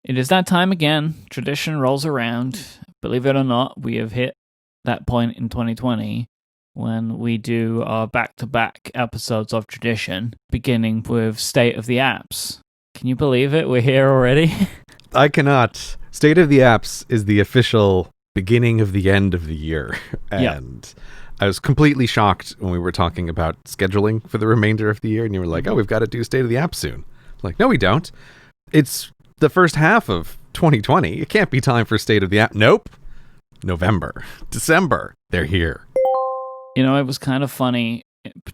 It is that time again. Tradition rolls around. Believe it or not, we have hit that point in 2020 when we do our back-to-back episodes of Tradition, beginning with State of the Apps. Can you believe it? We're here already. I cannot. State of the Apps is the official beginning of the end of the year. And I was completely shocked when we were talking about scheduling for the remainder of the year. And you were like, oh, we've got to do State of the Apps soon. I'm like, no, we don't. It's the first half of 2020. It can't be time for State of the App. Nope. November, December, they're here. You know, it was kind of funny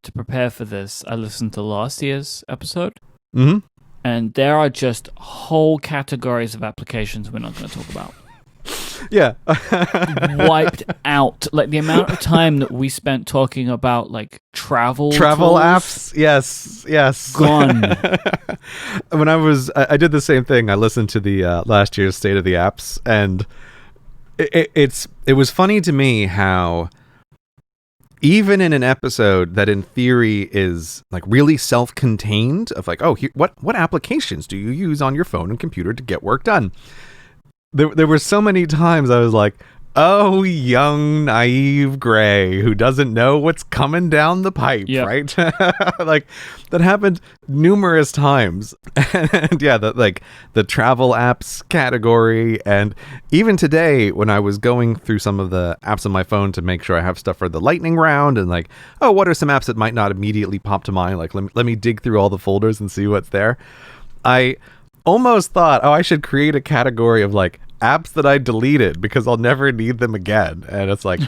to prepare for this. I listened to last year's episode. Mm-hmm. And there are just whole categories of applications we're not going to talk about. Yeah. Wiped out. Like the amount of time that we spent talking about like travel tools, apps. Yes. Gone. When I did the same thing. I listened to the last year's State of the Apps, and it was funny to me how even in an episode that in theory is like really self-contained of like, oh, what applications do you use on your phone and computer to get work done? There were so many times I was like, oh, young, naive Gray who doesn't know what's coming down the pipe, right? Like, that happened numerous times. And yeah, the travel apps category. And even today, when I was going through some of the apps on my phone to make sure I have stuff for the lightning round and like, oh, what are some apps that might not immediately pop to mind? Like, let me dig through all the folders and see what's there. I almost thought, oh, I should create a category of like, apps that I deleted because I'll never need them again. And it's like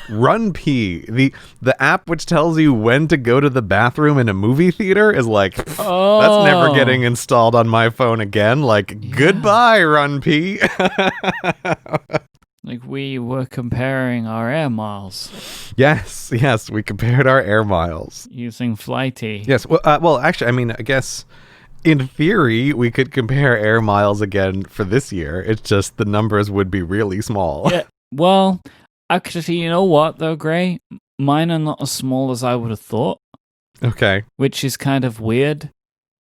RunP, the app which tells you when to go to the bathroom in a movie theater is like, that's never getting installed on my phone again. Like, goodbye, RunP. Like we were comparing our air miles. Yes, we compared our air miles. Using Flighty. Yes, well, actually, I mean, I guess in theory, we could compare air miles again for this year. It's just the numbers would be really small. Yeah. Well, actually, you know what, though, Gray? Mine are not as small as I would have thought. Okay. Which is kind of weird.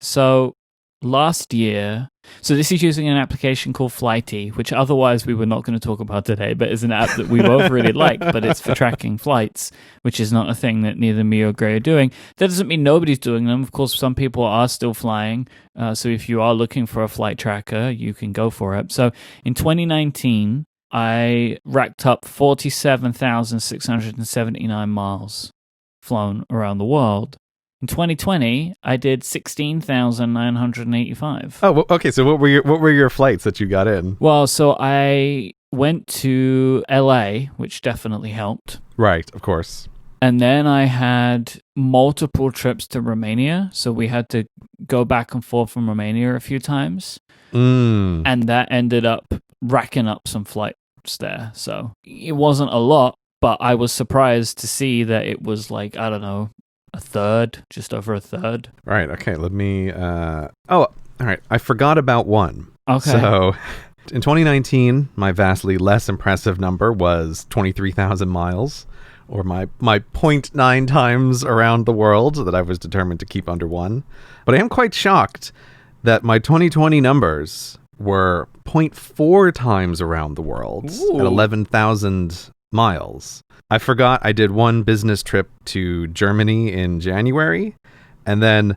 So, last year... So this is using an application called Flighty, which otherwise we were not going to talk about today, but is an app that we both really like, but it's for tracking flights, which is not a thing that neither me or Gray are doing. That doesn't mean nobody's doing them. Of course, some people are still flying. So if you are looking for a flight tracker, you can go for it. So in 2019, I racked up 47,679 miles flown around the world. In 2020, I did 16,985. Oh, okay. So what were your flights that you got in? Well, so I went to LA, which definitely helped. Right, of course. And then I had multiple trips to Romania, so we had to go back and forth from Romania a few times. And that ended up racking up some flights there. So it wasn't a lot, but I was surprised to see that it was like, I don't know, a third, just over a third. Right, okay, let me... all right, I forgot about one. Okay. So, in 2019, my vastly less impressive number was 23,000 miles, or my 0.9 times around the world that I was determined to keep under one. But I am quite shocked that my 2020 numbers were 0.4 times around the world at 11,000 miles. I forgot I did one business trip to Germany in January, and then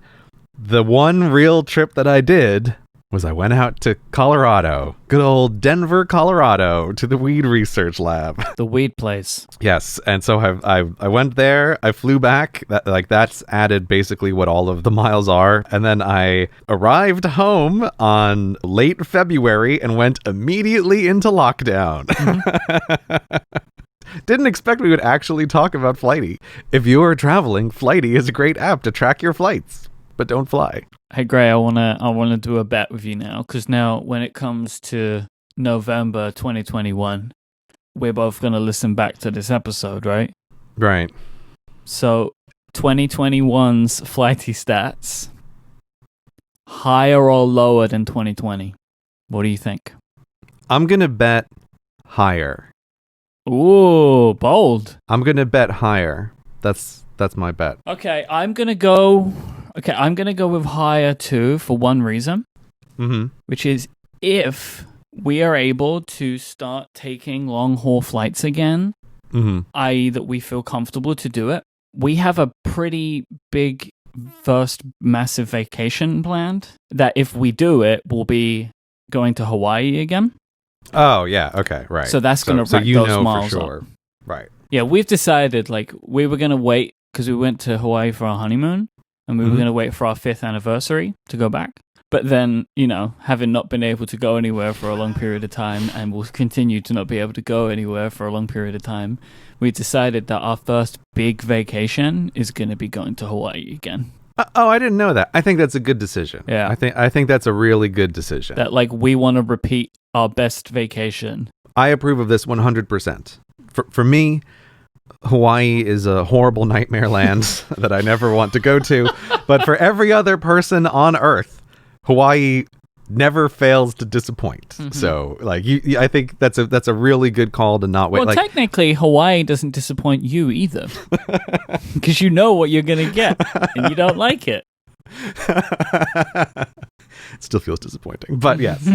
the one real trip that I did was I went out to Colorado, good old Denver, Colorado, to the weed research lab. The weed place. Yes, and so I went there, I flew back, that's added basically what all of the miles are, and then I arrived home on late February and went immediately into lockdown. Mm-hmm. Didn't expect we would actually talk about Flighty. If you are traveling, Flighty is a great app to track your flights, but don't fly. Hey Gray, I wanna do a bet with you now, because now when it comes to November 2021, we're both gonna listen back to this episode, right? Right. So 2021's Flighty stats, higher or lower than 2020? What do you think? I'm gonna bet higher. Ooh, bold. I'm going to bet higher. That's my bet. Okay, I'm going to go with higher too for one reason. Mm-hmm. Which is if we are able to start taking long-haul flights again, i.e. that we feel comfortable to do it, we have a pretty big first massive vacation planned that if we do it, we'll be going to Hawaii again. Oh, yeah. Okay, right. So that's going to rack those miles for sure. up. Right. Yeah, we've decided, like, we were going to wait because we went to Hawaii for our honeymoon and we were going to wait for our 5th anniversary to go back. But then, having not been able to go anywhere for a long period of time and will continue to not be able to go anywhere for a long period of time, we decided that our first big vacation is going to be going to Hawaii again. Oh, I didn't know that. I think that's a good decision. Yeah. I think that's a really good decision. That, like, we want to repeat our best vacation. I approve of this 100%. For me, Hawaii is a horrible nightmare land that I never want to go to. But for every other person on Earth, Hawaii never fails to disappoint. So, like, I think that's a really good call to not wait. Well, like, technically, Hawaii doesn't disappoint you either, because you know what you're going to get, and you don't like it. It still feels disappointing, but yes,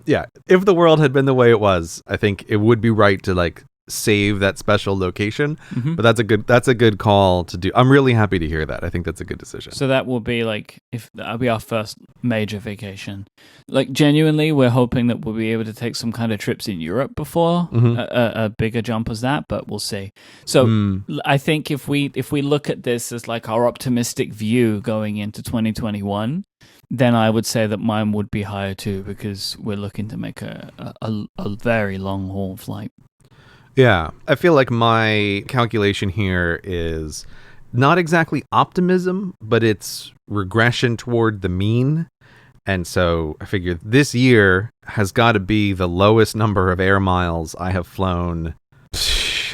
yeah. If the world had been the way it was, I think it would be right to like save that special location. But that's a good call to do. I'm really happy to hear that. I think that's a good decision. So that will be like, if that'll be our first major vacation. Like, genuinely, we're hoping that we'll be able to take some kind of trips in Europe before a bigger jump as that, but we'll see. So I think if we look at this as like our optimistic view going into 2021, then I would say that mine would be higher too, because we're looking to make a very long haul flight. Yeah, I feel like my calculation here is not exactly optimism, but it's regression toward the mean. And so I figure this year has got to be the lowest number of air miles I have flown.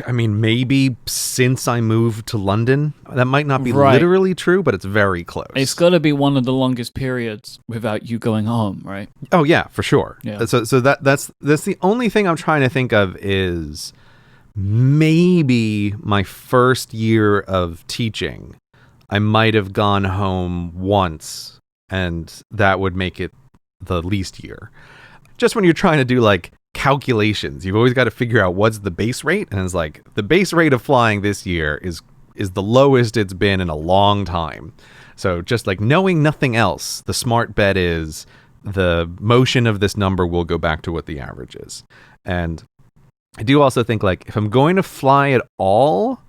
I mean, maybe since I moved to London. That might not be literally true, but it's very close. It's got to be one of the longest periods without you going home, right? Oh, yeah, for sure. Yeah. So that's the only thing I'm trying to think of is maybe my first year of teaching, I might have gone home once, and that would make it the least year. Just when you're trying to do like calculations, you've always got to figure out what's the base rate, and it's like the base rate of flying this year is the lowest it's been in a long time. So just like knowing nothing else, the smart bet is the motion of this number will go back to what the average is. And I do also think, like, if I'm going to fly at all,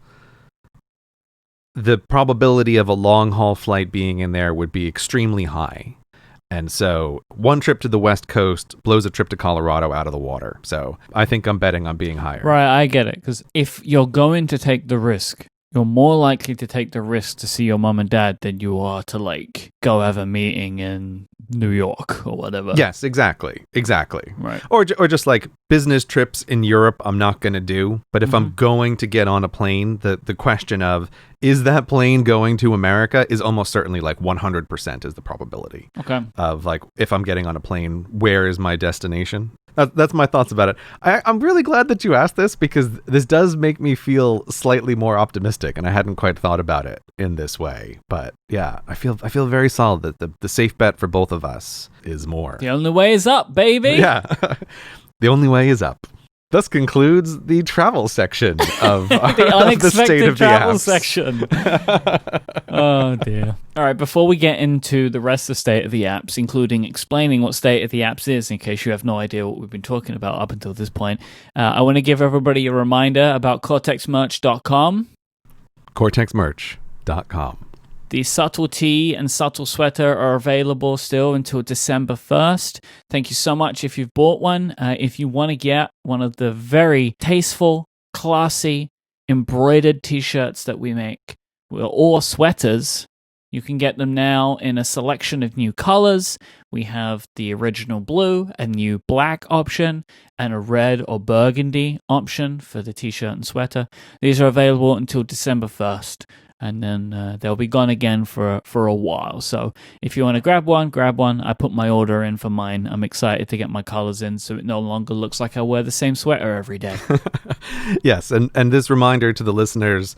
the probability of a long-haul flight being in there would be extremely high. And so one trip to the West Coast blows a trip to Colorado out of the water. So I think I'm betting on being higher. Right, I get it. Because if you're going to take the risk, you're more likely to take the risk to see your mom and dad than you are to, like, go have a meeting in New York or whatever. Yes, exactly. Right. Or just like business trips in Europe, I'm not going to do. But if I'm going to get on a plane, the question of, is that plane going to America is almost certainly like 100% is the probability. Okay. Of like, if I'm getting on a plane, where is my destination? That's my thoughts about it. I'm really glad that you asked this, because this does make me feel slightly more optimistic, and I hadn't quite thought about it in this way. But yeah, I feel very solid that the safe bet for both of us is more. The only way is up, baby. Yeah, the only way is up. Thus concludes the travel section of the of unexpected the state of travel the apps. section. Oh dear. All right, before we get into the rest of State of the Apps, including explaining what State of the Apps is, in case you have no idea what we've been talking about up until this point, I want to give everybody a reminder about cortexmerch.com. cortexmerch.com. The subtle tee and subtle sweater are available still until December 1st. Thank you so much if you've bought one. If you want to get one of the very tasteful, classy, embroidered t-shirts that we make, or sweaters, you can get them now in a selection of new colors. We have the original blue, a new black option, and a red or burgundy option for the t-shirt and sweater. These are available until December 1st. And then they'll be gone again for a while. So if you want to grab one. I put my order in for mine. I'm excited to get my colors in, so it no longer looks like I wear the same sweater every day. Yes, and this reminder to the listeners,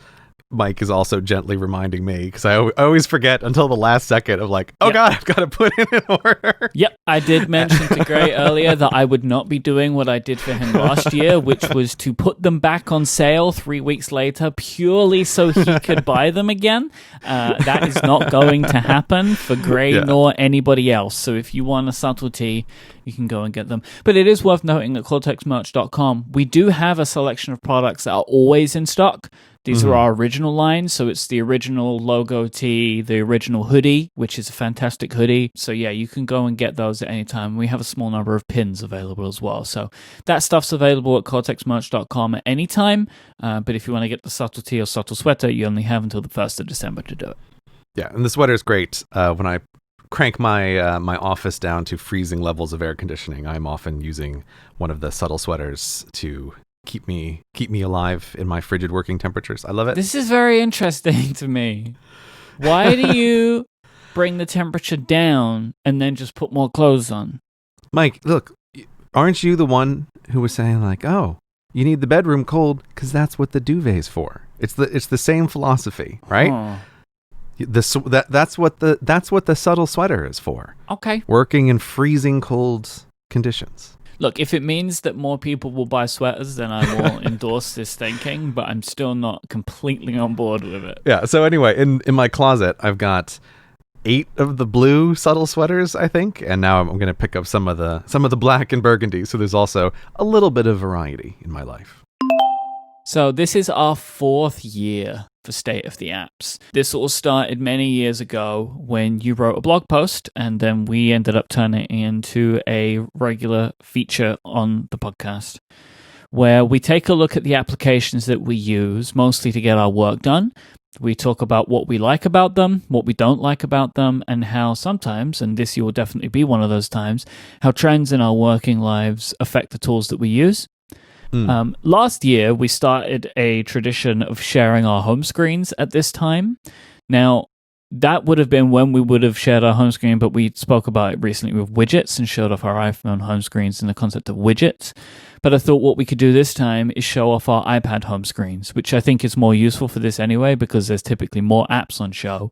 Myke is also gently reminding me, because I always forget until the last second of like, oh Yep. God, I've got to put it in order. Yep, I did mention to Gray earlier that I would not be doing what I did for him last year, which was to put them back on sale 3 weeks later purely so he could buy them again. That is not going to happen for Gray nor anybody else. So if you want a subtlety, you can go and get them. But it is worth noting at cortexmerch.com, we do have a selection of products that are always in stock. These are our original lines, so it's the original logo tee, the original hoodie, which is a fantastic hoodie. So yeah, you can go and get those at any time. We have a small number of pins available as well. So that stuff's available at cortexmerch.com at any time. But if you want to get the subtlety or subtle sweater, you only have until the 1st of December to do it. Yeah, and the sweater's great. When I crank my my office down to freezing levels of air conditioning, I'm often using one of the subtle sweaters to keep me alive in my frigid working temperatures. I love it. This is very interesting to me. Why do you bring the temperature down and then just put more clothes on? Myke, look, aren't you the one who was saying like, oh, you need the bedroom cold because that's what the duvet's for? It's the same philosophy, right? Oh. That's what the subtle sweater is for. Okay. Working in freezing cold conditions. Look, if it means that more people will buy sweaters, then I will endorse this thinking, but I'm still not completely on board with it. Yeah, so anyway, in my closet, I've got 8 of the blue subtle sweaters, I think, and now I'm going to pick up some of the black and burgundy, so there's also a little bit of variety in my life. So this is our 4th year for State of the Apps. This all started many years ago when you wrote a blog post, and then we ended up turning it into a regular feature on the podcast, where we take a look at the applications that we use, mostly to get our work done. We talk about what we like about them, what we don't like about them, and how sometimes, and this year will definitely be one of those times, how trends in our working lives affect the tools that we use. Last year, we started a tradition of sharing our home screens at this time. Now, that would have been when we would have shared our home screen, but we spoke about it recently with widgets and showed off our iPhone home screens and the concept of widgets. But I thought what we could do this time is show off our iPad home screens, which I think is more useful for this anyway, because there's typically more apps on show,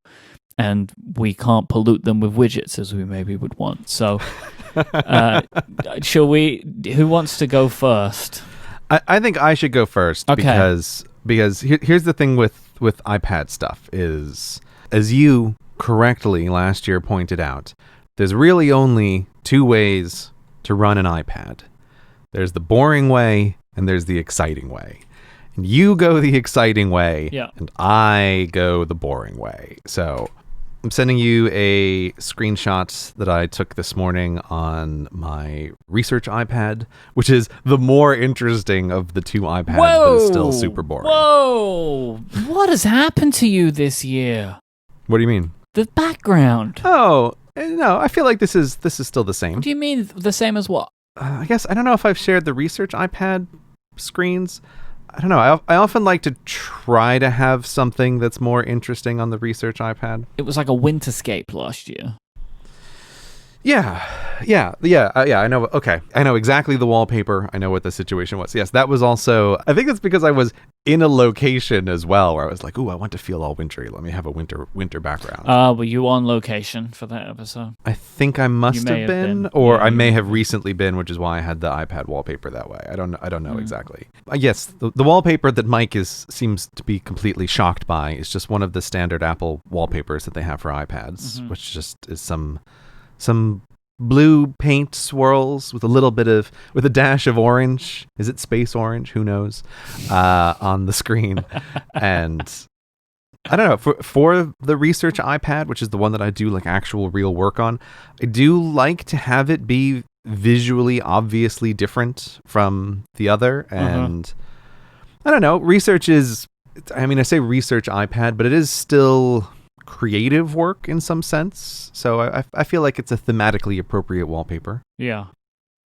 and we can't pollute them with widgets as we maybe would want. So, shall we? Who wants to go first? I think I should go first, okay. because here's the thing with iPad stuff is, as you correctly last year pointed out, there's really only 2 ways to run an iPad. There's the boring way and there's the exciting way. And you go the exciting way, and I go the boring way. So I'm sending you a screenshot that I took this morning on my research iPad, which is the more interesting of the 2 iPads, but it's still super boring. Whoa! What has happened to you this year? What do you mean? The background. Oh, no, I feel like this is still the same. What do you mean the same as what? I guess, I don't know if I've shared the research iPad screens. I don't know. I often like to try to have something that's more interesting on the research iPad. It was like a winterscape last year. Yeah. I know. Okay, I know exactly the wallpaper. I know what the situation was. Yes, that was also. I think it's because I was in a location as well where I was like, "Ooh, I want to feel all wintry. Let me have a winter background." Were you on location for that episode? I think I must have been, or I may have recently been, which is why I had the iPad wallpaper that way. I don't know exactly. Yes, the wallpaper that Myke seems to be completely shocked by is just one of the standard Apple wallpapers that they have for iPads, which just is some blue paint swirls with a dash of orange. Is it space orange? Who knows? On the screen. And I don't know, for the research iPad, which is the one that I do like actual real work on, I do like to have it be visually obviously different from the other. And I don't know, research is, I mean, I say research iPad, but it is still creative work in some sense. So I feel like it's a thematically appropriate wallpaper. Yeah.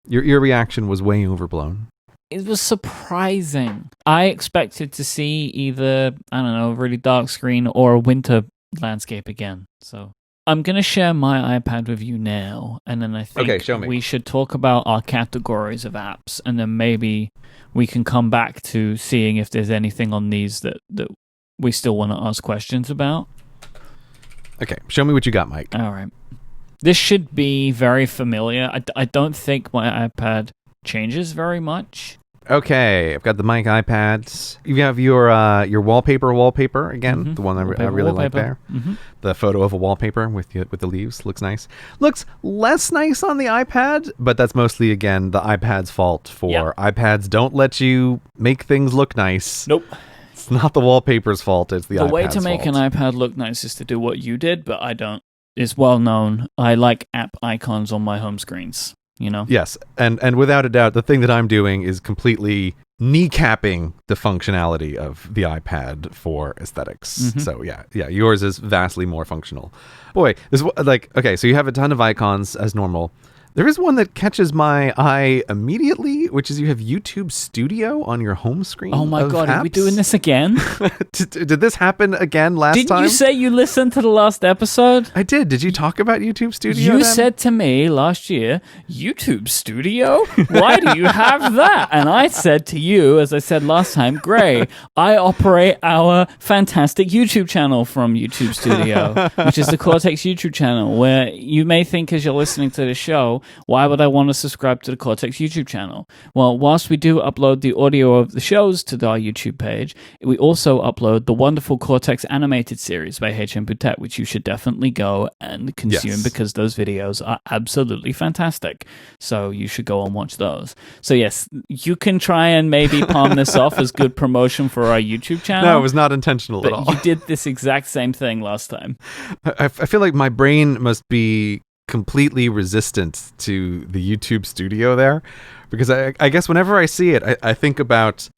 Your reaction was way overblown. It was surprising. I expected to see either, I don't know, a really dark screen or a winter landscape again. So I'm going to share my iPad with you now, and then I think show me. We should talk about our categories of apps, and then maybe we can come back to seeing if there's anything on these that we still want to ask questions about. Okay, show me what you got, Myke. All right. This should be very familiar. I don't think my iPad changes very much. Okay, I've got the Myke iPads. You have your wallpaper again, the one I really like there. Mm-hmm. The photo of a wallpaper with the leaves looks nice. Looks less nice on the iPad, but that's mostly, again, the iPad's fault for iPads don't let you make things look nice. Nope. It's not the wallpaper's fault, it's the iPad's fault. The way to make an iPad look nice is to do what you did, but I don't. It's well known. I like app icons on my home screens. You know? Yes, and without a doubt, the thing that I'm doing is completely kneecapping the functionality of the iPad for aesthetics. Mm-hmm. So yeah, yours is vastly more functional. Boy, this okay. So you have a ton of icons as normal. There is one that catches my eye immediately, which is you have YouTube Studio on your home screen. Oh my God, are we doing this again? Did this happen again last time? Didn't you say you listened to the last episode? I did. Did you talk about YouTube Studio You then? said to me last year, YouTube Studio? Why do you have that? And I said to you, as I said last time, Gray, I operate our fantastic YouTube channel from YouTube Studio, which is the Cortex YouTube channel, where you may think as you're listening to the show, why would I want to subscribe to the Cortex YouTube channel? Well, whilst we do upload the audio of the shows to our YouTube page, we also upload the wonderful Cortex animated series by HM Boutet, which you should definitely go and consume because those videos are absolutely fantastic. So you should go and watch those. So yes, you can try and maybe palm this off as good promotion for our YouTube channel. No, it was not intentional at all. You did this exact same thing last time. I feel like my brain must be completely resistant to the YouTube Studio there, because I guess whenever I see it, I think about,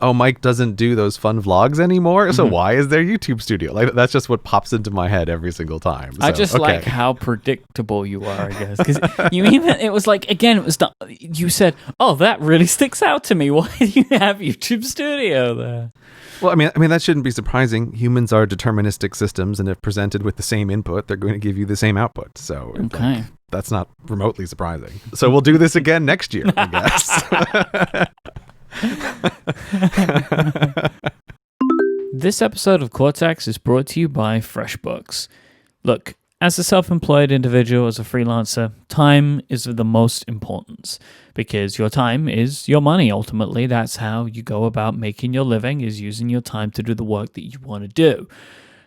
oh, Myke doesn't do those fun vlogs anymore, so why is there YouTube Studio? Like, that's just what pops into my head every single time. So, I just like how predictable you are, I guess, because it was like, again, it was not, you said, oh, that really sticks out to me. Why do you have YouTube Studio there? Well, I mean that shouldn't be surprising. Humans are deterministic systems, and if presented with the same input, they're going to give you the same output. So that's not remotely surprising. So we'll do this again next year, I guess. This episode of Cortex is brought to you by FreshBooks. Look, as a self-employed individual, as a freelancer, time is of the most importance because your time is your money. Ultimately, that's how you go about making your living, is using your time to do the work that you want to do.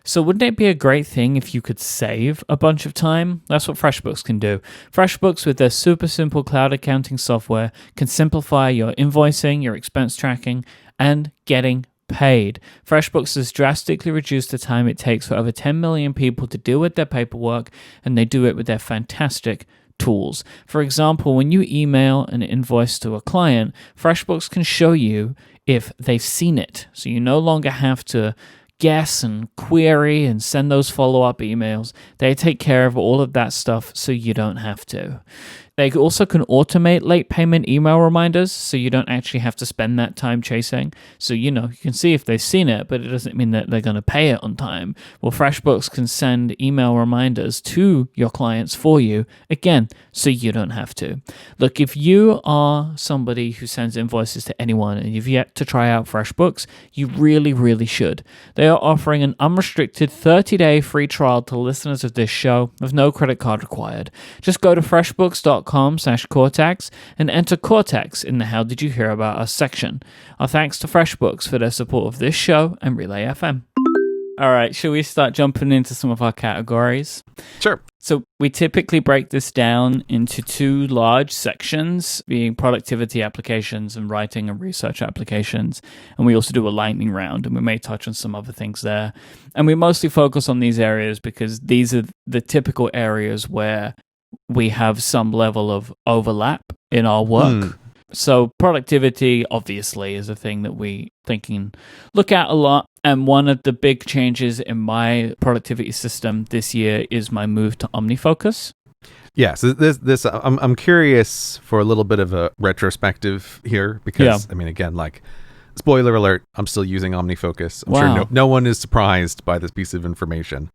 So wouldn't it be a great thing if you could save a bunch of time? That's what FreshBooks can do. FreshBooks, with their super simple cloud accounting software, can simplify your invoicing, your expense tracking, and getting paid. FreshBooks has drastically reduced the time it takes for over 10 million people to deal with their paperwork, and they do it with their fantastic tools. For example, when you email an invoice to a client, FreshBooks can show you if they've seen it. So you no longer have to guess and query and send those follow-up emails. They take care of all of that stuff so you don't have to. They also can automate late payment email reminders so you don't actually have to spend that time chasing. So, you can see if they've seen it, but it doesn't mean that they're going to pay it on time. Well, FreshBooks can send email reminders to your clients for you, again, so you don't have to. Look, if you are somebody who sends invoices to anyone and you've yet to try out FreshBooks, you really, really should. They are offering an unrestricted 30-day free trial to listeners of this show with no credit card required. Just go to freshbooks.com/Cortex and enter Cortex in the How Did You Hear About Us section. Our thanks to FreshBooks for their support of this show and Relay FM. All right, shall we start jumping into some of our categories? Sure. So we typically break this down into two large sections, being productivity applications and writing and research applications. And we also do a lightning round, and we may touch on some other things there. And we mostly focus on these areas because these are the typical areas where we have some level of overlap in our work. So productivity, obviously, is a thing that we look at a lot. And one of the big changes in my productivity system this year is my move to OmniFocus. Yeah, so I'm curious for a little bit of a retrospective here because, I mean, again, like, spoiler alert, I'm still using OmniFocus. I'm sure no one is surprised by this piece of information.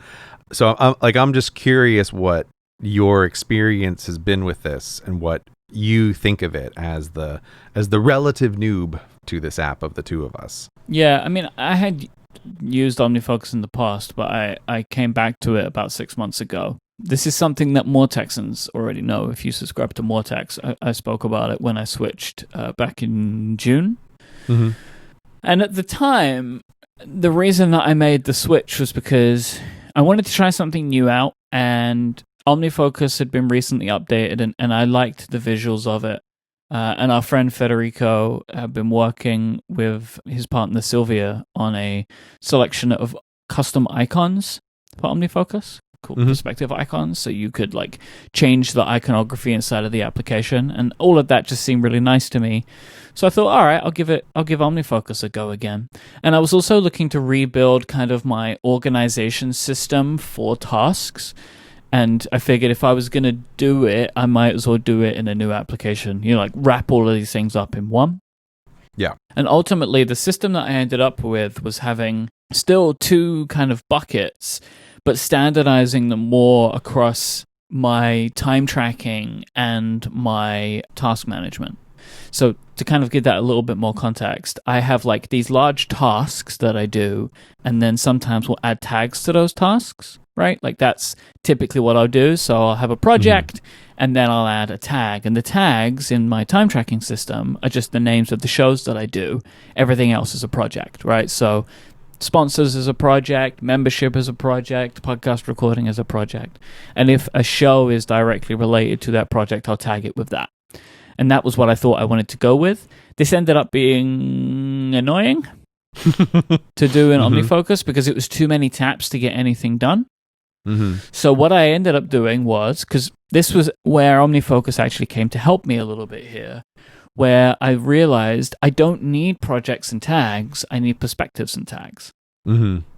So I'm just curious what your experience has been with this and what you think of it as the relative noob to this app of the two of us. Yeah, I mean, I had used OmniFocus in the past, but I came back to it about 6 months ago. This is something that more Texans already know. If you subscribe to more Tex, I spoke about it when I switched back in June. Mm-hmm. And at the time, the reason that I made the switch was because I wanted to try something new out, and OmniFocus had been recently updated, and I liked the visuals of it. And our friend Federico had been working with his partner Sylvia on a selection of custom icons for OmniFocus, cool perspective icons, so you could like change the iconography inside of the application, and all of that just seemed really nice to me. So I thought, all right, I'll give OmniFocus a go again. And I was also looking to rebuild kind of my organization system for tasks. And I figured if I was going to do it, I might as well do it in a new application. You know, like wrap all of these things up in one. Yeah. And ultimately, the system that I ended up with was having still two kind of buckets, but standardizing them more across my time tracking and my task management. So to kind of give that a little bit more context, I have like these large tasks that I do, and then sometimes we'll add tags to those tasks, right? Like that's typically what I'll do. So I'll have a project and then I'll add a tag. And the tags in my time tracking system are just the names of the shows that I do. Everything else is a project, right? So sponsors is a project, membership is a project, podcast recording is a project. And if a show is directly related to that project, I'll tag it with that. And that was what I thought I wanted to go with. This ended up being annoying to do in OmniFocus because it was too many taps to get anything done. So what I ended up doing was, because this was where OmniFocus actually came to help me a little bit here, where I realized I don't need projects and tags, I need perspectives and tags.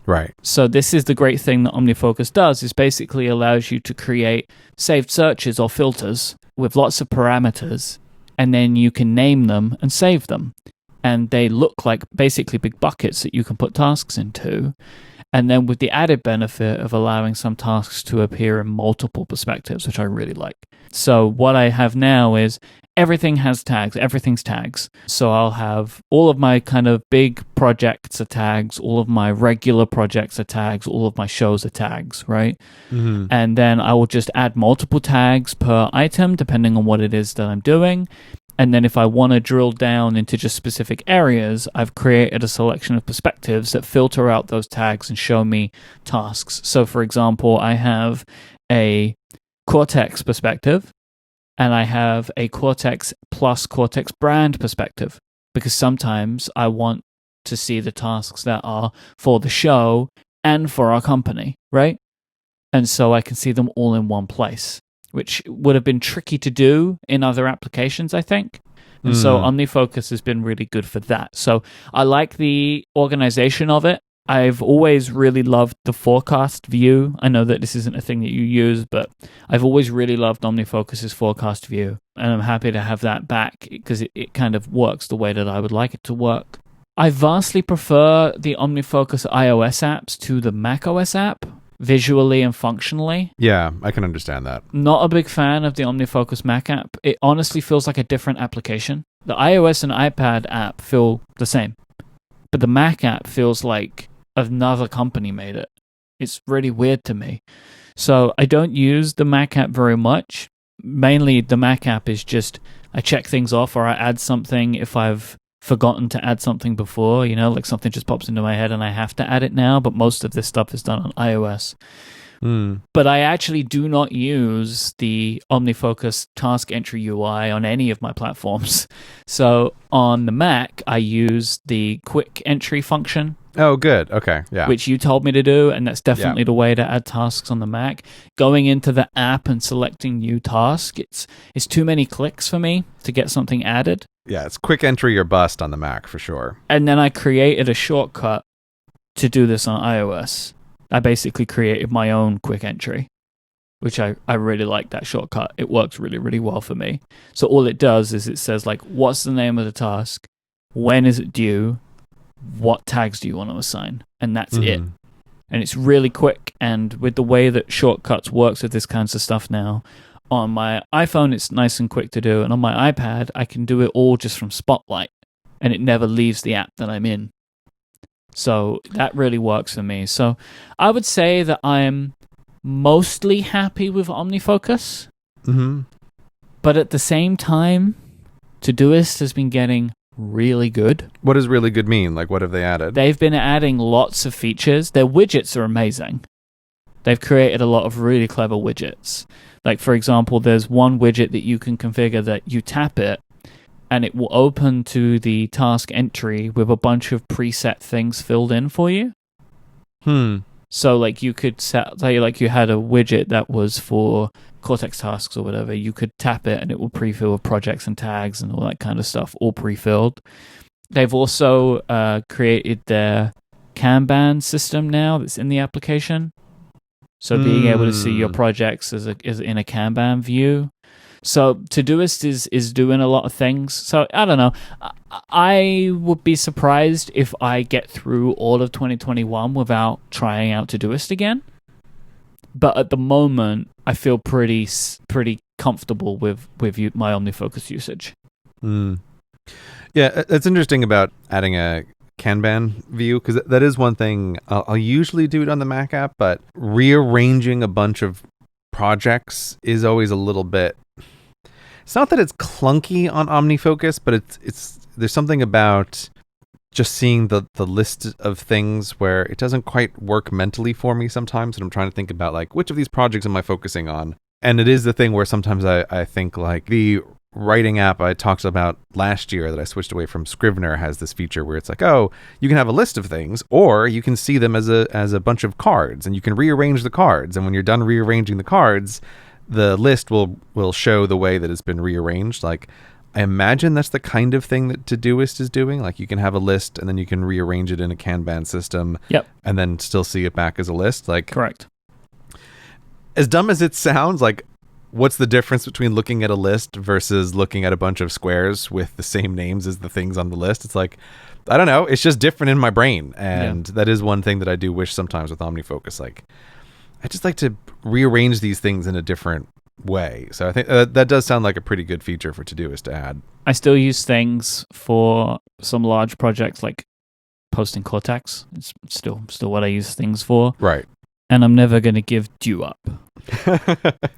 Right. So this is the great thing that OmniFocus does, is basically allows you to create saved searches or filters with lots of parameters, and then you can name them and save them. And they look like basically big buckets that you can put tasks into. And then with the added benefit of allowing some tasks to appear in multiple perspectives, which I really like. So what I have now is everything has tags, everything's tags. So I'll have all of my kind of big projects are tags, all of my regular projects are tags, all of my shows are tags, right? And then I will just add multiple tags per item, depending on what it is that I'm doing. And then if I want to drill down into just specific areas, I've created a selection of perspectives that filter out those tags and show me tasks. So for example, I have a Cortex perspective, and I have a Cortex plus Cortex brand perspective, because sometimes I want to see the tasks that are for the show and for our company, right? And so I can see them all in one place, which would have been tricky to do in other applications, I think. And so OmniFocus has been really good for that. So I like the organization of it. I've always really loved the forecast view. I know that this isn't a thing that you use, but I've always really loved OmniFocus's forecast view. And I'm happy to have that back because it kind of works the way that I would like it to work. I vastly prefer the OmniFocus iOS apps to the macOS app, visually and functionally. Yeah, I can understand that. Not a big fan of the OmniFocus Mac app. It honestly feels like a different application. The iOS and iPad app feel the same, but the Mac app feels like another company made it. It's really weird to me. So I don't use the Mac app very much. Mainly the Mac app is just I check things off or I add something if I've forgotten to add something before, you know, like something just pops into my head and I have to add it now, but most of this stuff is done on iOS. But I actually do not use the OmniFocus task entry UI on any of my platforms. So on the Mac, I use the quick entry function. Oh, good. Okay. Yeah. Which you told me to do, and that's definitely the way to add tasks on the Mac. Going into the app and selecting new task, it's too many clicks for me to get something added. Yeah, it's quick entry or bust on the Mac for sure. And then I created a shortcut to do this on iOS. I basically created my own quick entry, which I really like that shortcut. It works really, really well for me. So all it does is it says, like, what's the name of the task? When is it due? What tags do you want to assign? And that's it. And it's really quick. And with the way that shortcuts works with this kinds of stuff now, on my iPhone, it's nice and quick to do. And on my iPad, I can do it all just from Spotlight. And it never leaves the app that I'm in. So that really works for me. So I would say that I'm mostly happy with OmniFocus. Mm-hmm. But at the same time, Todoist has been getting really good. What does really good mean? Like, what have they added? They've been adding lots of features. Their widgets are amazing. They've created a lot of really clever widgets. Like, for example, there's one widget that you can configure that you tap it, and it will open to the task entry with a bunch of preset things filled in for you. So, like, you could say, like, you had a widget that was for Cortex tasks or whatever. You could tap it and it will pre-fill with projects and tags and all that kind of stuff, all pre-filled. They've also created their kanban system now that's in the application. So being able to see your projects is in a kanban view. So Todoist is doing a lot of things. So I don't know. I would be surprised if I get through all of 2021 without trying out Todoist again. But at the moment, I feel pretty comfortable with my OmniFocus usage. Yeah, it's interesting about adding a Kanban view, because that is one thing. I'll usually do it on the Mac app, but rearranging a bunch of projects is always a little bit. It's not that it's clunky on OmniFocus, but it's there's something about just seeing the list of things where it doesn't quite work mentally for me sometimes, and I'm trying to think about like which of these projects am I focusing on. And it is the thing where sometimes I think like the writing app I talked about last year that I switched away from, Scrivener, has this feature where it's like, oh, you can have a list of things, or you can see them as a bunch of cards, and you can rearrange the cards. And when you're done rearranging the cards, the list will show the way that it's been rearranged. Like, I imagine that's the kind of thing that Todoist is doing. Like, you can have a list and then you can rearrange it in a Kanban system. Yep. And then still see it back as a list. Like, correct. As dumb as it sounds, like, what's the difference between looking at a list versus looking at a bunch of squares with the same names as the things on the list? It's like, I don't know. It's just different in my brain. And that is one thing that I do wish sometimes with OmniFocus. Like, I just like to rearrange these things in a different way. So I think that does sound like a pretty good feature for Todoist to add. I still use things for some large projects like posting Cortex. It's still what I use things for. Right. And I'm never going to give due up.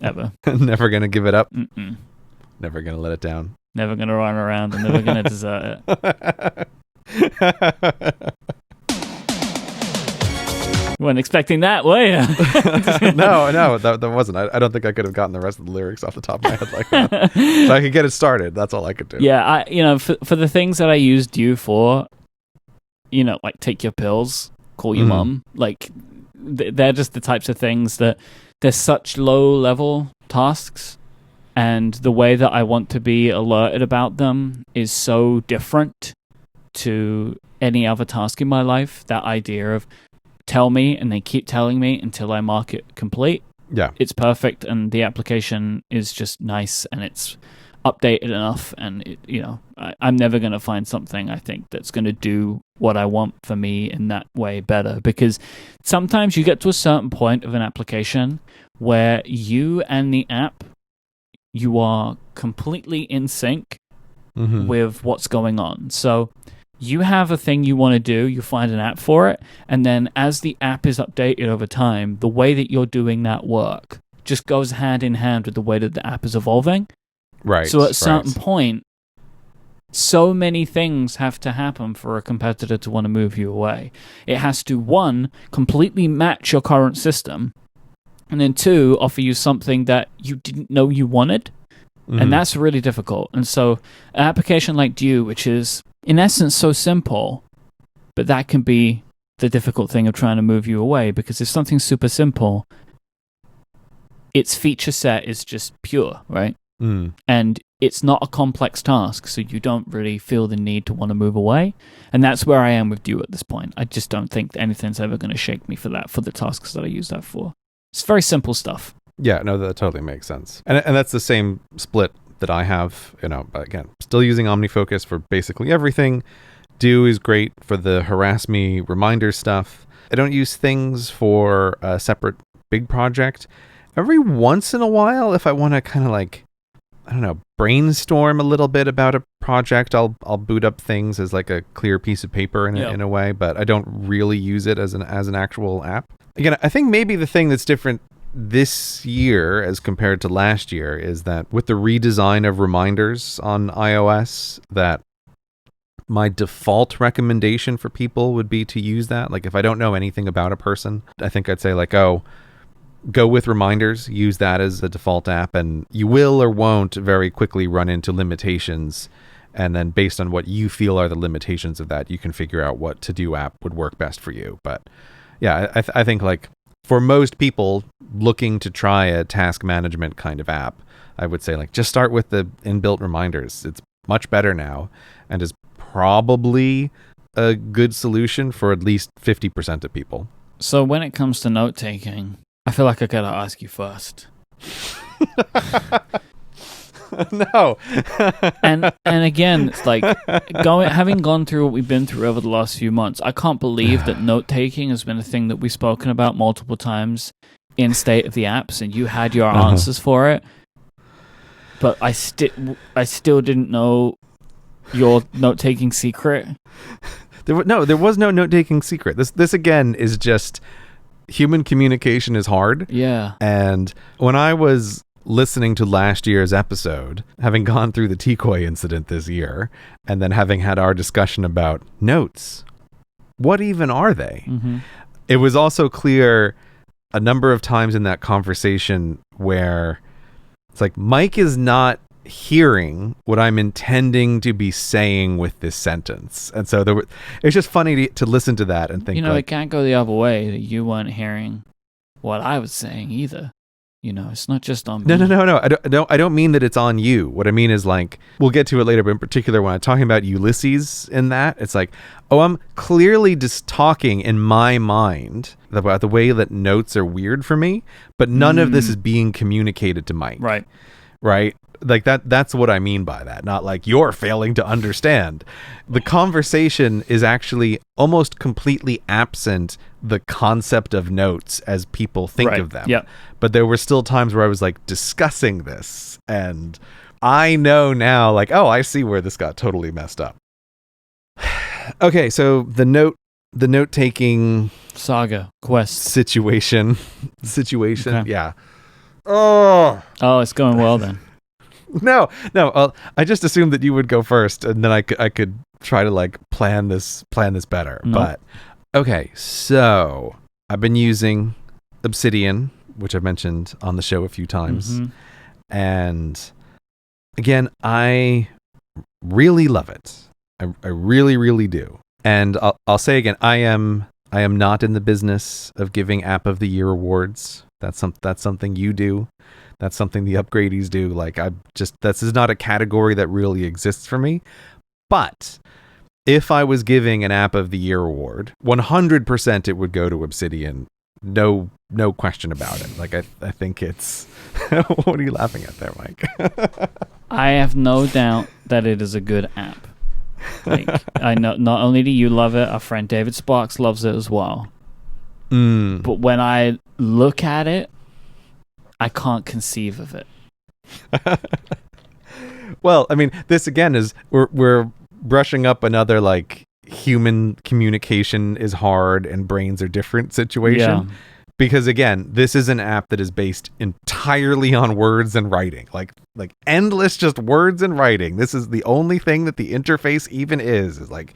Ever. Never going to give it up. Mm-mm. Never going to let it down. Never going to run around and never going to desert it. You weren't expecting that, were you? No, that wasn't. I don't think I could have gotten the rest of the lyrics off the top of my head like that. So I could get it started. That's all I could do. Yeah, for the things that I use due for, like take your pills, call your mum, like they're just the types of things that they're such low-level tasks, and the way that I want to be alerted about them is so different to any other task in my life. That idea of tell me, and they keep telling me until I mark it complete. Yeah. It's perfect, and the application is just nice, and it's updated enough, and I'm never going to find something, I think, that's going to do what I want for me in that way better, because sometimes you get to a certain point of an application where you and the app, you are completely in sync with what's going on. So you have a thing you want to do, you find an app for it, and then as the app is updated over time, the way that you're doing that work just goes hand in hand with the way that the app is evolving. Right. So at a certain point, so many things have to happen for a competitor to want to move you away. It has to, one, completely match your current system, and then two, offer you something that you didn't know you wanted. And that's really difficult. And so an application like Due, which is in essence so simple, but that can be the difficult thing of trying to move you away, because if something's super simple, its feature set is just pure, right? And it's not a complex task, so you don't really feel the need to want to move away. And that's where I am with Due at this point. I just don't think that anything's ever going to shake me for the tasks that I use that for. It's very simple stuff. Yeah, no, that totally makes sense. And that's the same split that I have, but again, still using OmniFocus for basically everything. Due is great for the harass me reminder stuff. I don't use things for a separate big project. Every once in a while, if I want to kind of like I don't know, brainstorm a little bit about a project. I'll boot up things as like a clear piece of paper in a way, but I don't really use it as an actual app. Again, I think maybe the thing that's different this year as compared to last year is that with the redesign of reminders on iOS, that my default recommendation for people would be to use that. Like if I don't know anything about a person, I think I'd say like, oh, go with reminders, use that as a default app, and you will or won't very quickly run into limitations. And then based on what you feel are the limitations of that, you can figure out what to-do app would work best for you. But yeah, I think like for most people looking to try a task management kind of app, I would say like just start with the inbuilt reminders. It's much better now and is probably a good solution for at least 50% of people. So when it comes to note taking, I feel like I gotta ask you first. No. and again, it's like having gone through what we've been through over the last few months, I can't believe that note taking has been a thing that we've spoken about multiple times in State of the Apps, and you had your answers for it. But I still didn't know your note taking secret. There was no note taking secret. This again is just human communication is hard. Yeah. And when I was listening to last year's episode, having gone through the Tikoi incident this year, and then having had our discussion about notes, what even are they? Mm-hmm. It was also clear a number of times in that conversation where it's like Myke is not hearing what I'm intending to be saying with this sentence. And so it's just funny to listen to that and think, it can't go the other way that you weren't hearing what I was saying either. It's not just on me. No. I don't mean that it's on you. What I mean is like, we'll get to it later, but in particular when I'm talking about Ulysses in that, it's like, oh, I'm clearly just talking in my mind about the way that notes are weird for me, but none of this is being communicated to Myke. Right? Like that's what I mean by that. Not like you're failing to understand. The conversation is actually almost completely absent the concept of notes as people think of them. Yeah. But there were still times where I was like discussing this, and I know now, like, oh, I see where this got totally messed up. Okay, so the note taking saga quest situation. Okay. Yeah. Oh, it's going well then. No. I just assumed that you would go first, and then I could try to like plan this better. Nope. But okay, so I've been using Obsidian, which I've mentioned on the show a few times, and again, I really love it. I really, really do. And I'll say again, I am not in the business of giving App of the Year awards. That's something you do. That's something the upgradies do. Like this is not a category that really exists for me. But if I was giving an App of the Year award, 100% it would go to Obsidian. No question about it. Like I think it's. What are you laughing at there, Myke? I have no doubt that it is a good app. Like I know not only do you love it, our friend David Sparks loves it as well. But when I look at it, I can't conceive of it. Well, I mean, this again is we're brushing up another like human communication is hard and brains are different situation. Yeah. Because again, this is an app that is based entirely on words and writing. Like endless just words and writing. This is the only thing that the interface even is like,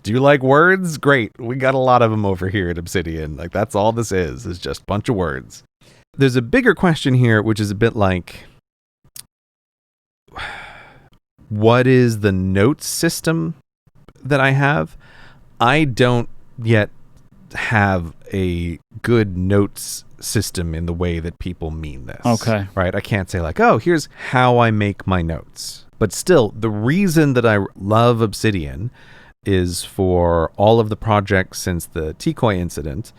do you like words? Great. We got a lot of them over here at Obsidian. Like that's all this is just a bunch of words. There's a bigger question here, which is a bit like, what is the notes system that I have? I don't yet have a good notes system in the way that people mean this. Okay. Right? I can't say like, oh, here's how I make my notes. But still, the reason that I love Obsidian is for all of the projects since the Tikoi incident,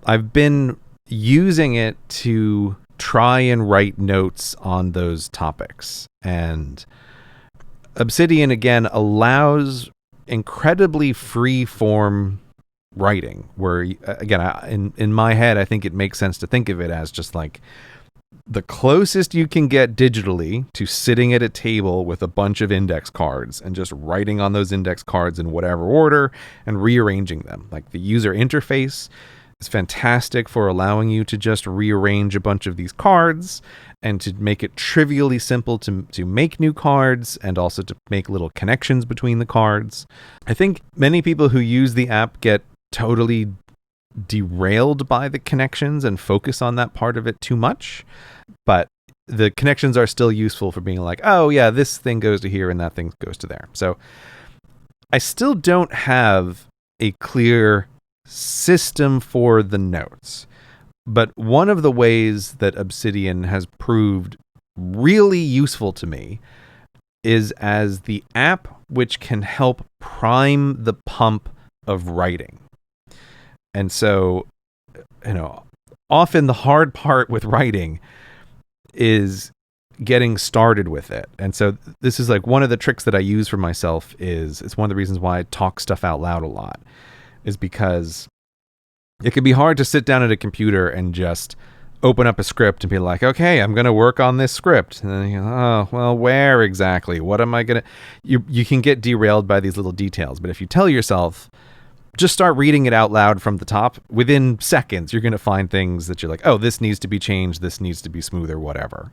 I've been using it to try and write notes on those topics. And Obsidian, again, allows incredibly free form writing where, again, in my head, I think it makes sense to think of it as just like the closest you can get digitally to sitting at a table with a bunch of index cards and just writing on those index cards in whatever order and rearranging them. Like, the user interface is fantastic for allowing you to just rearrange a bunch of these cards and to make it trivially simple to make new cards and also to make little connections between the cards. I think many people who use the app get totally derailed by the connections and focus on that part of it too much. But the connections are still useful for being like, oh yeah, this thing goes to here and that thing goes to there. So I still don't have a clear system for the notes. But one of the ways that Obsidian has proved really useful to me is as the app which can help prime the pump of writing. And so, often the hard part with writing is getting started with it. And so this is like one of the tricks that I use for myself it's one of the reasons why I talk stuff out loud a lot, is because it can be hard to sit down at a computer and just open up a script and be like, okay, I'm going to work on this script. And then you go, oh, well, where exactly? What am I going to... You can get derailed by these little details. But if you tell yourself, just start reading it out loud from the top, within seconds, you're going to find things that you're like, oh, this needs to be changed. This needs to be smoother, whatever.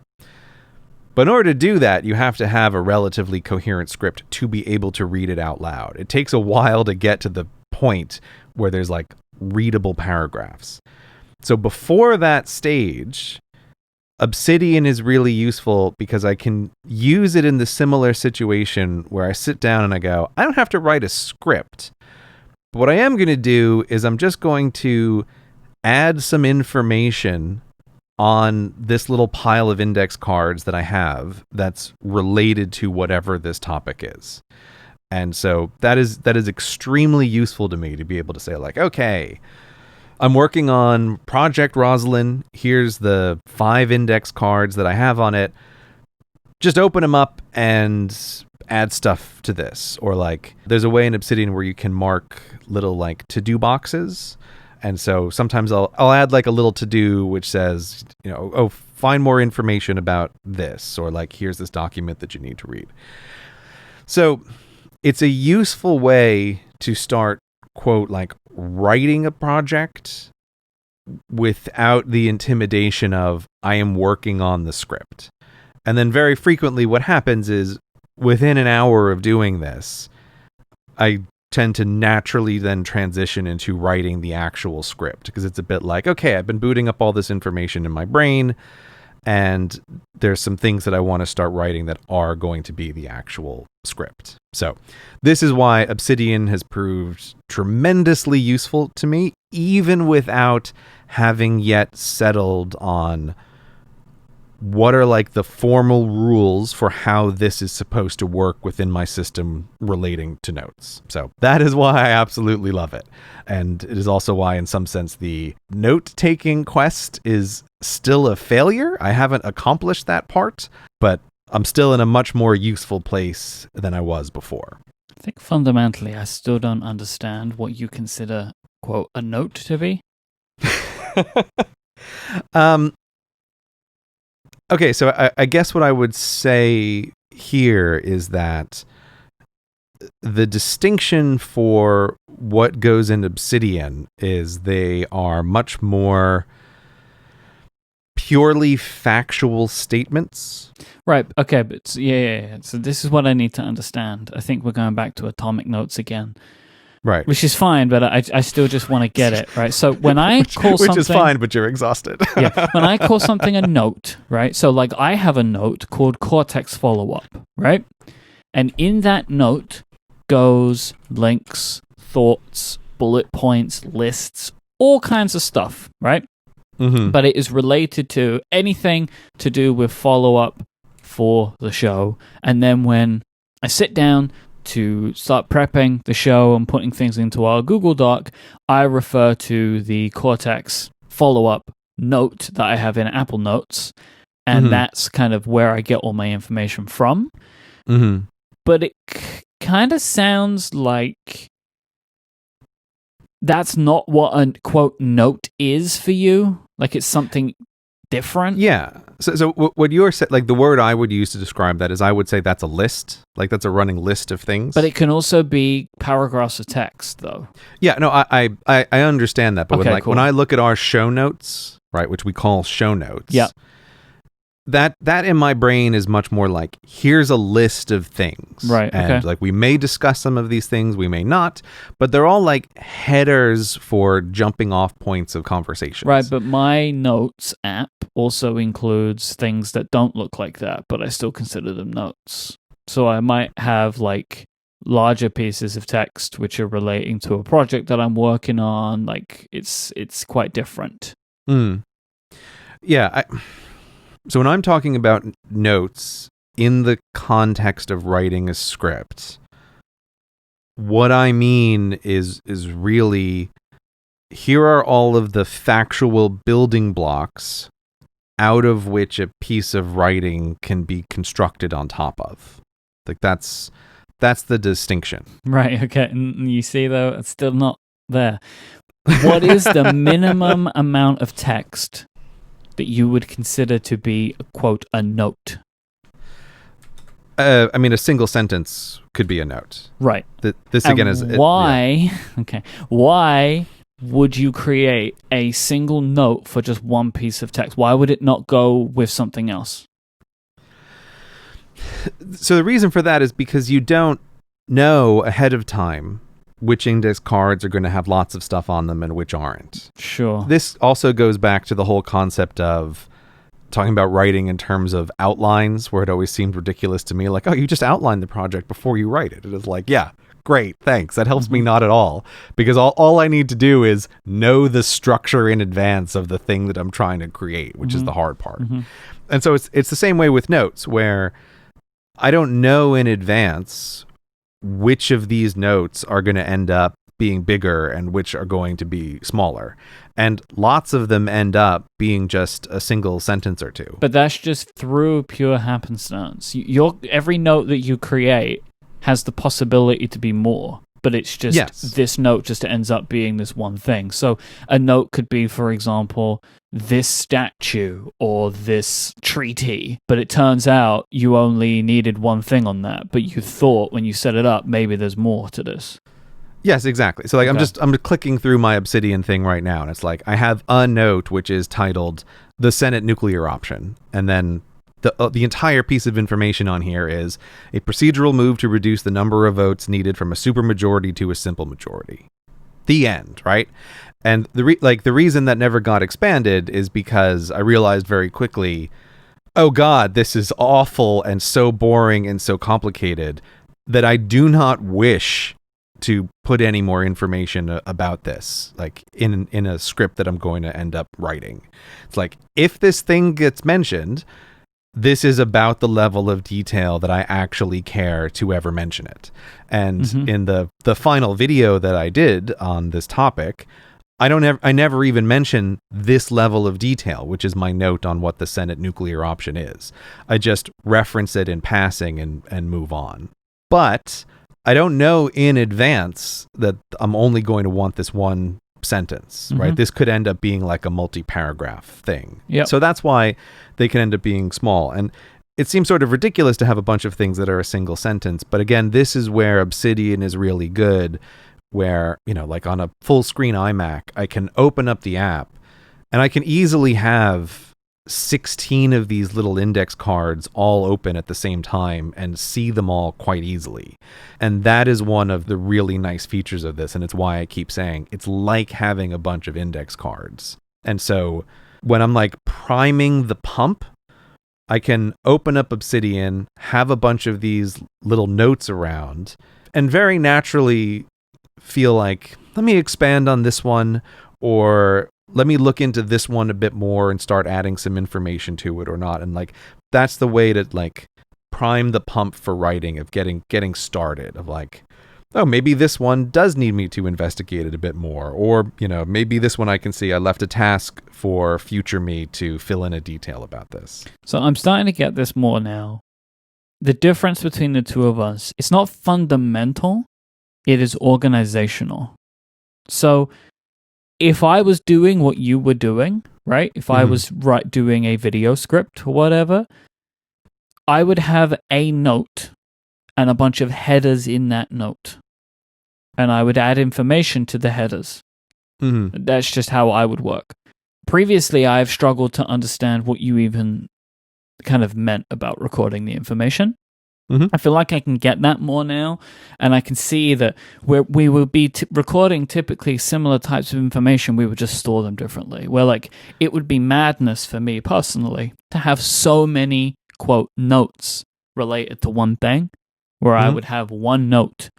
But in order to do that, you have to have a relatively coherent script to be able to read it out loud. It takes a while to get to the point where there's like readable paragraphs. So before that stage, Obsidian is really useful because I can use it in the similar situation where I sit down and I go, I don't have to write a script. But what I am going to do is I'm just going to add some information on this little pile of index cards that I have that's related to whatever this topic is. And so that is extremely useful to me to be able to say like, okay, I'm working on Project Rosalind. Here's the 5 index cards that I have on it. Just open them up and add stuff to this. Or like there's a way in Obsidian where you can mark little like to-do boxes. And so sometimes I'll add like a little to-do which says, oh, find more information about this, or like here's this document that you need to read. So it's a useful way to start, quote, like writing a project without the intimidation of I am working on the script. And then very frequently what happens is within an hour of doing this, I tend to naturally then transition into writing the actual script, because it's a bit like, okay, I've been booting up all this information in my brain and there's some things that I want to start writing that are going to be the actual script. So this is why Obsidian has proved tremendously useful to me, even without having yet settled on what are like the formal rules for how this is supposed to work within my system relating to notes. So that is why I absolutely love it. And it is also why, in some sense, the note-taking quest is still a failure. I haven't accomplished that part, but I'm still in a much more useful place than I was before. I think fundamentally, I still don't understand what you consider, quote, a note to be. Okay, so I guess what I would say here is that the distinction for what goes in Obsidian is they are much more purely factual statements. Right, okay, but yeah. So this is what I need to understand. I think we're going back to atomic notes again. Right. Which is fine, but I still just want to get it, right? So when I call something... Which is fine, but you're exhausted. Yeah, when I call something a note, right? So like I have a note called Cortex Follow-Up, right? And in that note goes links, thoughts, bullet points, lists, all kinds of stuff, right? Mm-hmm. But it is related to anything to do with follow-up for the show. And then when I sit down to start prepping the show and putting things into our Google Doc, I refer to the Cortex follow-up note that I have in Apple Notes, and that's kind of where I get all my information from. Mm-hmm. But it kind of sounds like that's not what a, quote, note is for you. Like it's something different. Yeah. So what you're saying, like the word I would use to describe that is I would say that's a list. Like that's a running list of things. But it can also be paragraphs of text, though. Yeah, no, I understand that. But Okay, when I look at our show notes, right, which we call show notes, yeah, that in my brain is much more like, here's a list of things. Right, And okay. like we may discuss some of these things, we may not, but they're all like headers for jumping off points of conversations. Right, but my notes app also includes things that don't look like that, but I still consider them notes. So I might have like larger pieces of text which are relating to a project that I'm working on. Like it's quite different. Yeah, so when I'm talking about notes in the context of writing a script, what I mean is really, here are all of the factual building blocks out of which a piece of writing can be constructed on top of. Like that's the distinction. Right, okay. And you see though, it's still not there. What is the minimum amount of text that you would consider to be, quote, a note? I mean, a single sentence could be a note. Right. This and again is... Why... Okay. Why would you create a single note for just one piece of text? Why would it not go with something else? So the reason for that is because you don't know ahead of time which index cards are going to have lots of stuff on them and which aren't. Sure. This also goes back to the whole concept of talking about writing in terms of outlines, where it always seemed ridiculous to me. Like, oh, you just outline the project before you write it. It is like, yeah, great, thanks. That helps me not at all. Because all I need to do is know the structure in advance of the thing that I'm trying to create, which is the hard part. And so it's the same way with notes, where I don't know in advance which of these notes are going to end up being bigger and which are going to be smaller. And lots of them end up being just a single sentence or two. But that's just through pure happenstance. Every note that you create has the possibility to be more, but it's just this note just ends up being this one thing. So a note could be, for example, this statue or this treaty, but it turns out you only needed one thing on that, but you thought when you set it up, maybe there's more to this. Yes, exactly. So like I'm clicking through my Obsidian thing right now, and it's like I have a note which is titled "The Senate Nuclear Option," and then the entire piece of information on here is a procedural move to reduce the number of votes needed from a supermajority to a simple majority. The end, right? And the reason that never got expanded is because I realized very quickly, oh God, this is awful and so boring and so complicated that I do not wish to put any more information about this, like in a script that I'm going to end up writing. It's like, if this thing gets mentioned, this is about the level of detail that I actually care to ever mention it. And in the final video that I did on this topic, I never even mention this level of detail, which is my note on what the Senate nuclear option is. I just reference it in passing and move on. But I don't know in advance that I'm only going to want this one sentence, right? This could end up being like a multi-paragraph thing. Yep. So that's why they can end up being small. And it seems sort of ridiculous to have a bunch of things that are a single sentence. But again, this is where Obsidian is really good, where, you know, like on a full screen iMac, I can open up the app and I can easily have 16 of these little index cards all open at the same time and see them all quite easily. And that is one of the really nice features of this. And it's why I keep saying it's like having a bunch of index cards. And so when I'm like priming the pump, I can open up Obsidian, have a bunch of these little notes around, and very naturally feel like, let me expand on this one, or let me look into this one a bit more and start adding some information to it or not. And like, that's the way to like prime the pump for writing, of getting started, of like, oh, maybe this one does need me to investigate it a bit more. Or, you know, maybe this one I can see I left a task for future me to fill in a detail about this. So I'm starting to get this more now. The difference between the two of us, it's not fundamental, it is organizational. So if I was doing what you were doing, right? If I Mhm. was doing a video script or whatever, I would have a note and a bunch of headers in that note. And I would add information to the headers. Mhm. That's just how I would work. Previously, I've struggled to understand what you even kind of meant about recording the information. Mhm. I feel like I can get that more now, and I can see that we will be recording typically similar types of information. We would just store them differently. Where like it would be madness for me personally to have so many quote notes related to one thing, where I Mhm. would have one note,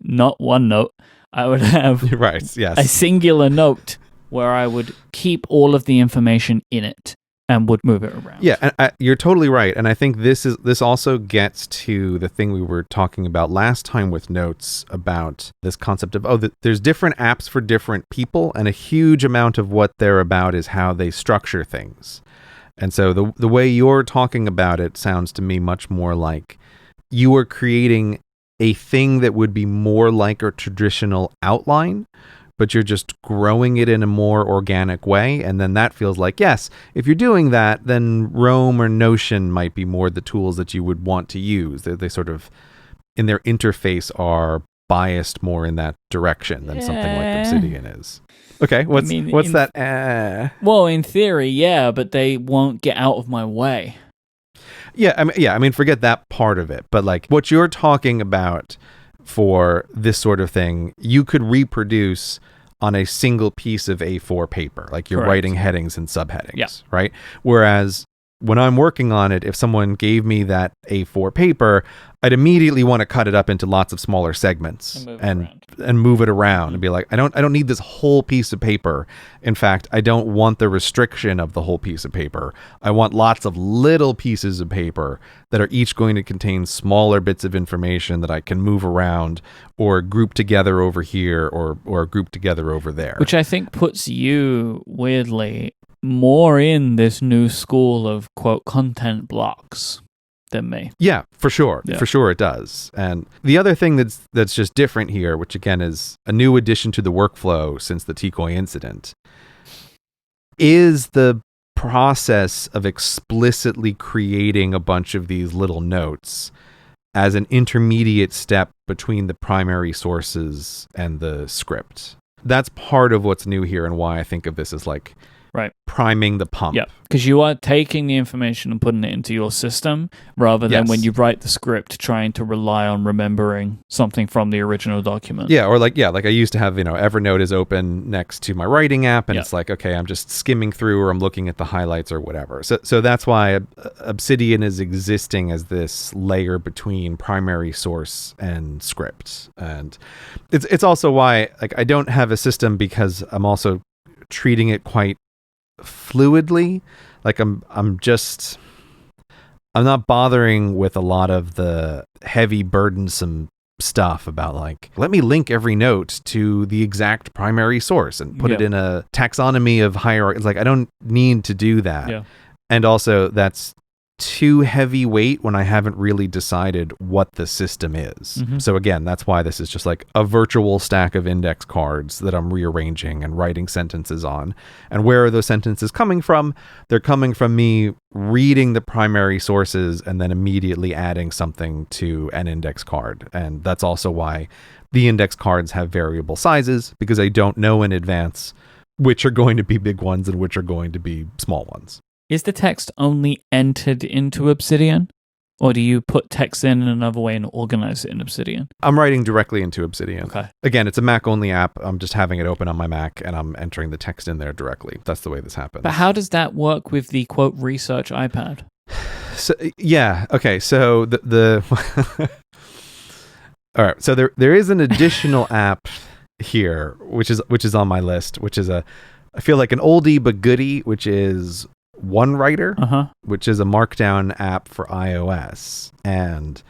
not one note. I would have Right. a Yes. singular note where I would keep all of the information in it and would move it around. Yeah, and you're totally right, and I think this also gets to the thing we were talking about last time with notes about this concept of there's different apps for different people, and a huge amount of what they're about is how they structure things. And so the way you're talking about it sounds to me much more like you are creating a thing that would be more like a traditional outline, but you're just growing it in a more organic way. And then that feels like, yes, if you're doing that, then Rome or Notion might be more the tools that you would want to use. They sort of, in their interface, are biased more in that direction than something like Obsidian is. Okay, what's that? Well, in theory, yeah, but they won't get out of my way. Yeah, I mean, forget that part of it. But like what you're talking about for this sort of thing, you could reproduce on a single piece of A4 paper. Like you're Correct. writing headings and subheadings, Yeah. right? Whereas when I'm working on it, if someone gave me that A4 paper, I'd immediately want to cut it up into lots of smaller segments and move it around and be like, I don't need this whole piece of paper. In fact, I don't want the restriction of the whole piece of paper. I want lots of little pieces of paper that are each going to contain smaller bits of information that I can move around or group together over here or group together over there. Which I think puts you, weirdly, more in this new school of, quote, content blocks than me. Yeah, for sure. Yeah. For sure it does. And the other thing that's just different here, which again is a new addition to the workflow since the Tikoi incident, is the process of explicitly creating a bunch of these little notes as an intermediate step between the primary sources and the script. That's part of what's new here and why I think of this as like priming the pump. Yeah, because you are taking the information and putting it into your system rather than when you write the script trying to rely on remembering something from the original document. Yeah, or like I used to have, Evernote is open next to my writing app, and it's like, okay, I'm just skimming through or I'm looking at the highlights or whatever. So that's why Obsidian is existing as this layer between primary source and script. And it's also why like I don't have a system, because I'm also treating it quite fluidly. Like I'm not bothering with a lot of the heavy burdensome stuff about like, let me link every note to the exact primary source and put it in a taxonomy of hierarchy. It's like I don't need to do that. Yeah. And also that's too heavy weight when I haven't really decided what the system is. Mm-hmm. So again, that's why this is just like a virtual stack of index cards that I'm rearranging and writing sentences on. And where are those sentences coming from? They're coming from me reading the primary sources and then immediately adding something to an index card. And that's also why the index cards have variable sizes, because I don't know in advance which are going to be big ones and which are going to be small ones. Is the text only entered into Obsidian? Or do you put text in another way and organize it in Obsidian? I'm writing directly into Obsidian. Okay. Again, it's a Mac-only app. I'm just having it open on my Mac, and I'm entering the text in there directly. That's the way this happens. But how does that work with the, quote, research iPad? So, yeah. Okay. So the all right. So there is an additional app here, which is on my list, which is I feel like an oldie but goodie, which is OneWriter, which is a markdown app for iOS. And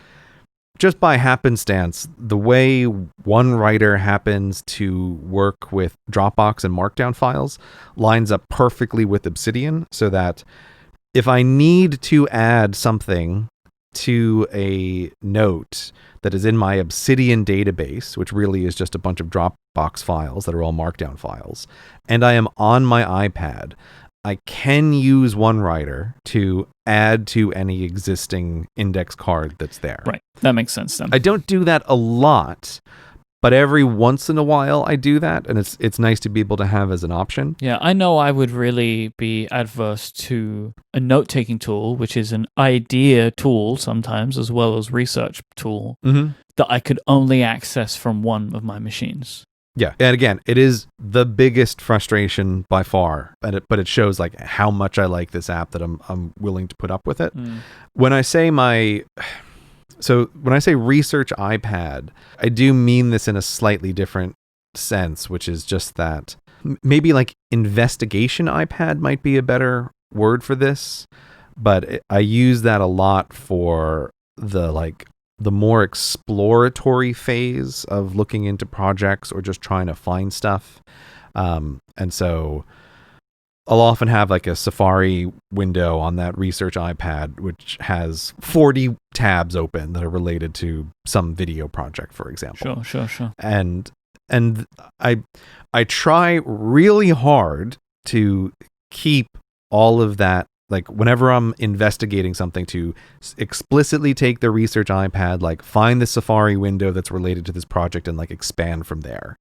just by happenstance, the way OneWriter happens to work with Dropbox and markdown files lines up perfectly with Obsidian, so that if I need to add something to a note that is in my Obsidian database, which really is just a bunch of Dropbox files that are all markdown files, and I am on my iPad, I can use OneWriter to add to any existing index card that's there. Right. That makes sense then. I don't do that a lot, but every once in a while I do that, and it's nice to be able to have as an option. Yeah, I know I would really be adverse to a note-taking tool, which is an idea tool sometimes, as well as research tool, that I could only access from one of my machines. Yeah, and again, it is the biggest frustration by far, but it shows like how much I like this app that I'm willing to put up with it. When I say research iPad, I do mean this in a slightly different sense, which is just that maybe like investigation iPad might be a better word for this, but I use that a lot for the more exploratory phase of looking into projects or just trying to find stuff. And so I'll often have like a Safari window on that research iPad, which has 40 tabs open that are related to some video project, for example. Sure. And I try really hard to keep all of that, like whenever I'm investigating something, to explicitly take the research iPad, like find the Safari window that's related to this project and like expand from there.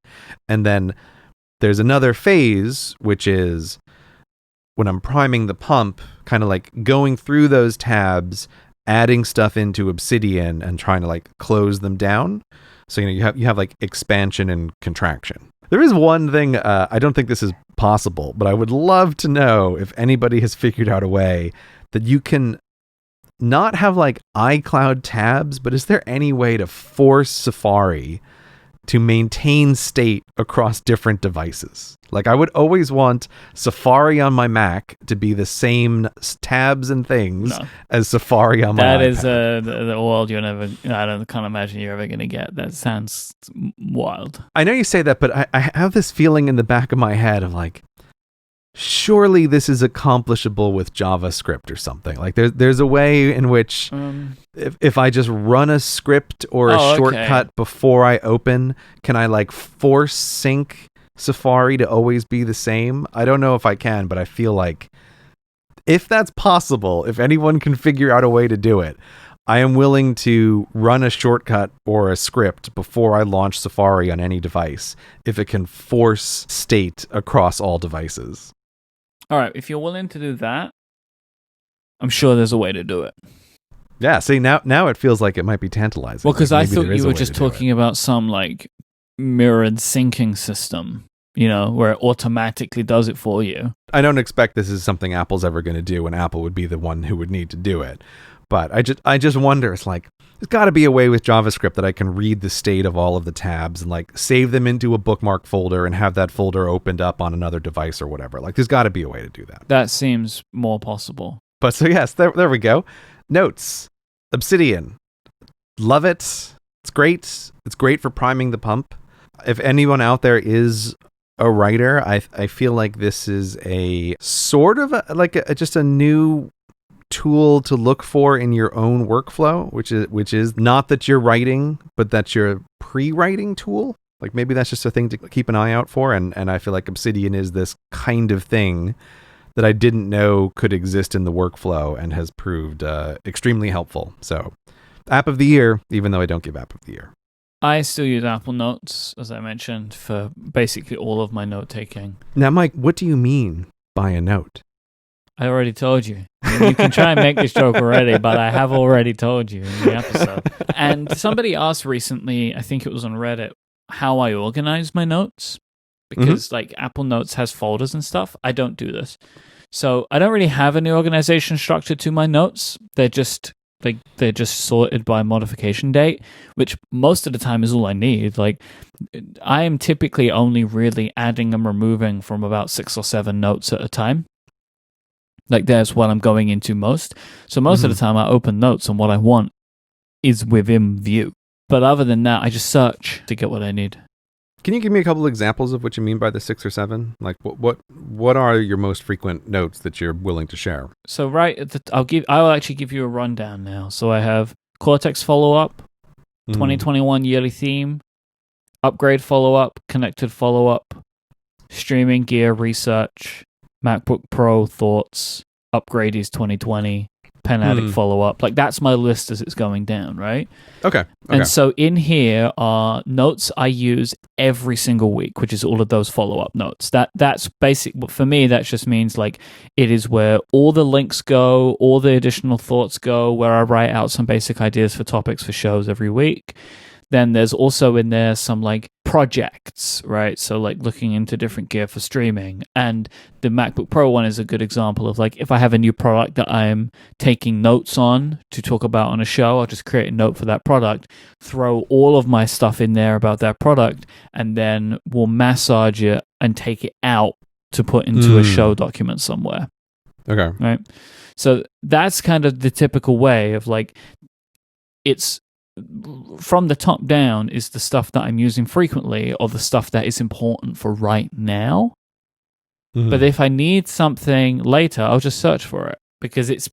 And then there's another phase, which is when I'm priming the pump, kind of like going through those tabs, adding stuff into Obsidian and trying to like close them down. So, you have like expansion and contraction. There is one thing, I don't think this is possible, but I would love to know if anybody has figured out a way that you can not have like iCloud tabs, but is there any way to force Safari to maintain state across different devices? Like, I would always want Safari on my Mac to be the same tabs and things as Safari on my iPad. That is the world you're never, can't imagine you're ever going to get. That sounds wild. I know you say that, but I have this feeling in the back of my head of like, surely this is accomplishable with JavaScript or something. Like there's a way in which if I just run a script or a shortcut before I open, can I like force sync Safari to always be the same? I don't know if I can, but I feel like if that's possible, if anyone can figure out a way to do it, I am willing to run a shortcut or a script before I launch Safari on any device if it can force state across all devices. All right, if you're willing to do that, I'm sure there's a way to do it. Yeah, see, now it feels like it might be tantalizing. Well, because I thought you were just talking about some like mirrored syncing system, where it automatically does it for you. I don't expect this is something Apple's ever going to do, and Apple would be the one who would need to do it. But I just wonder, it's like, there's got to be a way with JavaScript that I can read the state of all of the tabs and like save them into a bookmark folder and have that folder opened up on another device or whatever. Like, there's got to be a way to do that. That seems more possible. But so yes, there we go. Notes, Obsidian, love it. It's great. It's great for priming the pump. If anyone out there is a writer, I feel like this is a sort of just a new tool to look for in your own workflow, which is not that you're writing, but that you're a pre-writing tool. Like, maybe that's just a thing to keep an eye out for. And I feel like Obsidian is this kind of thing that I didn't know could exist in the workflow and has proved extremely helpful. So, app of the year, even though I don't give app of the year. I still use Apple Notes, as I mentioned, for basically all of my note-taking. Now, Myke, what do you mean by a note? I already told you. You can try and make this joke already, but I have already told you in the episode. And somebody asked recently, I think it was on Reddit, how I organize my notes. Because like Apple Notes has folders and stuff. I don't do this. So I don't really have any organization structure to my notes. They're just sorted by modification date, which most of the time is all I need. Like, I am typically only really adding and removing from about 6 or 7 notes at a time. Like, there's what I'm going into most. So most of the time I open notes and what I want is within view. But other than that, I just search to get what I need. Can you give me a couple of examples of what you mean by the 6 or 7? Like, what are your most frequent notes that you're willing to share? So I'll actually give you a rundown now. So I have Cortex follow-up, 2021 yearly theme, upgrade follow-up, connected follow-up, streaming gear research, MacBook Pro thoughts, upgrades 2020, Pen Addict follow-up. Like, that's my list as it's going down, right? Okay. And so in here are notes I use every single week, which is all of those follow-up notes. That's basic. For me, that just means like it is where all the links go, all the additional thoughts go, where I write out some basic ideas for topics for shows every week. Then there's also in there some like projects, right? So like looking into different gear for streaming. And the MacBook Pro one is a good example of like if I have a new product that I'm taking notes on to talk about on a show, I'll just create a note for that product, throw all of my stuff in there about that product, and then we'll massage it and take it out to put into a show document somewhere. Okay. Right? So that's kind of the typical way of like it's from the top down is the stuff that I'm using frequently or the stuff that is important for right now. But if I need something later, I'll just search for it because it's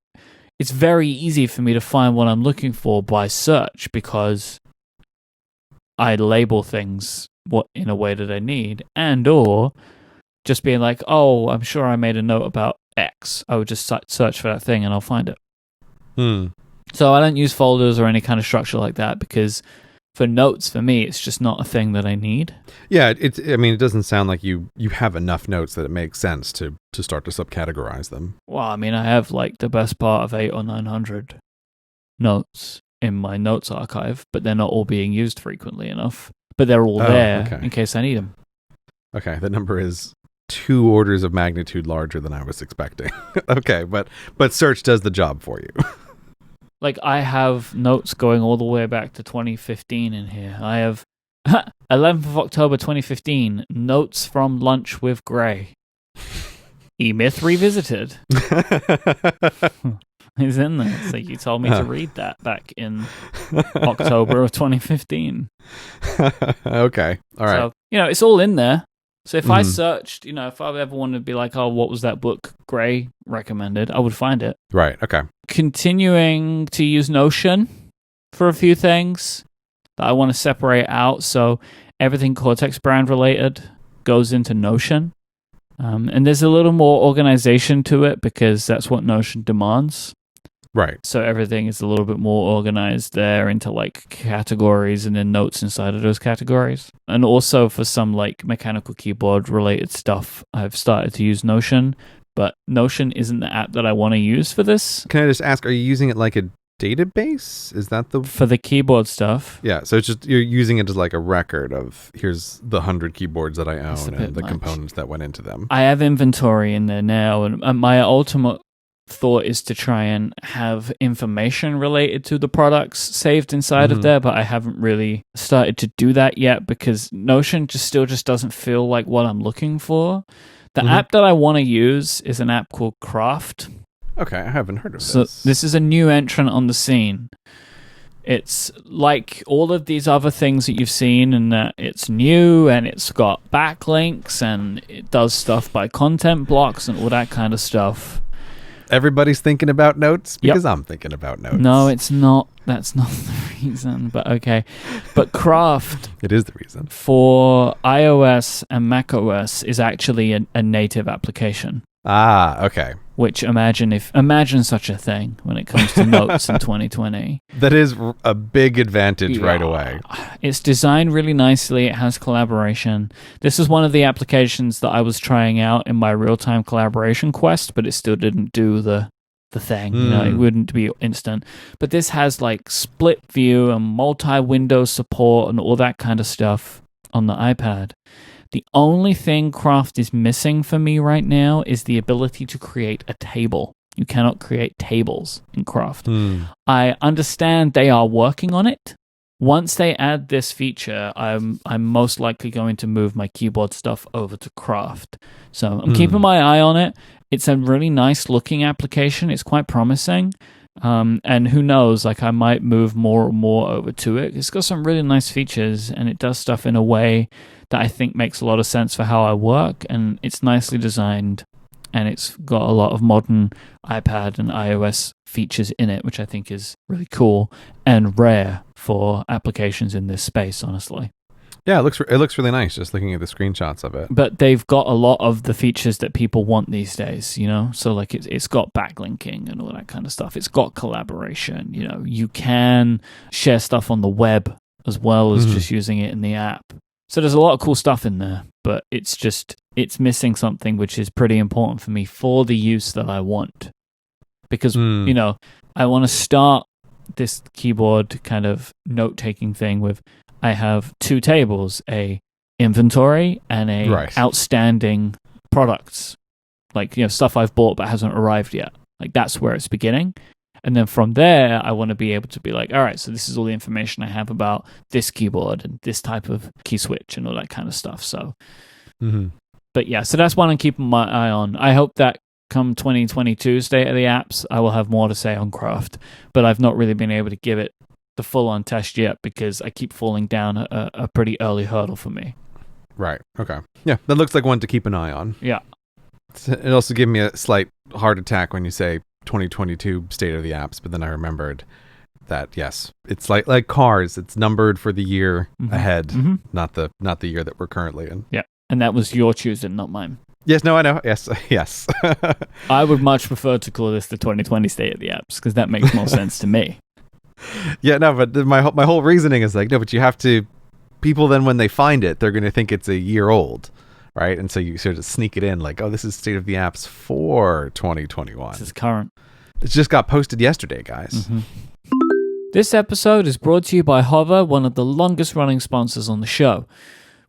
very easy for me to find what I'm looking for by search because I label things in a way that I need, and or just being like, oh, I'm sure I made a note about X. I would just search for that thing and I'll find it. So I don't use folders or any kind of structure like that because for notes, for me, it's just not a thing that I need. Yeah, it doesn't sound like you have enough notes that it makes sense to start to subcategorize them. Well, I mean, I have like the best part of 800 or 900 notes in my notes archive, but they're not all being used frequently enough. But they're all there in case I need them. Okay, that number is 2 orders of magnitude larger than I was expecting. Okay, but search does the job for you. Like, I have notes going all the way back to 2015 in here. I have 11th of October 2015, notes from lunch with Gray. E-Myth Revisited. It's in there. So you told me to read that back in October of 2015. Okay, all right. So, it's all in there. So if I searched, if I ever wanted to be like, oh, what was that book Gray recommended, I would find it. Right, okay. Continuing to use Notion for a few things that I want to separate out. So everything Cortex brand related goes into Notion. And there's a little more organization to it because that's what Notion demands. Right. So everything is a little bit more organized there into like categories and then notes inside of those categories. And also for some like mechanical keyboard related stuff, I've started to use Notion, but Notion isn't the app that I want to use for this. Can I just ask, are you using it like a database? Is that for the keyboard stuff? Yeah, so it's just you're using it as like a record of here's the 100 keyboards that I own and the components that went into them. I have inventory in there now, and my ultimate thought is to try and have information related to the products saved inside of there, but I haven't really started to do that yet because Notion still doesn't feel like what I'm looking for. The app that I want to use is an app called Craft. Okay, I haven't heard of this. So this is a new entrant on the scene. It's like all of these other things that you've seen, and that it's new and it's got backlinks and it does stuff by content blocks and all that kind of stuff. Everybody's thinking about notes because I'm thinking about notes. No, it's not. That's not the reason, but okay. But Craft... It is the reason. For iOS and macOS is actually a native application. Ah, okay. Which imagine such a thing when it comes to notes in 2020. That is a big advantage right away. It's designed really nicely. It has collaboration. This is one of the applications that I was trying out in my real-time collaboration quest, but it still didn't do the thing. It wouldn't be instant. But this has like split view and multi-window support and all that kind of stuff on the iPad. The only thing Craft is missing for me right now is the ability to create a table. You cannot create tables in Craft. I understand they are working on it. Once they add this feature, I'm most likely going to move my keyboard stuff over to Craft. So I'm keeping my eye on it. It's a really nice looking application. It's quite promising. And who knows, like I might move more and more over to it. It's got some really nice features and it does stuff in a way that I think makes a lot of sense for how I work, and it's nicely designed. and it's got a lot of modern iPad and iOS features in it, which I think is really cool and rare for applications in this space, honestly. Yeah, it looks really nice just looking at the screenshots of it. But they've got a lot of the features that people want these days, you know? So like it's got backlinking and all that kind of stuff. It's got collaboration, you know. You can share stuff on the web as well as just using it in the app. So there's a lot of cool stuff in there, but it's missing something which is pretty important for me for the use that I want. Because, you know, I want to start this keyboard kind of note-taking thing with I have two tables, a inventory and a outstanding products, like, you know, stuff I've bought but hasn't arrived yet. Like that's where it's beginning. And then from there, I want to be able to be like, all right, so this is all the information I have about this keyboard and this type of key switch and all that kind of stuff. So, but yeah, so that's one I'm keeping my eye on. I hope that come 2022 State of the Apps, I will have more to say on Craft, but I've not really been able to give it the full-on test yet because I keep falling down a pretty early hurdle for me. Right. Okay. Yeah, that looks like one to keep an eye on. Yeah. It also gave me a slight heart attack when you say 2022 State of the Apps, but then I remembered that yes, it's like cars. It's numbered for the year ahead, not the year that we're currently in. Yeah, and that was your choosing, not mine. Yes. No, I know. Yes. Yes. I would much prefer to call this the 2020 State of the Apps because that makes more sense to me. Yeah, no, but my whole reasoning is like, no, but you have to, people then when they find it, they're going to think it's a year old, right? And so you sort of sneak it in like, oh, this is State of the Apps for 2021. This is current. It just got posted yesterday, guys. This episode is brought to you by Hover, one of the longest running sponsors on the show.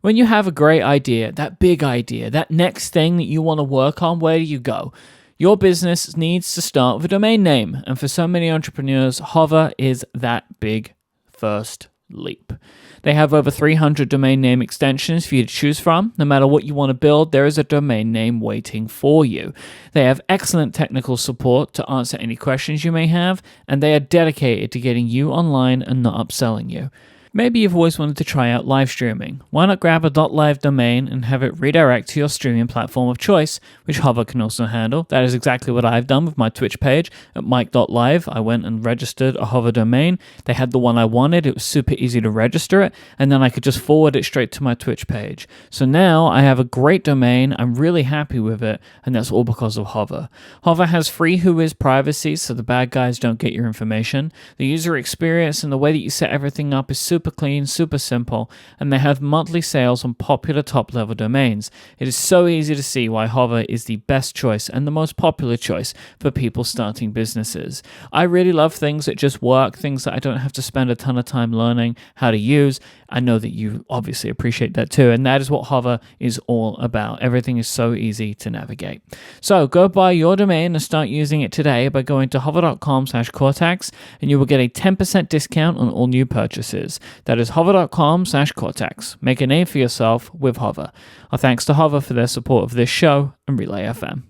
When you have a great idea, that big idea, that next thing that you want to work on, where do you go? Your business needs to start with a domain name, and for so many entrepreneurs, Hover is that big first leap. They have over 300 domain name extensions for you to choose from. No matter what you want to build, there is a domain name waiting for you. They have excellent technical support to answer any questions you may have, and they are dedicated to getting you online and not upselling you. Maybe you've always wanted to try out live streaming. Why not grab a .live domain and have it redirect to your streaming platform of choice, which Hover can also handle? That is exactly what I've done with my Twitch page at Myke.live. I went and registered a Hover domain. They had the one I wanted. It was super easy to register it, and then I could just forward it straight to my Twitch page. So now I have a great domain. I'm really happy with it, and that's all because of Hover. Hover has free Whois privacy, so the bad guys don't get your information. The user experience and the way that you set everything up is super clean, super simple, and they have monthly sales on popular top-level domains. It is so easy to see why Hover is the best choice and the most popular choice for people starting businesses. I really love things that just work, things that I don't have to spend a ton of time learning how to use. I know that you obviously appreciate that too, and that is what Hover is all about. Everything is so easy to navigate. So go buy your domain and start using it today by going to hover.com/Cortex, and you will get a 10% discount on all new purchases. That is hover.com/Cortex. Make a name for yourself with Hover. Our thanks to Hover for their support of this show and Relay FM.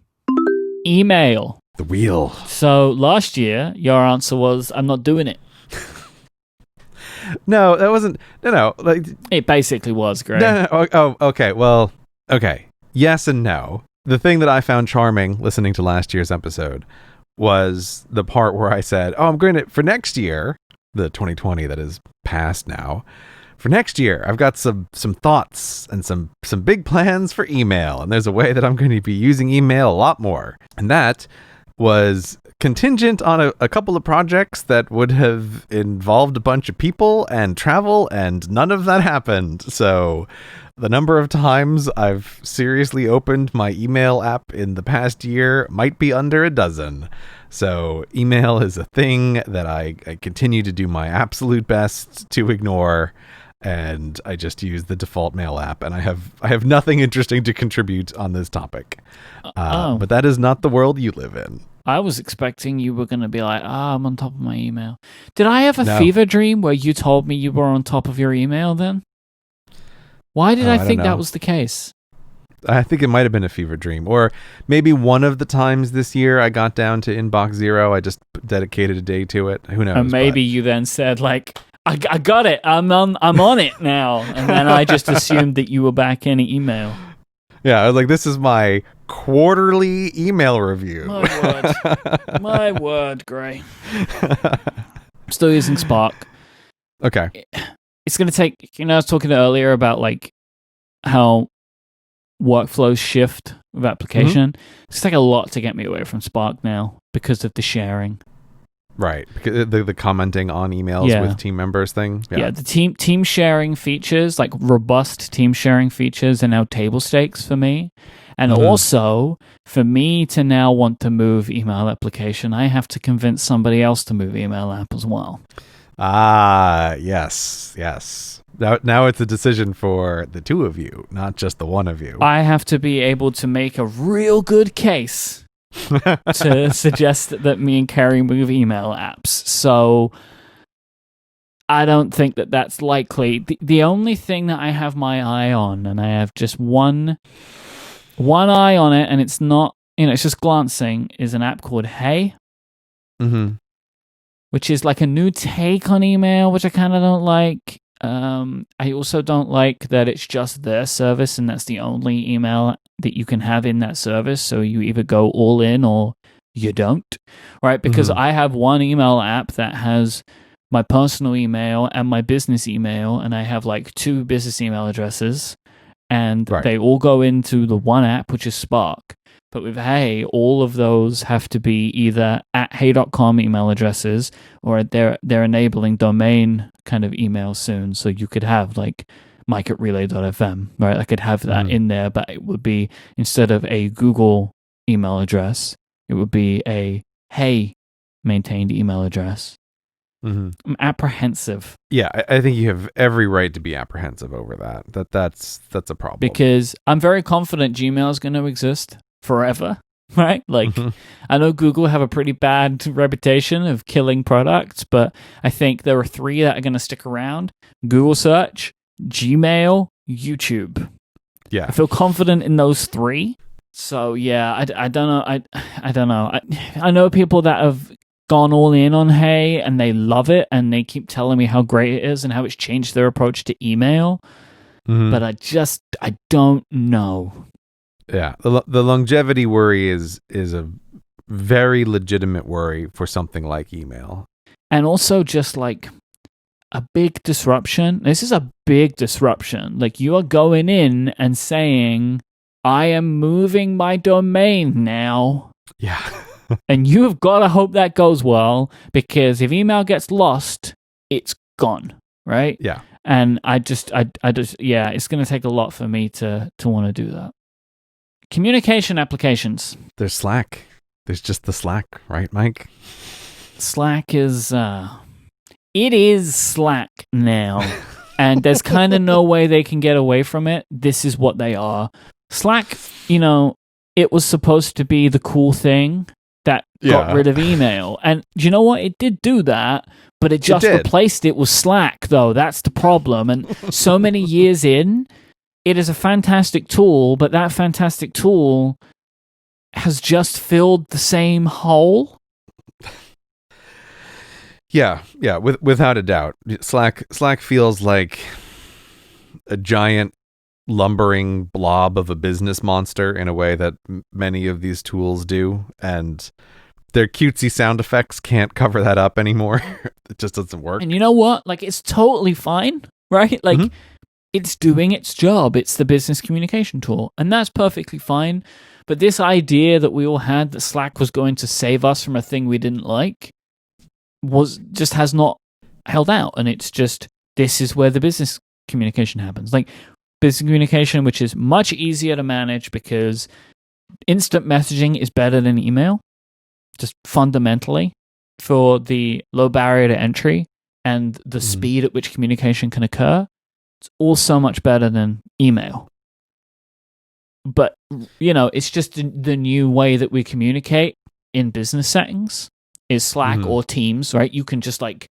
Email. The wheel. So last year, your answer was, I'm not doing it. No, that wasn't. No. Like, it basically was, Greg. No. Oh, okay. Well, okay. Yes and no. The thing that I found charming listening to last year's episode was the part where I said, oh, I'm going to, for next year, the 2020 that is past now, for next year, I've got some thoughts and some big plans for email. And there's a way that I'm going to be using email a lot more. And that was contingent on a couple of projects that would have involved a bunch of people and travel, and none of that happened. So the number of times I've seriously opened my email app in the past year might be under a dozen. So email is a thing that I continue to do my absolute best to ignore, and I just use the default mail app, and I have nothing interesting to contribute on this topic. But that is not the world you live in. I was expecting you were going to be like, I'm on top of my email. Did I have a fever dream where you told me you were on top of your email then? Why did I think that was the case? I think it might have been a fever dream. Or maybe one of the times this year I got down to inbox 0. I just dedicated a day to it. Who knows? And maybe you then said, like, I got it. I'm on it now. And then I just assumed that you were back in email. Yeah, I was like, this is my quarterly email review. My word, Gray. Still using Spark. Okay. It's going to take, I was talking earlier about like how workflows shift with application. It's take a lot to get me away from Spark now because of the sharing. Right. Because the commenting on emails with team members thing. Yeah, the team sharing features, like robust team sharing features, are now table stakes for me. And also, for me to now want to move email application, I have to convince somebody else to move email app as well. Ah, yes. Now it's a decision for the two of you, not just the one of you. I have to be able to make a real good case to suggest that me and Carrie move email apps. So I don't think that that's likely. The only thing that I have my eye on, and I have just one eye on it, and it's not, it's just glancing, is an app called Hey. Which is like a new take on email, which I kind of don't like. I also don't like that it's just their service and that's the only email that you can have in that service. So you either go all in or you don't, right? Because I have one email app that has my personal email and my business email, and I have like 2 business email addresses, and they all go into the one app, which is Spark. But with Hey, all of those have to be either at hey.com email addresses, or they're enabling domain kind of emails soon. So you could have like Myke at relay.fm, right? I could have that in there, but it would be, instead of a Google email address, it would be a Hey maintained email address. I'm apprehensive. Yeah, I think you have every right to be apprehensive over that. That's a problem. Because I'm very confident Gmail is going to exist forever, right? Like, I know Google have a pretty bad reputation of killing products, but I think there are 3 that are going to stick around: Google Search, Gmail, YouTube. Yeah, I feel confident in those 3. So yeah, I don't know. I don't know. I know people that have gone all in on Hey and they love it, and they keep telling me how great it is and how it's changed their approach to email. But I don't know. Yeah, the longevity worry is a very legitimate worry for something like email. And also just like a big disruption. This is a big disruption. Like, you are going in and saying, I am moving my domain now. Yeah. And you have got to hope that goes well, because if email gets lost, it's gone, right? Yeah. And I just, yeah, it's going to take a lot for me to want to do that. Communication applications. There's Slack. There's just the Slack, right, Myke? Slack is, it is Slack now. And there's kind of no way they can get away from it. This is what they are. Slack, it was supposed to be the cool thing that got rid of email. And do you know what? It did do that, but it just replaced it with Slack, though. That's the problem. And so many years in, it is a fantastic tool, but that fantastic tool has just filled the same hole. Yeah, without a doubt. Slack feels like a giant lumbering blob of a business monster in a way that many of these tools do, and their cutesy sound effects can't cover that up anymore. It just doesn't work. And you know what? Like, it's totally fine, right? Like, it's doing its job. It's the business communication tool, and that's perfectly fine. But this idea that we all had that Slack was going to save us from a thing we didn't like has not held out. And it's just, this is where the business communication happens. Like, business communication, which is much easier to manage because instant messaging is better than email, just fundamentally, for the low barrier to entry and the speed at which communication can occur. It's all so much better than email. But, it's just the new way that we communicate in business settings is Slack or Teams, right? You can just like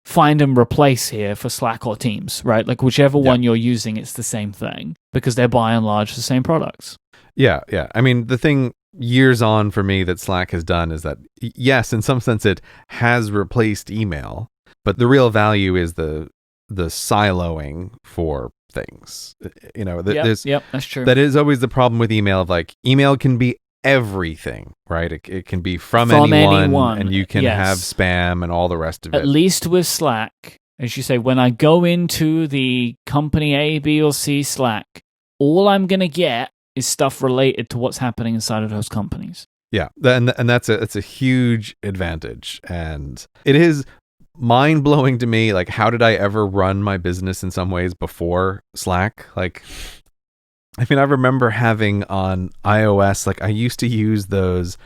find and replace here for Slack or Teams, right? Like, whichever one you're using, it's the same thing because they're by and large the same products. Yeah. I mean, the thing years on for me that Slack has done is that, yes, in some sense it has replaced email, but the real value is the the siloing for things. You know, there's that's true. that is always the problem with email. Of like, email can be everything, right? It can be from anyone, and you can have spam and all the rest of it. At least with Slack, as you say, when I go into the company A, B, or C Slack, all I'm going to get is stuff related to what's happening inside of those companies. Yeah, and that's a huge advantage, and it is mind-blowing to me, like, how did I ever run my business in some ways before Slack? Like, I mean, I remember having on iOS, like, I used to use those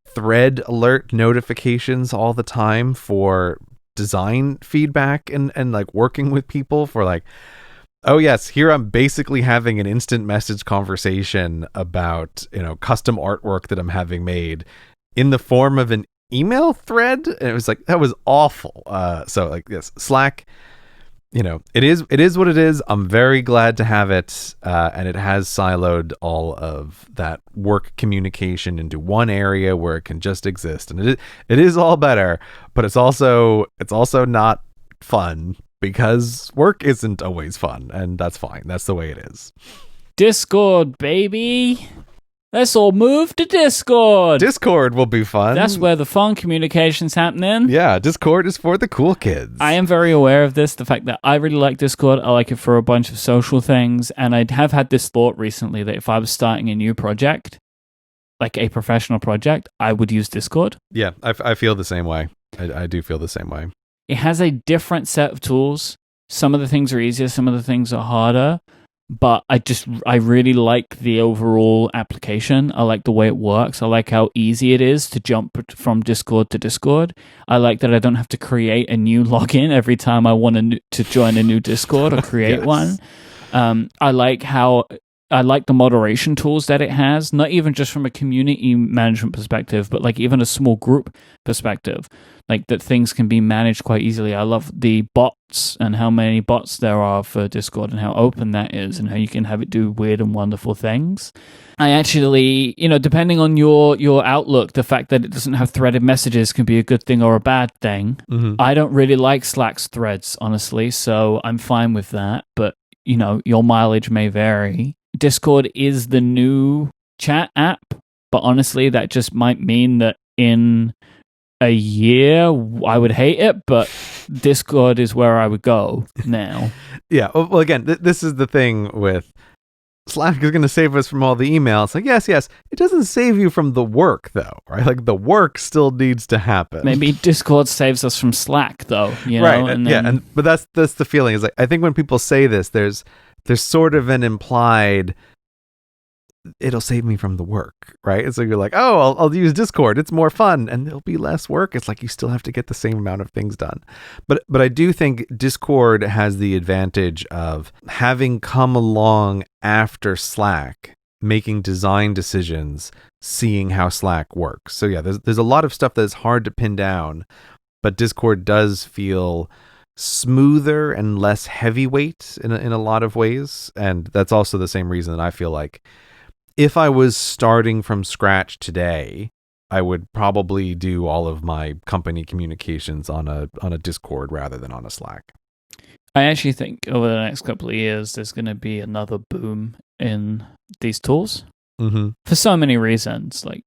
thread alert notifications all the time for design feedback and like working with people for like, oh yes, here I'm basically having an instant message conversation about, you know, custom artwork that I'm having made in the form of an email thread. And it was like, that was awful. So like, yes, Slack, you know, it is what it is. I'm very glad to have it. And it has siloed all of that work communication into one area where it can just exist. And it is all better, but it's also not fun, because work isn't always fun, and that's fine. That's the way it is. Discord, baby. Let's all move to Discord. Discord will be fun. That's where the fun communication's happening. Yeah, Discord is for the cool kids. I am very aware of this, the fact that I really like Discord. I like it for a bunch of social things, and I have had this thought recently that if I was starting a new project, like a professional project, I would use Discord. Yeah, I feel the same way. I do feel the same way. It has a different set of tools. Some of the things are easier, some of the things are harder, but I really like the overall application. I like the way it works. I like how easy it is to jump from Discord to Discord. I like that I don't have to create a new login every time I want to join a new Discord or create one. I like the moderation tools that it has, not even just from a community management perspective, but like even a small group perspective, like that things can be managed quite easily. I love the bots and how many bots there are for Discord and how open that is and how you can have it do weird and wonderful things. I actually, you know, depending on your outlook, the fact that it doesn't have threaded messages can be a good thing or a bad thing. Mm-hmm. I don't really like Slack's threads, honestly, so I'm fine with that. But, you know, your mileage may vary. Discord is the new chat app, but honestly, that just might mean that in a year I would hate it, but Discord is where I would go now. Yeah, well, again, this is the thing with Slack is going to save us from all the emails. Like, yes, it doesn't save you from the work, though, right? Like, the work still needs to happen. Maybe Discord saves us from Slack, though, you know? Right, but that's the feeling. Is like, I think when people say this, there's sort of an implied, it'll save me from the work, right? So you're like, oh, I'll use Discord. It's more fun and there'll be less work. It's like you still have to get the same amount of things done. But I do think Discord has the advantage of having come along after Slack, making design decisions, seeing how Slack works. So yeah, there's a lot of stuff that's hard to pin down, but Discord does feel smoother and less heavyweight in a lot of ways. And that's also the same reason that I feel like if I was starting from scratch today, I would probably do all of my company communications on a Discord rather than on a Slack. I actually think over the next couple of years, there's going to be another boom in these tools for so many reasons. Like,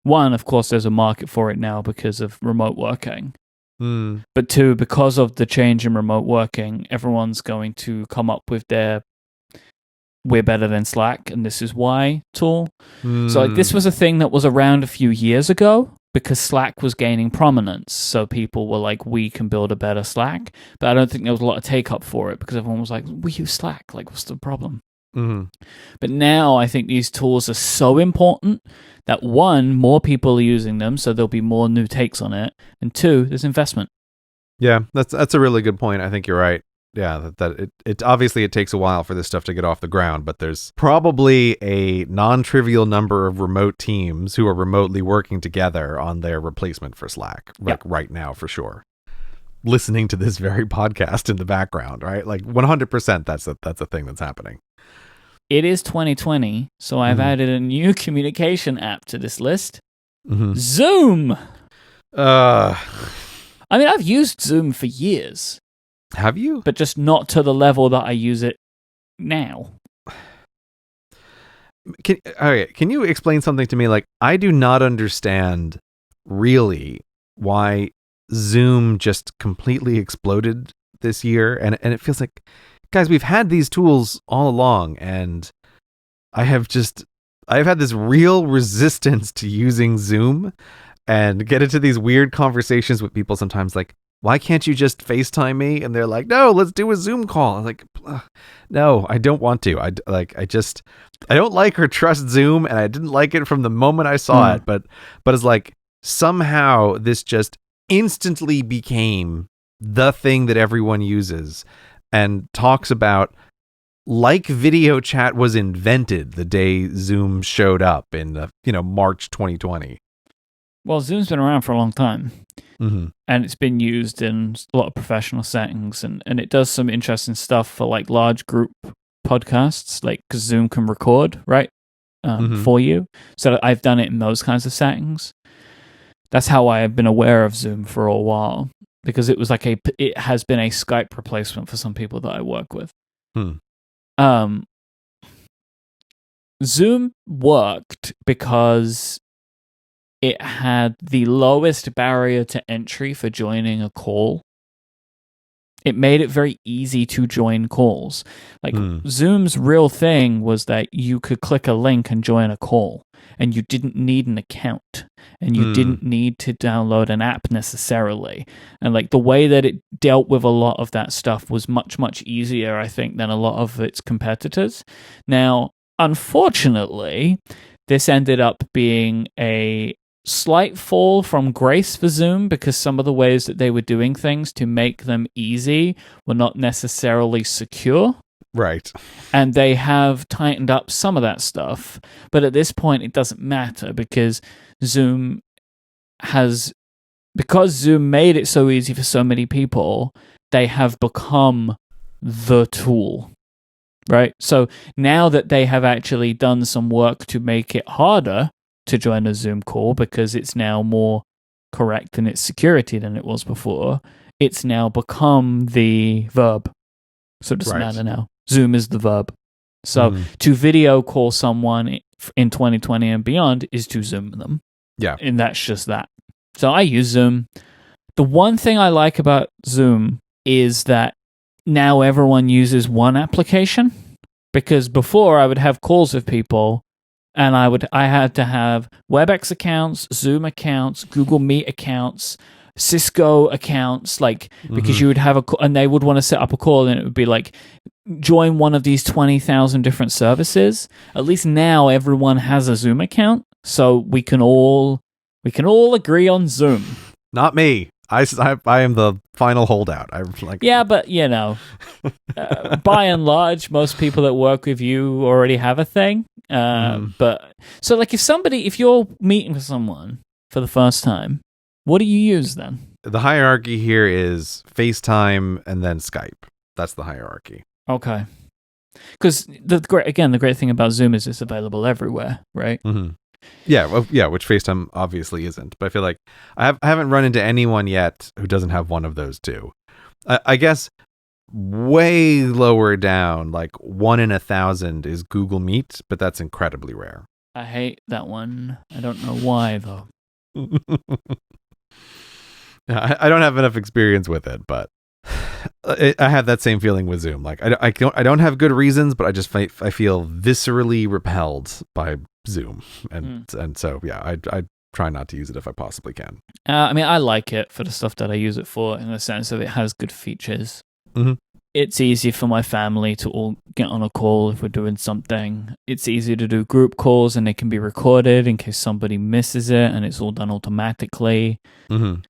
one, of course, there's a market for it now because of remote working. But two, because of the change in remote working, everyone's going to come up with their "we're better than Slack and this is why" tool. So like, this was a thing that was around a few years ago because Slack was gaining prominence. So people were like, we can build a better Slack. But I don't think there was a lot of take up for it because everyone was like, we use Slack. Like, what's the problem? But now I think these tools are so important that one, more people are using them, so there'll be more new takes on it. And two, there's investment. Yeah, that's a really good point. I think you're right. Yeah, that it obviously it takes a while for this stuff to get off the ground, but there's probably a non-trivial number of remote teams who are remotely working together on their replacement for Slack, like right now for sure. Listening to this very podcast in the background, right? Like 100% that's a thing that's happening. It is 2020, so I've added a new communication app to this list. Zoom! I mean, I've used Zoom for years. Have you? But just not to the level that I use it now. Can you explain something to me? Like, I do not understand really why Zoom just completely exploded this year, and it feels like, guys, we've had these tools all along, and I've had this real resistance to using Zoom, and get into these weird conversations with people sometimes, like, why can't you just FaceTime me? And they're like, no, let's do a Zoom call. I'm like, no, I don't want to. I don't like or trust Zoom, and I didn't like it from the moment I saw it. But it's like, somehow this just instantly became the thing that everyone uses and talks about, like video chat was invented the day Zoom showed up in March 2020. Well, Zoom's been around for a long time. Mm-hmm. And it's been used in a lot of professional settings, and it does some interesting stuff for like large group podcasts, like because Zoom can record, right, for you. So I've done it in those kinds of settings. That's how I have been aware of Zoom for a while, because it was like it has been a Skype replacement for some people that I work with. Zoom worked because it had the lowest barrier to entry for joining a call. It made it very easy to join calls. Like Zoom's real thing was that you could click a link and join a call, and you didn't need an account, and you didn't need to download an app necessarily. And like the way that it dealt with a lot of that stuff was much, much easier, I think, than a lot of its competitors. Now, unfortunately, this ended up being a slight fall from grace for Zoom, because some of the ways that they were doing things to make them easy were not necessarily secure. Right. And they have tightened up some of that stuff. But at this point, it doesn't matter, because Zoom made it so easy for so many people, they have become the tool. Right? So now that they have actually done some work to make it harder to join a Zoom call, because it's now more correct in its security than it was before, it's now become the verb. So it doesn't matter now. Zoom is the verb. So to video call someone in 2020 and beyond is to Zoom them. Yeah. And that's just that. So I use Zoom. The one thing I like about Zoom is that now everyone uses one application, because before I would have calls with people, and I had to have WebEx accounts, Zoom accounts, Google Meet accounts, Cisco accounts, like, because you would have and they would want to set up a call, and it would be like, join one of these 20,000 different services. At least now everyone has a Zoom account, so we can all agree on Zoom. Not me. I am the final holdout. Yeah, but by and large, most people that work with you already have a thing. But so, like, if you're meeting with someone for the first time, what do you use then? The hierarchy here is FaceTime and then Skype. That's the hierarchy. Okay. Because the great thing about Zoom is it's available everywhere, right? Mm-hmm. Yeah, which FaceTime obviously isn't. But I feel like I haven't run into anyone yet who doesn't have one of those two. I guess way lower down, like 1 in 1,000 is Google Meet, but that's incredibly rare. I hate that one. I don't know why, though. I don't have enough experience with it, but I have that same feeling with Zoom. Like I don't have good reasons, but I feel viscerally repelled by Zoom, and so yeah, I try not to use it if I possibly can. I mean, I like it for the stuff that I use it for, in the sense that it has good features. Mm-hmm. It's easy for my family to all get on a call if we're doing something. It's easy to do group calls, and they can be recorded in case somebody misses it, and it's all done automatically. Mm-hmm.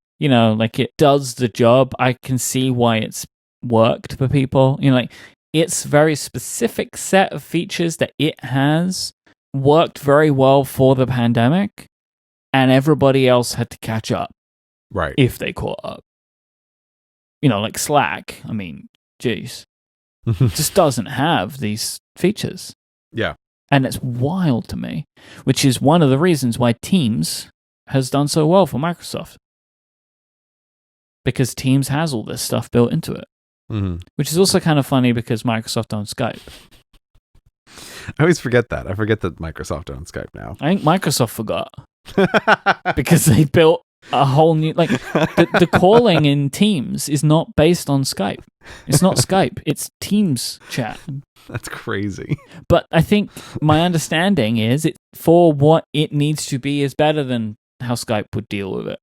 Like, it does the job. I can see why it's worked for people. Like, its very specific set of features that it has worked very well for the pandemic, and everybody else had to catch up. Right. If they caught up. Like Slack, I mean, geez. Just doesn't have these features. Yeah. And it's wild to me, which is one of the reasons why Teams has done so well for Microsoft. Because Teams has all this stuff built into it. which is also kind of funny because Microsoft owns Skype. I always forget that. I forget that Microsoft owns Skype now. I think Microsoft forgot because they built a whole new, like, the calling in Teams is not based on Skype. It's not Skype. It's Teams chat. That's crazy. But I think my understanding is it for what it needs to be is better than how Skype would deal with it.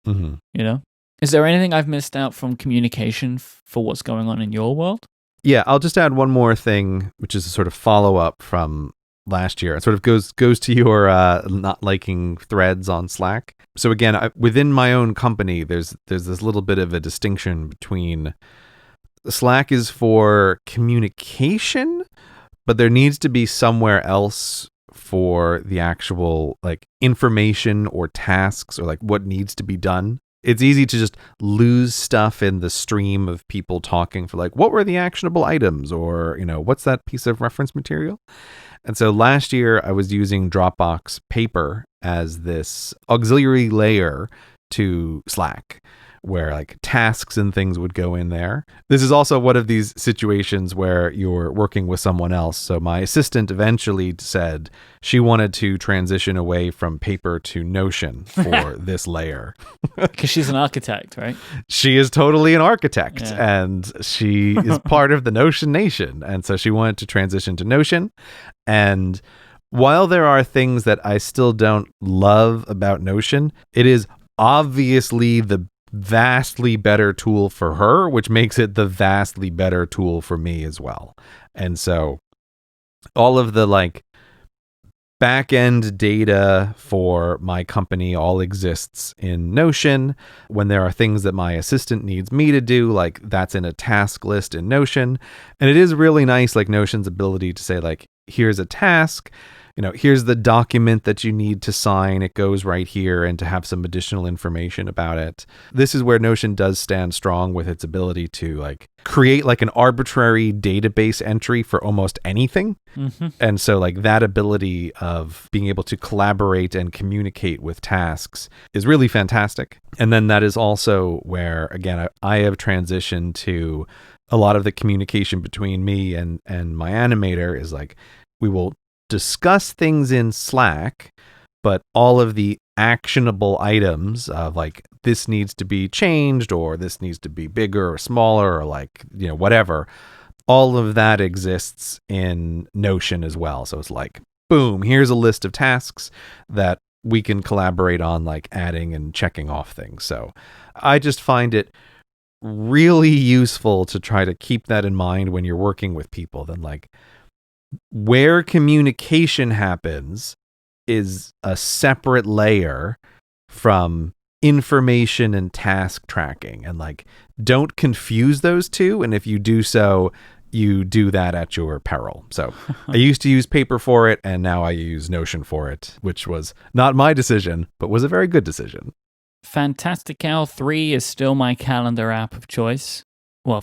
Mm-hmm. You know? Is there anything I've missed out from communication for what's going on in your world? Yeah, I'll just add one more thing, which is a sort of follow-up from last year. It sort of goes to your not liking threads on Slack. So again, within my own company, there's this little bit of a distinction between Slack is for communication, but there needs to be somewhere else for the actual like information or tasks or like what needs to be done. It's easy to just lose stuff in the stream of people talking for like, what were the actionable items? Or, you know, what's that piece of reference material? And so last year I was using Dropbox Paper as this auxiliary layer to Slack, where like tasks and things would go in there. This is also one of these situations where you're working with someone else. So my assistant eventually said she wanted to transition away from Paper to Notion for this layer. Because she's an architect, right? She is totally an architect, yeah. and she is part of the Notion Nation. And so she wanted to transition to Notion. And while there are things that I still don't love about Notion, it is obviously the vastly better tool for her, which makes it the vastly better tool for me as well. And so all of the like back-end data for my company all exists in Notion. When there are things that my assistant needs me to do, like that's in a task list in Notion. And it is really nice, like Notion's ability to say like, here's a task, you know, here's the document that you need to sign. It goes right here, and to have some additional information about it. This is where Notion does stand strong with its ability to like create like an arbitrary database entry for almost anything. Mm-hmm. And so like that ability of being able to collaborate and communicate with tasks is really fantastic. And then that is also where, again, I have transitioned to a lot of the communication between me and my animator is like, we will discuss things in Slack, but all of the actionable items of like this needs to be changed or this needs to be bigger or smaller or like, you know, whatever, all of that exists in Notion as well. So it's like, boom, here's a list of tasks that we can collaborate on, like adding and checking off things. So I just find it really useful to try to keep that in mind when you're working with people. Then like where communication happens is a separate layer from information and task tracking, and like don't confuse those two. And if you do so, you do that at your peril. So I used to use Paper for it, and now I use Notion for it, which was not my decision, but was a very good decision. Fantastical 3 is still my calendar app of choice. Well,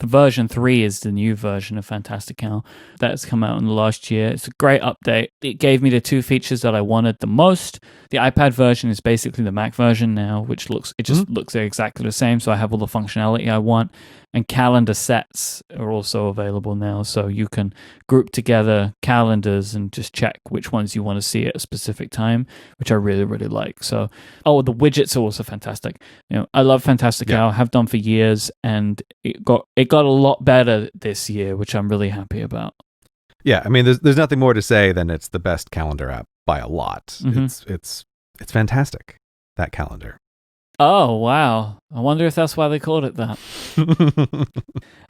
version 3 is the new version of Fantastical that's come out in the last year. It's a great update. It gave me the two features that I wanted the most. The iPad version is basically the Mac version now, which looks exactly the same. So I have all the functionality I want. And calendar sets are also available now. So you can group together calendars and just check which ones you want to see at a specific time, which I really, really like. So, the widgets are also fantastic. You know, I love Fantastical, have done for years, and it got a lot better this year, which I'm really happy about. Yeah, I mean, there's nothing more to say than it's the best calendar app by a lot. Mm-hmm. It's fantastic, that calendar. Oh, wow. I wonder if that's why they called it that.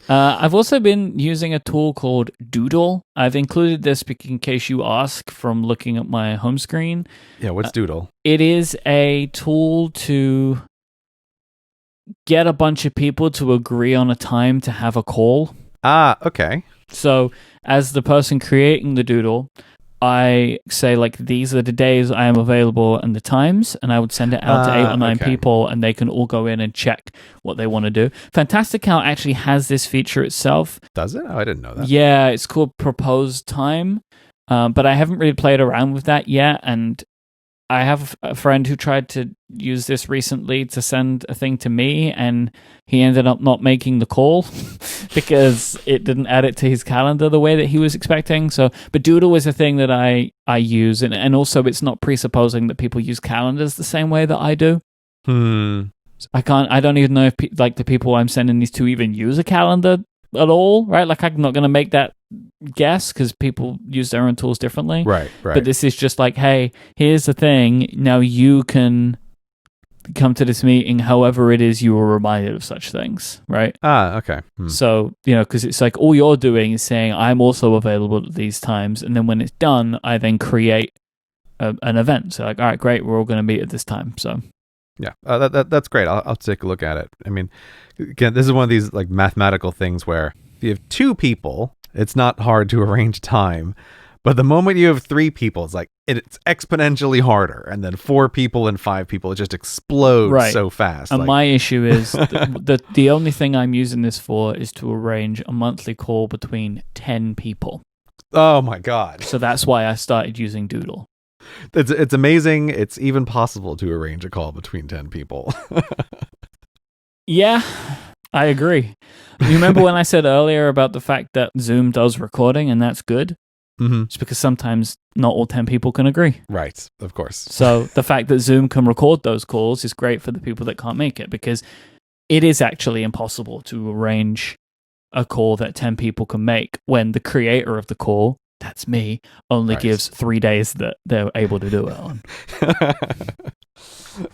I've also been using a tool called Doodle. I've included this in case you ask from looking at my home screen. Yeah, what's Doodle? It is a tool to get a bunch of people to agree on a time to have a call. Ah, okay. So as the person creating the doodle, I say, like, these are the days I am available and the times, and I would send it out to 8 or 9 people, and they can all go in and check what they want to do. Fantastical actually has this feature itself. Does it? Oh, I didn't know that. Yeah, it's called Proposed Time, but I haven't really played around with that yet, and I have a friend who tried to use this recently to send a thing to me, and he ended up not making the call because it didn't add it to his calendar the way that he was expecting. So, but Doodle is a thing that I use, and also it's not presupposing that people use calendars the same way that I do. I don't even know if the people I'm sending these to even use a calendar at all, right? Like, I'm not going to make that guess because people use their own tools differently. Right. But this is just like, hey, here's the thing. Now you can come to this meeting however it is you were reminded of such things, right? Okay. So, because it's like all you're doing is saying, I'm also available at these times. And then when it's done, I then create an event. So like, all right, great. We're all going to meet at this time. So yeah, that's great. I'll take a look at it. I mean, again, this is one of these like mathematical things where if you have 2 people, it's not hard to arrange time. But the moment you have 3 people, it's like it's exponentially harder. And then 4 people and 5 people, it just explodes so fast. And my issue is the only thing I'm using this for is to arrange a monthly call between 10 people. Oh my God. So that's why I started using Doodle. It's amazing. It's even possible to arrange a call between 10 people. Yeah, I agree. You remember when I said earlier about the fact that Zoom does recording and that's good? Mm-hmm. It's because sometimes not all 10 people can agree. Right, of course. So the fact that Zoom can record those calls is great for the people that can't make it, because it is actually impossible to arrange a call that 10 people can make when the creator of the call, that's me, only gives 3 days that they're able to do it on.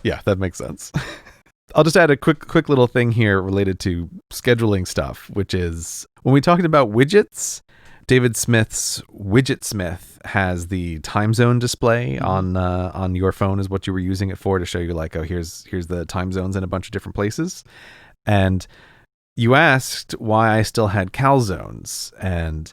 Yeah, that makes sense. I'll just add a quick little thing here related to scheduling stuff, which is when we talked about widgets, David Smith's Widgetsmith has the time zone display on your phone is what you were using it for, to show you like, oh, here's the time zones in a bunch of different places. And you asked why I still had calzones, and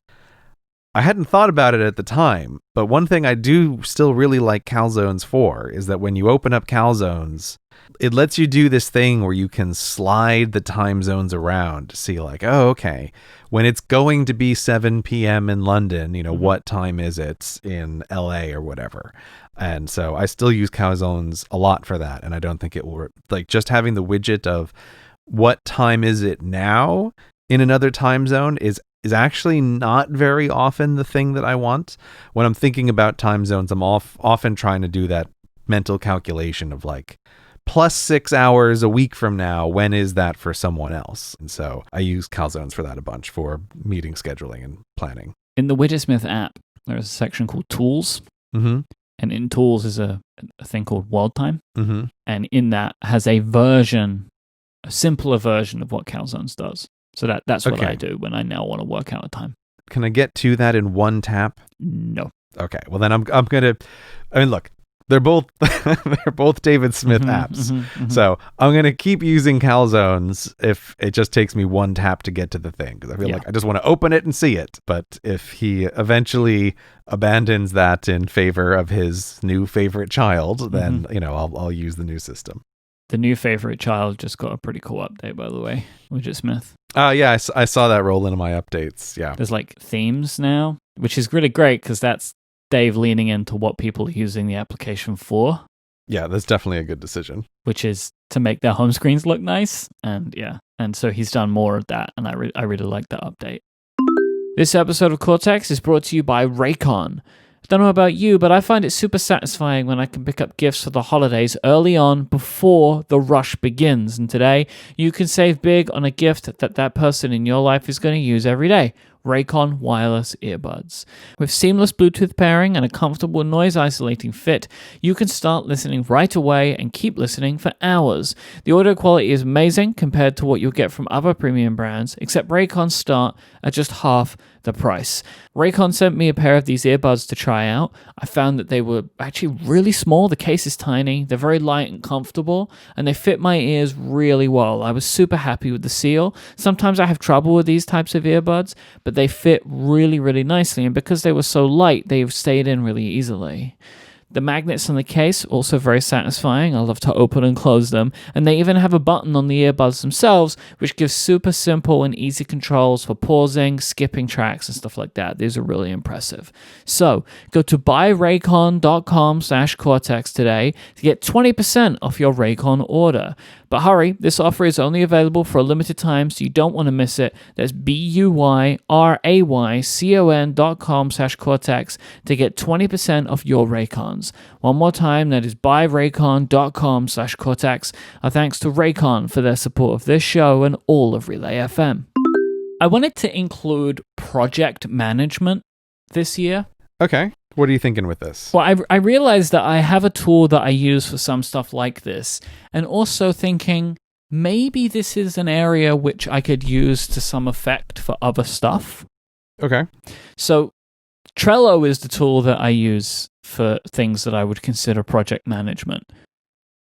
I hadn't thought about it at the time, but one thing I do still really like calzones for is that when you open up calzones, it lets you do this thing where you can slide the time zones around to see like, oh, okay, when it's going to be 7 p.m. in London, what time is it in LA or whatever. And so I still use calzones a lot for that. And I don't think it will, like, just having the widget of what time is it now in another time zone is actually not very often the thing that I want. When I'm thinking about time zones, I'm often trying to do that mental calculation of like, plus 6 hours a week from now, when is that for someone else? And so I use calzones for that a bunch for meeting scheduling and planning. In the Widgetsmith app, there's a section called Tools. Mm-hmm. And in Tools is a thing called World Time. Mm-hmm. And in that has a simpler version of what calzones does. So that's what I do when I now want to work out a time. Can I get to that in one tap? No. Okay. Well, then I'm going to, look, they're both David Smith apps. So I'm going to keep using calzones if it just takes me one tap to get to the thing, because I feel like I just want to open it and see it. But if he eventually abandons that in favor of his new favorite child, then, I'll use the new system. The new favorite child just got a pretty cool update, by the way, Widgetsmith. Yeah, I saw that roll into my updates. Yeah. There's like themes now, which is really great because that's Dave leaning into what people are using the application for. Yeah, that's definitely a good decision. Which is to make their home screens look nice. And so he's done more of that, and I really like that update. This episode of Cortex is brought to you by Reikon. I don't know about you, but I find it super satisfying when I can pick up gifts for the holidays early on before the rush begins. And today, you can save big on a gift that person in your life is going to use every day. Reikon wireless earbuds. With seamless Bluetooth pairing and a comfortable noise-isolating fit, you can start listening right away and keep listening for hours. The audio quality is amazing compared to what you'll get from other premium brands, except Reikon start at just half the price. Reikon sent me a pair of these earbuds to try out. I found that they were actually really small. The case is tiny. They're very light and comfortable, and they fit my ears really well. I was super happy with the seal. Sometimes I have trouble with these types of earbuds, but they fit really, really nicely, and because they were so light, they've stayed in really easily. The magnets on the case, also very satisfying. I love to open and close them. And they even have a button on the earbuds themselves, which gives super simple and easy controls for pausing, skipping tracks, and stuff like that. These are really impressive. So go to buyraycon.com/Cortex today to get 20% off your Reikon order. But hurry, this offer is only available for a limited time, so you don't want to miss it. That's buyraycon.com/Cortex to get 20% off your Reikons. One more time, that is buyraycon.com/Cortex. Our thanks to Reikon for their support of this show and all of Relay FM. I wanted to include project management this year. Okay. What are you thinking with this? Well, I realized that I have a tool that I use for some stuff like this, and also thinking maybe this is an area which I could use to some effect for other stuff. Okay. So Trello is the tool that I use for things that I would consider project management.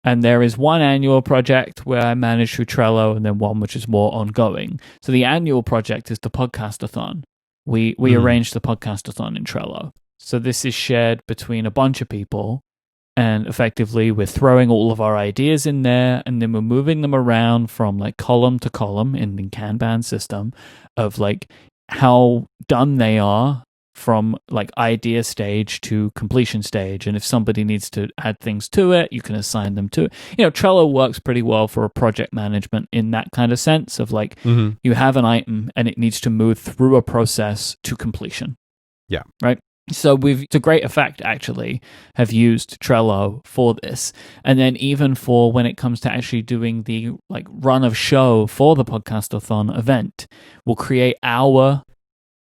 And there is one annual project where I manage through Trello, and then one which is more ongoing. So the annual project is the podcastathon. We arrange the podcastathon in Trello. So this is shared between a bunch of people, and effectively we're throwing all of our ideas in there, and then we're moving them around from like column to column in the kanban system of like how done they are from like idea stage to completion stage. And if somebody needs to add things to it, you can assign them to it. Trello works pretty well for a project management in that kind of sense of like you have an item and it needs to move through a process to completion. Yeah. Right. So we've, to great effect, actually, have used Trello for this. And then even for when it comes to actually doing the like run of show for the podcastathon event, we'll create our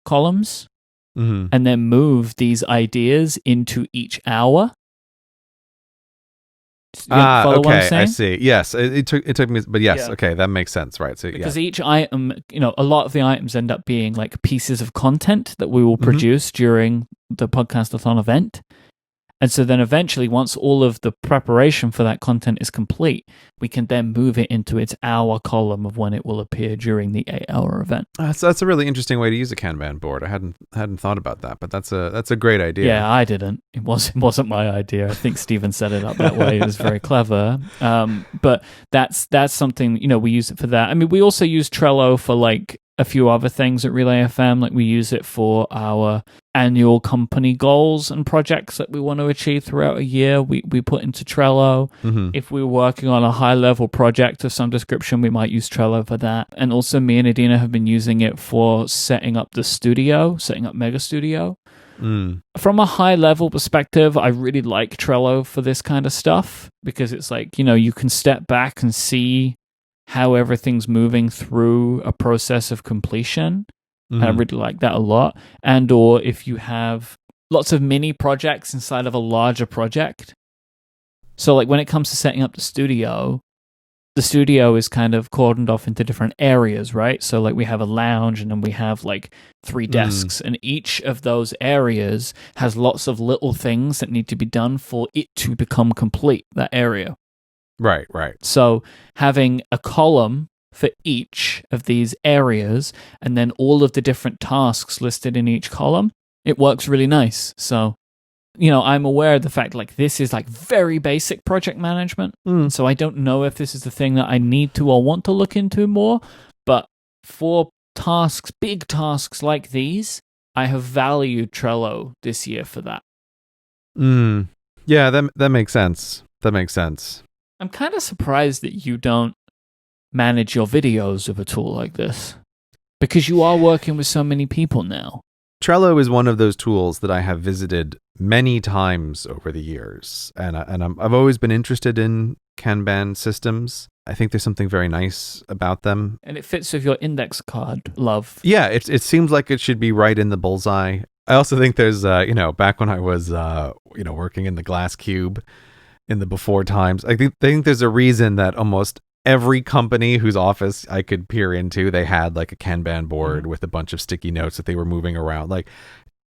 columns and then move these ideas into each hour. Follow what I'm saying? I see. Yes, it took me, but yes, okay, that makes sense, right? So because each item, a lot of the items end up being like pieces of content that we will produce during the podcastathon event. And so then eventually, once all of the preparation for that content is complete, we can then move it into its hour column of when it will appear during the 8-hour event. That's a really interesting way to use a Kanban board. I hadn't thought about that, but that's a great idea. Yeah, I didn't. It wasn't my idea. I think Steven set it up that way. It was very clever. But that's something, we use it for that. I mean, we also use Trello for like a few other things at Relay FM. Like we use it for our annual company goals and projects that we want to achieve throughout a year. We put into Trello. If we're working on a high level project of some description, we might use Trello for that. And also me and Adina have been using it for setting up Mega Studio. From a high level perspective, I really like Trello for this kind of stuff because it's like, you can step back and see how everything's moving through a process of completion. And I really like that a lot. And or if you have lots of mini projects inside of a larger project. So like when it comes to setting up the studio is kind of cordoned off into different areas, right? So like we have a lounge and then we have like 3 desks, and each of those areas has lots of little things that need to be done for it to become complete, that area. Right. So having a column for each of these areas and then all of the different tasks listed in each column, it works really nice. So, I'm aware of the fact like this is like very basic project management. So I don't know if this is the thing that I need to or want to look into more. But for tasks, big tasks like these, I have valued Trello this year for that. Yeah, that makes sense. I'm kind of surprised that you don't manage your videos with a tool like this, because you are working with so many people now. Trello is one of those tools that I have visited many times over the years, and I've always been interested in Kanban systems. I think there's something very nice about them, and it fits with your index card love. Yeah, it seems like it should be right in the bullseye. I also think there's back when I was working in the glass cube in the before times, I think there's a reason that almost every company whose office I could peer into, they had like a Kanban board with a bunch of sticky notes that they were moving around. Like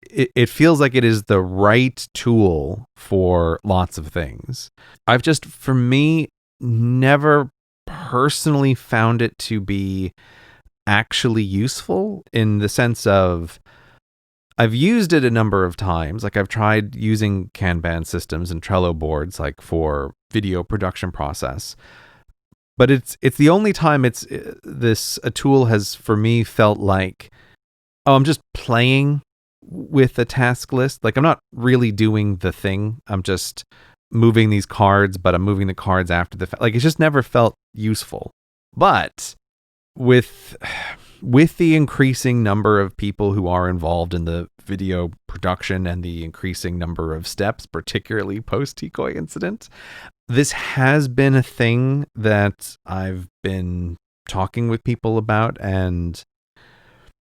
it feels like it is the right tool for lots of things. I've just, for me, never personally found it to be actually useful in the sense of I've used it a number of times. Like I've tried using Kanban systems and Trello boards like for video production process. But it's the only time a tool has for me felt like, oh, I'm just playing with a task list. Like I'm not really doing the thing. I'm just moving these cards, but I'm moving the cards after the fact. Like it's just never felt useful. But with the increasing number of people who are involved in the video production and the increasing number of steps, particularly post Tikoi incident, this has been a thing that I've been talking with people about, and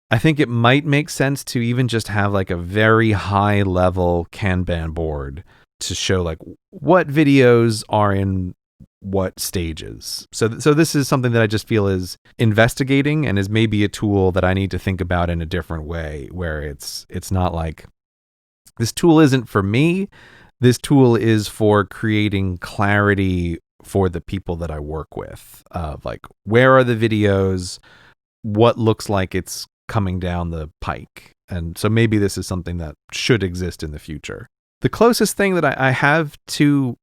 I think it might make sense to even just have like a very high level Kanban board to show like what videos are in what stages. So this is something that I just feel is investigating and is maybe a tool that I need to think about in a different way, where it's not like this tool isn't for me. This tool is for creating clarity for the people that I work with, of like, where are the videos? What looks like it's coming down the pike? And so maybe this is something that should exist in the future. The closest thing that I have to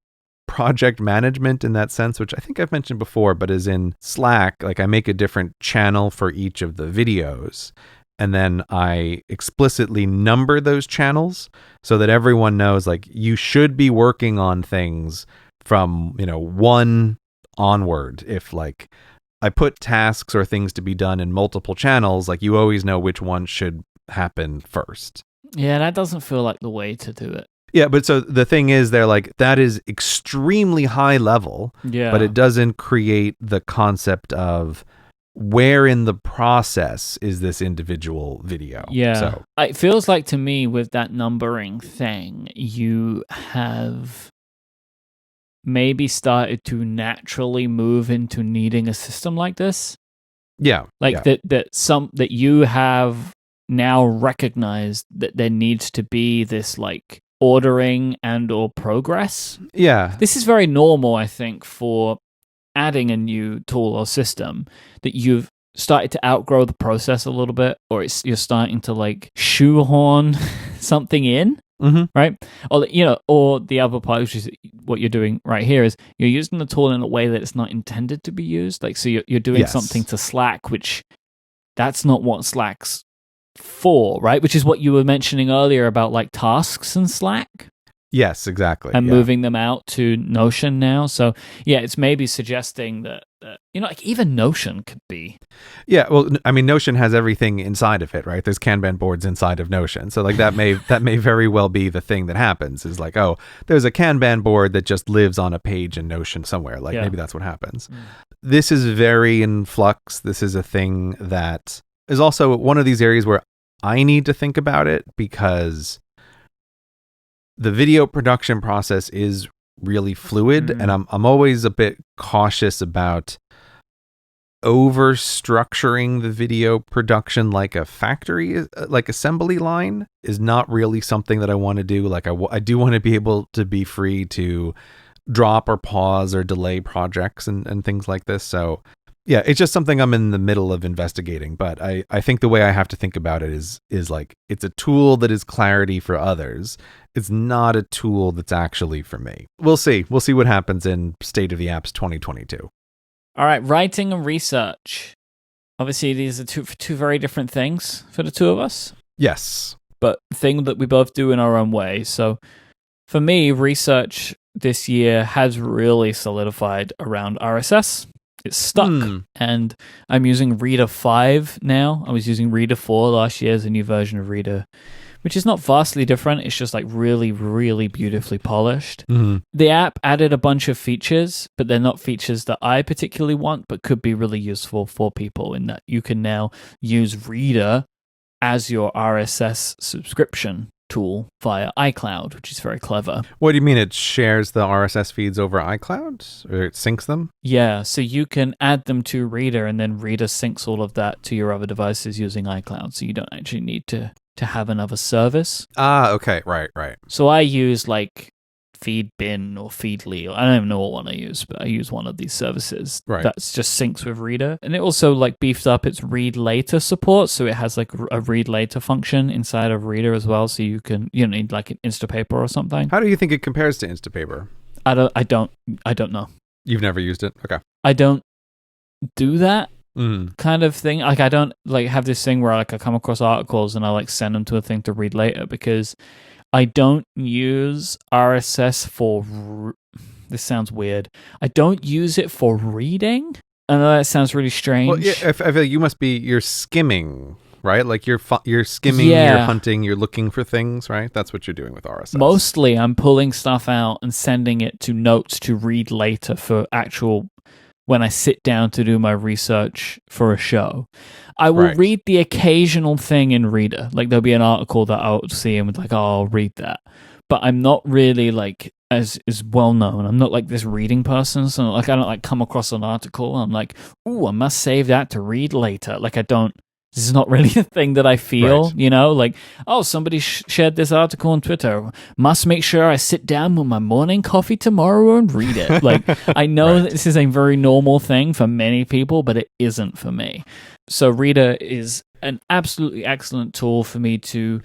project management in that sense, which I think I've mentioned before, but is in Slack. Like I make a different channel for each of the videos, and then I explicitly number those channels so that everyone knows like you should be working on things from, 1 onward. If like I put tasks or things to be done in multiple channels, like you always know which one should happen first. Yeah, that doesn't feel like the way to do it. Yeah, but so the thing is, they're like, that is extremely high level, but it doesn't create the concept of where in the process is this individual video. Yeah. So It feels like to me with that numbering thing, you have maybe started to naturally move into needing a system like this. Yeah. Like that you have now recognized that there needs to be this like ordering and or progress. Yeah. This is very normal, I think, for adding a new tool or system, that you've started to outgrow the process a little bit, or you're starting to like shoehorn something in, right? Or or the other part, which is what you're doing right here, is you're using the tool in a way that it's not intended to be used. Like, so you're doing something to Slack, which that's not what Slack's for, right? Which is what you were mentioning earlier about like tasks in Slack. Yes, exactly. And moving them out to Notion now. So yeah, it's maybe suggesting that like even Notion could be. Yeah, well, I mean, Notion has everything inside of it, right? There's Kanban boards inside of Notion, so like that may very well be the thing that happens. Is like, oh, there's a Kanban board that just lives on a page in Notion somewhere. Like maybe that's what happens. This is very in flux. This is a thing that is also one of these areas where I need to think about it, because the video production process is really fluid, and I'm always a bit cautious about over structuring the video production like a factory, like assembly line is not really something that I want to do. Like I do want to be able to be free to drop or pause or delay projects and things like this. So yeah, it's just something I'm in the middle of investigating, but I think the way I have to think about it is like, it's a tool that is clarity for others. It's not a tool that's actually for me. We'll see. We'll see what happens in State of the Apps 2022. All right, writing and research. Obviously, these are two very different things for the two of us. Yes. But thing that we both do in our own way. So for me, research this year has really solidified around RSS. It's stuck, and I'm using Reader 5 now. I was using Reader 4 last year as a new version of Reader, which is not vastly different. It's just like really, really beautifully polished. The app added a bunch of features, but they're not features that I particularly want, but could be really useful for people, in that you can now use Reader as your RSS subscription tool via iCloud, which is very clever. What do you mean it shares the RSS feeds over iCloud, or it syncs them? Yeah, so you can add them to Reader, and then Reader syncs all of that to your other devices using iCloud, so you don't actually need to have another service. Okay, right. So I use like Feedbin or Feedly. I don't even know what one I use, but I use one of these services that's just syncs with Reader. And it also like beefed up its read later support, so it has like a read later function inside of Reader as well, so you can need like an Instapaper or something. How do you think it compares to Instapaper? I don't know. You've never used it? Okay. I don't do that kind of thing. Like I don't like have this thing where like I come across articles and I like send them to a thing to read later, because I don't use RSS for this sounds weird. I don't use it for reading. I know that sounds really strange. Well, yeah, I feel like you're skimming, right? Like you're skimming, you're hunting, you're looking for things, right? That's what you're doing with RSS. Mostly I'm pulling stuff out and sending it to Notes to read later for actual when I sit down to do my research for a show. I will read the occasional thing in Reader. Like there'll be an article that I'll see and like, oh, I'll read that. But I'm not really like as well known. I'm not like this reading person. So like I don't like come across an article and I'm like, ooh, I must save that to read later. Like this is not really a thing that I feel, like, oh, somebody shared this article on Twitter. Must make sure I sit down with my morning coffee tomorrow and read it. Like, I know that this is a very normal thing for many people, but it isn't for me. So Reader is an absolutely excellent tool for me to,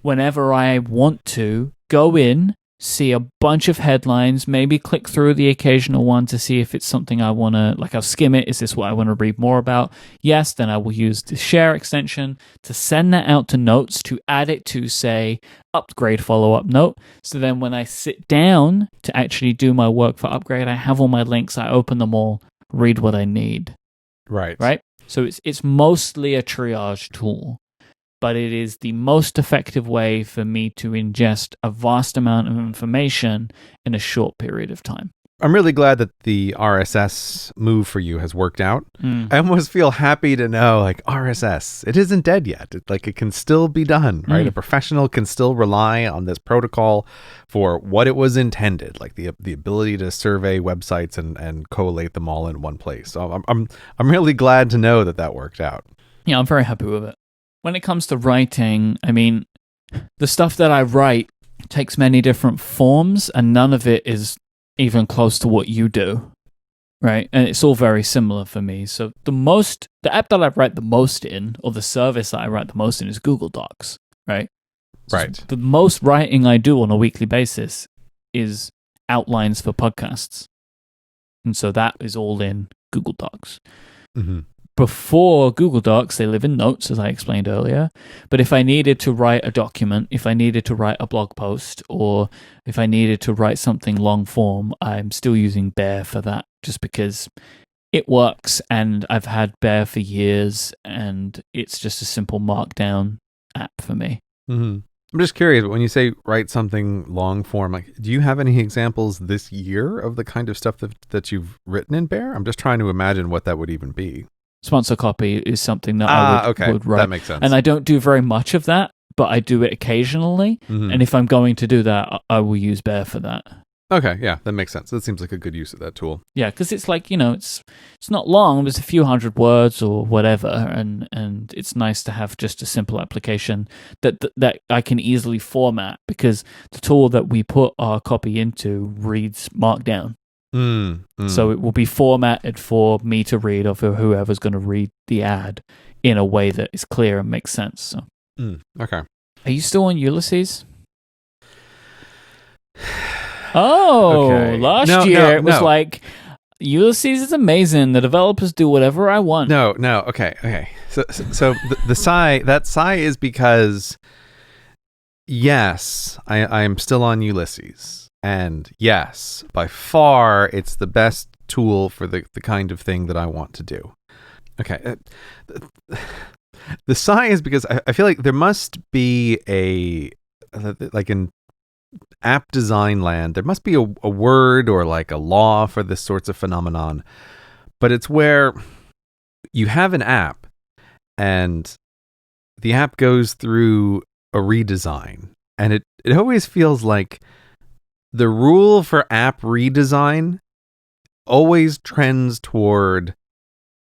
whenever I want to, go in, see a bunch of headlines, maybe click through the occasional one to see if it's something I want to, like I'll skim it. Is this what I want to read more about? Yes, then I will use the share extension to send that out to Notes to add it to, say, Upgrade follow-up note. So then when I sit down to actually do my work for Upgrade, I have all my links, I open them all, read what I need. Right? So it's mostly a triage tool, but it is the most effective way for me to ingest a vast amount of information in a short period of time. I'm really glad that the RSS move for you has worked out. I almost feel happy to know, like, RSS, it isn't dead yet. It can still be done, right? A professional can still rely on this protocol for what it was intended, like the ability to survey websites and collate them all in one place. So I'm really glad to know that worked out. Yeah, I'm very happy with it. When it comes to writing, I mean, the stuff that I write takes many different forms, and none of it is even close to what you do, right? And it's all very similar for me. So the app that I write the most in, or the service that I write the most in, is Google Docs, right? Right. So the most writing I do on a weekly basis is outlines for podcasts. And so that is all in Google Docs. Mm-hmm. Before Google Docs, they live in Notes, as I explained earlier. But if I needed to write a document, if I needed to write a blog post, or if I needed to write something long form, I'm still using Bear for that, just because it works, and I've had Bear for years, and it's just a simple markdown app for me. Mm-hmm. I'm just curious, but when you say write something long form, like, do you have any examples this year of the kind of stuff that you've written in Bear? I'm just trying to imagine what that would even be. Sponsor copy is something that I would write. That makes sense. And I don't do very much of that, but I do it occasionally. Mm-hmm. And if I'm going to do that, I will use Bear for that. Okay, yeah, that makes sense. That seems like a good use of that tool. Yeah, because it's like, it's not long. There's a few hundred words or whatever, and it's nice to have just a simple application that I can easily format, because the tool that we put our copy into reads Markdown. So it will be formatted for me to read, or for whoever's going to read the ad, in a way that is clear and makes sense. So. Okay. Are you still on Ulysses? Oh, okay. Last year it was like, Ulysses is amazing. The developers do whatever I want. No. Okay. So the sigh, that sigh is because, yes, I am still on Ulysses. And yes, by far, it's the best tool for the kind of thing that I want to do. Okay. The sigh is because I feel like there must be like in app design land, there must be a word or like a law for this sorts of phenomenon. But it's where you have an app and the app goes through a redesign. And it always feels like the rule for app redesign always trends toward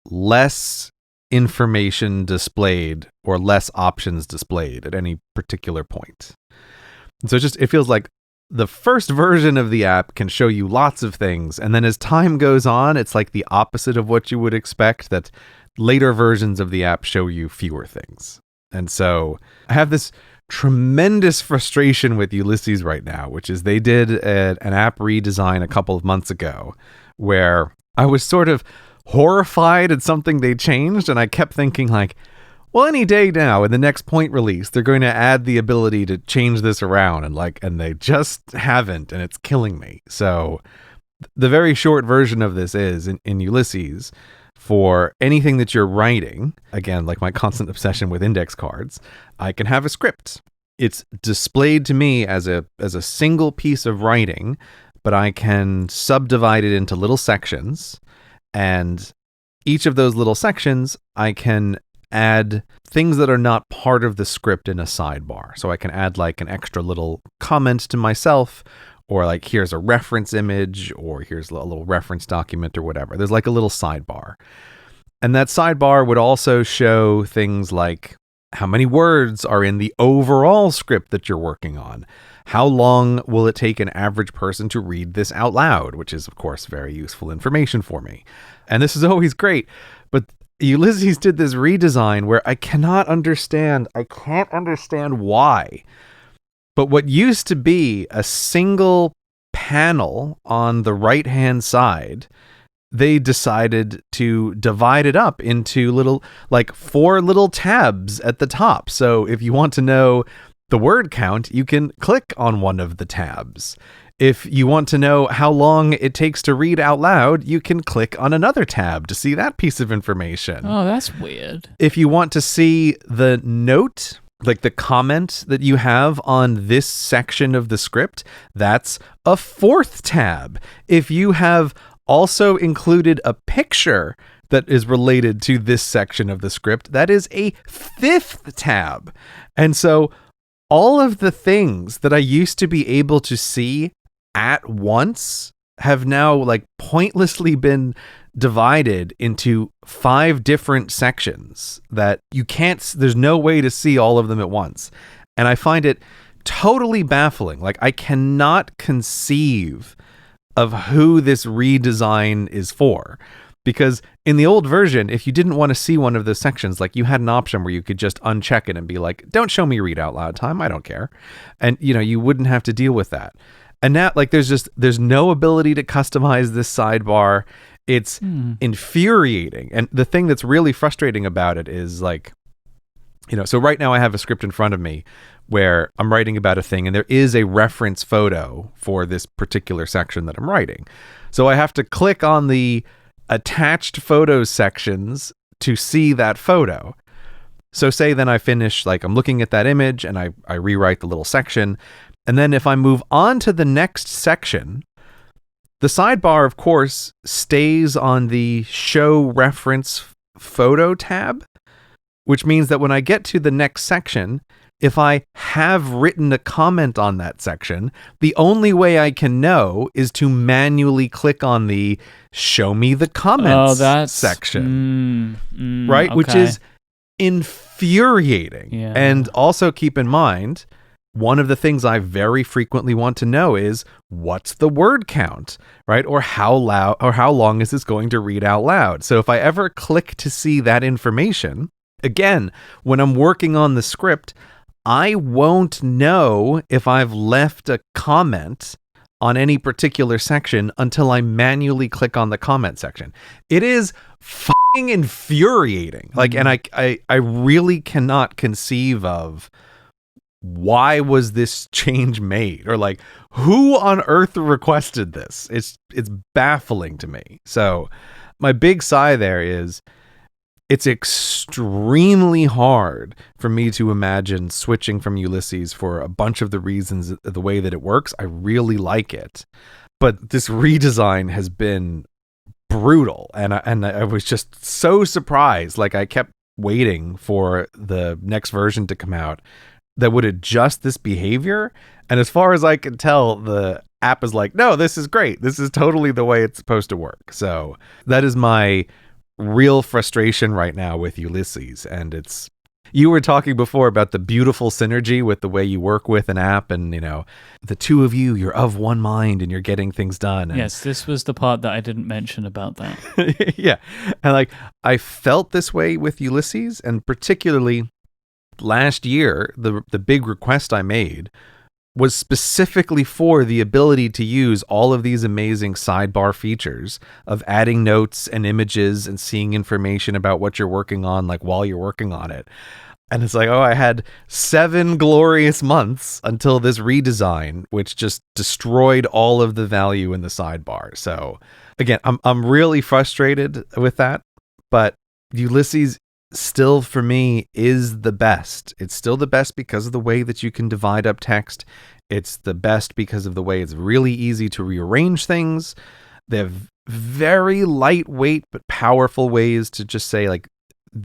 less information displayed or less options displayed at any particular point. And so it feels like the first version of the app can show you lots of things, and then as time goes on, it's like the opposite of what you would expect, that later versions of the app show you fewer things. And so I have this tremendous frustration with Ulysses right now, which is they did an app redesign a couple of months ago where I was sort of horrified at something they changed, and I kept thinking like, well, any day now in the next point release, they're going to add the ability to change this around, and they just haven't, and it's killing me. So the very short version of this is in Ulysses, for anything that you're writing, again, like my constant obsession with index cards, I can have a script. It's displayed to me as a single piece of writing, but I can subdivide it into little sections, and each of those little sections, I can add things that are not part of the script in a sidebar. So I can add like an extra little comment to myself, or like here's a reference image, or here's a little reference document or whatever. There's like a little sidebar. And that sidebar would also show things like how many words are in the overall script that you're working on. How long will it take an average person to read this out loud, which is, of course, very useful information for me. And this is always great. But Ulysses did this redesign where I can't understand why. But what used to be a single panel on the right-hand side, they decided to divide it up into little, like 4 little tabs at the top. So if you want to know the word count, you can click on one of the tabs. If you want to know how long it takes to read out loud, you can click on another tab to see that piece of information. Oh, that's weird. If you want to see the note, like the comment that you have on this section of the script, that's a 4th tab. If you have also included a picture that is related to this section of the script, that is a 5th tab. And so all of the things that I used to be able to see at once have now like pointlessly been divided into 5 different sections that there's no way to see all of them at once. And I find it totally baffling. Like, I cannot conceive of who this redesign is for. Because in the old version, if you didn't want to see one of those sections, like you had an option where you could just uncheck it and be like, don't show me read out loud time. I don't care. And, you wouldn't have to deal with that. And now, like, there's no ability to customize this sidebar. It's infuriating. And the thing that's really frustrating about it is like, so right now I have a script in front of me where I'm writing about a thing and there is a reference photo for this particular section that I'm writing. So I have to click on the attached photos sections to see that photo. So say then I finish, like I'm looking at that image and I rewrite the little section. And then if I move on to the next section, the sidebar, of course, stays on the show reference photo tab, which means that when I get to the next section, if I have written a comment on that section, the only way I can know is to manually click on the show me the comments section. Right? Okay. Which is infuriating. Yeah. And also keep in mind, one of the things I very frequently want to know is what's the word count, right? Or how loud or how long is this going to read out loud? So if I ever click to see that information, again, when I'm working on the script, I won't know if I've left a comment on any particular section until I manually click on the comment section. It is fucking infuriating. Like, and I really cannot conceive of why was this change made, or like who on earth requested this. It's baffling to me. So my big sigh there is it's extremely hard for me to imagine switching from Ulysses for a bunch of the reasons, the way that it works. I really like it, but this redesign has been brutal, and I was just so surprised. Like, I kept waiting for the next version to come out that would adjust this behavior, and as far as I can tell, the app is like, no, this is great. This is totally the way it's supposed to work. So that is my real frustration right now with Ulysses. And it's, You were talking before about the beautiful synergy with the way you work with an app, and the two of you're of one mind and you're getting things done. And Yes, this was the part that I didn't mention about that. yeah. And I felt this way with Ulysses, and particularly last year, the big request I made was specifically for the ability to use all of these amazing sidebar features of adding notes and images and seeing information about what you're working on, while you're working on it. And it's I had 7 glorious months until this redesign, which just destroyed all of the value in the sidebar. So again, I'm really frustrated with that, but Ulysses still for me is the best. It's still the best because of the way that you can divide up text. It's the best because of the way it's really easy to rearrange things. They have very lightweight but powerful ways to just say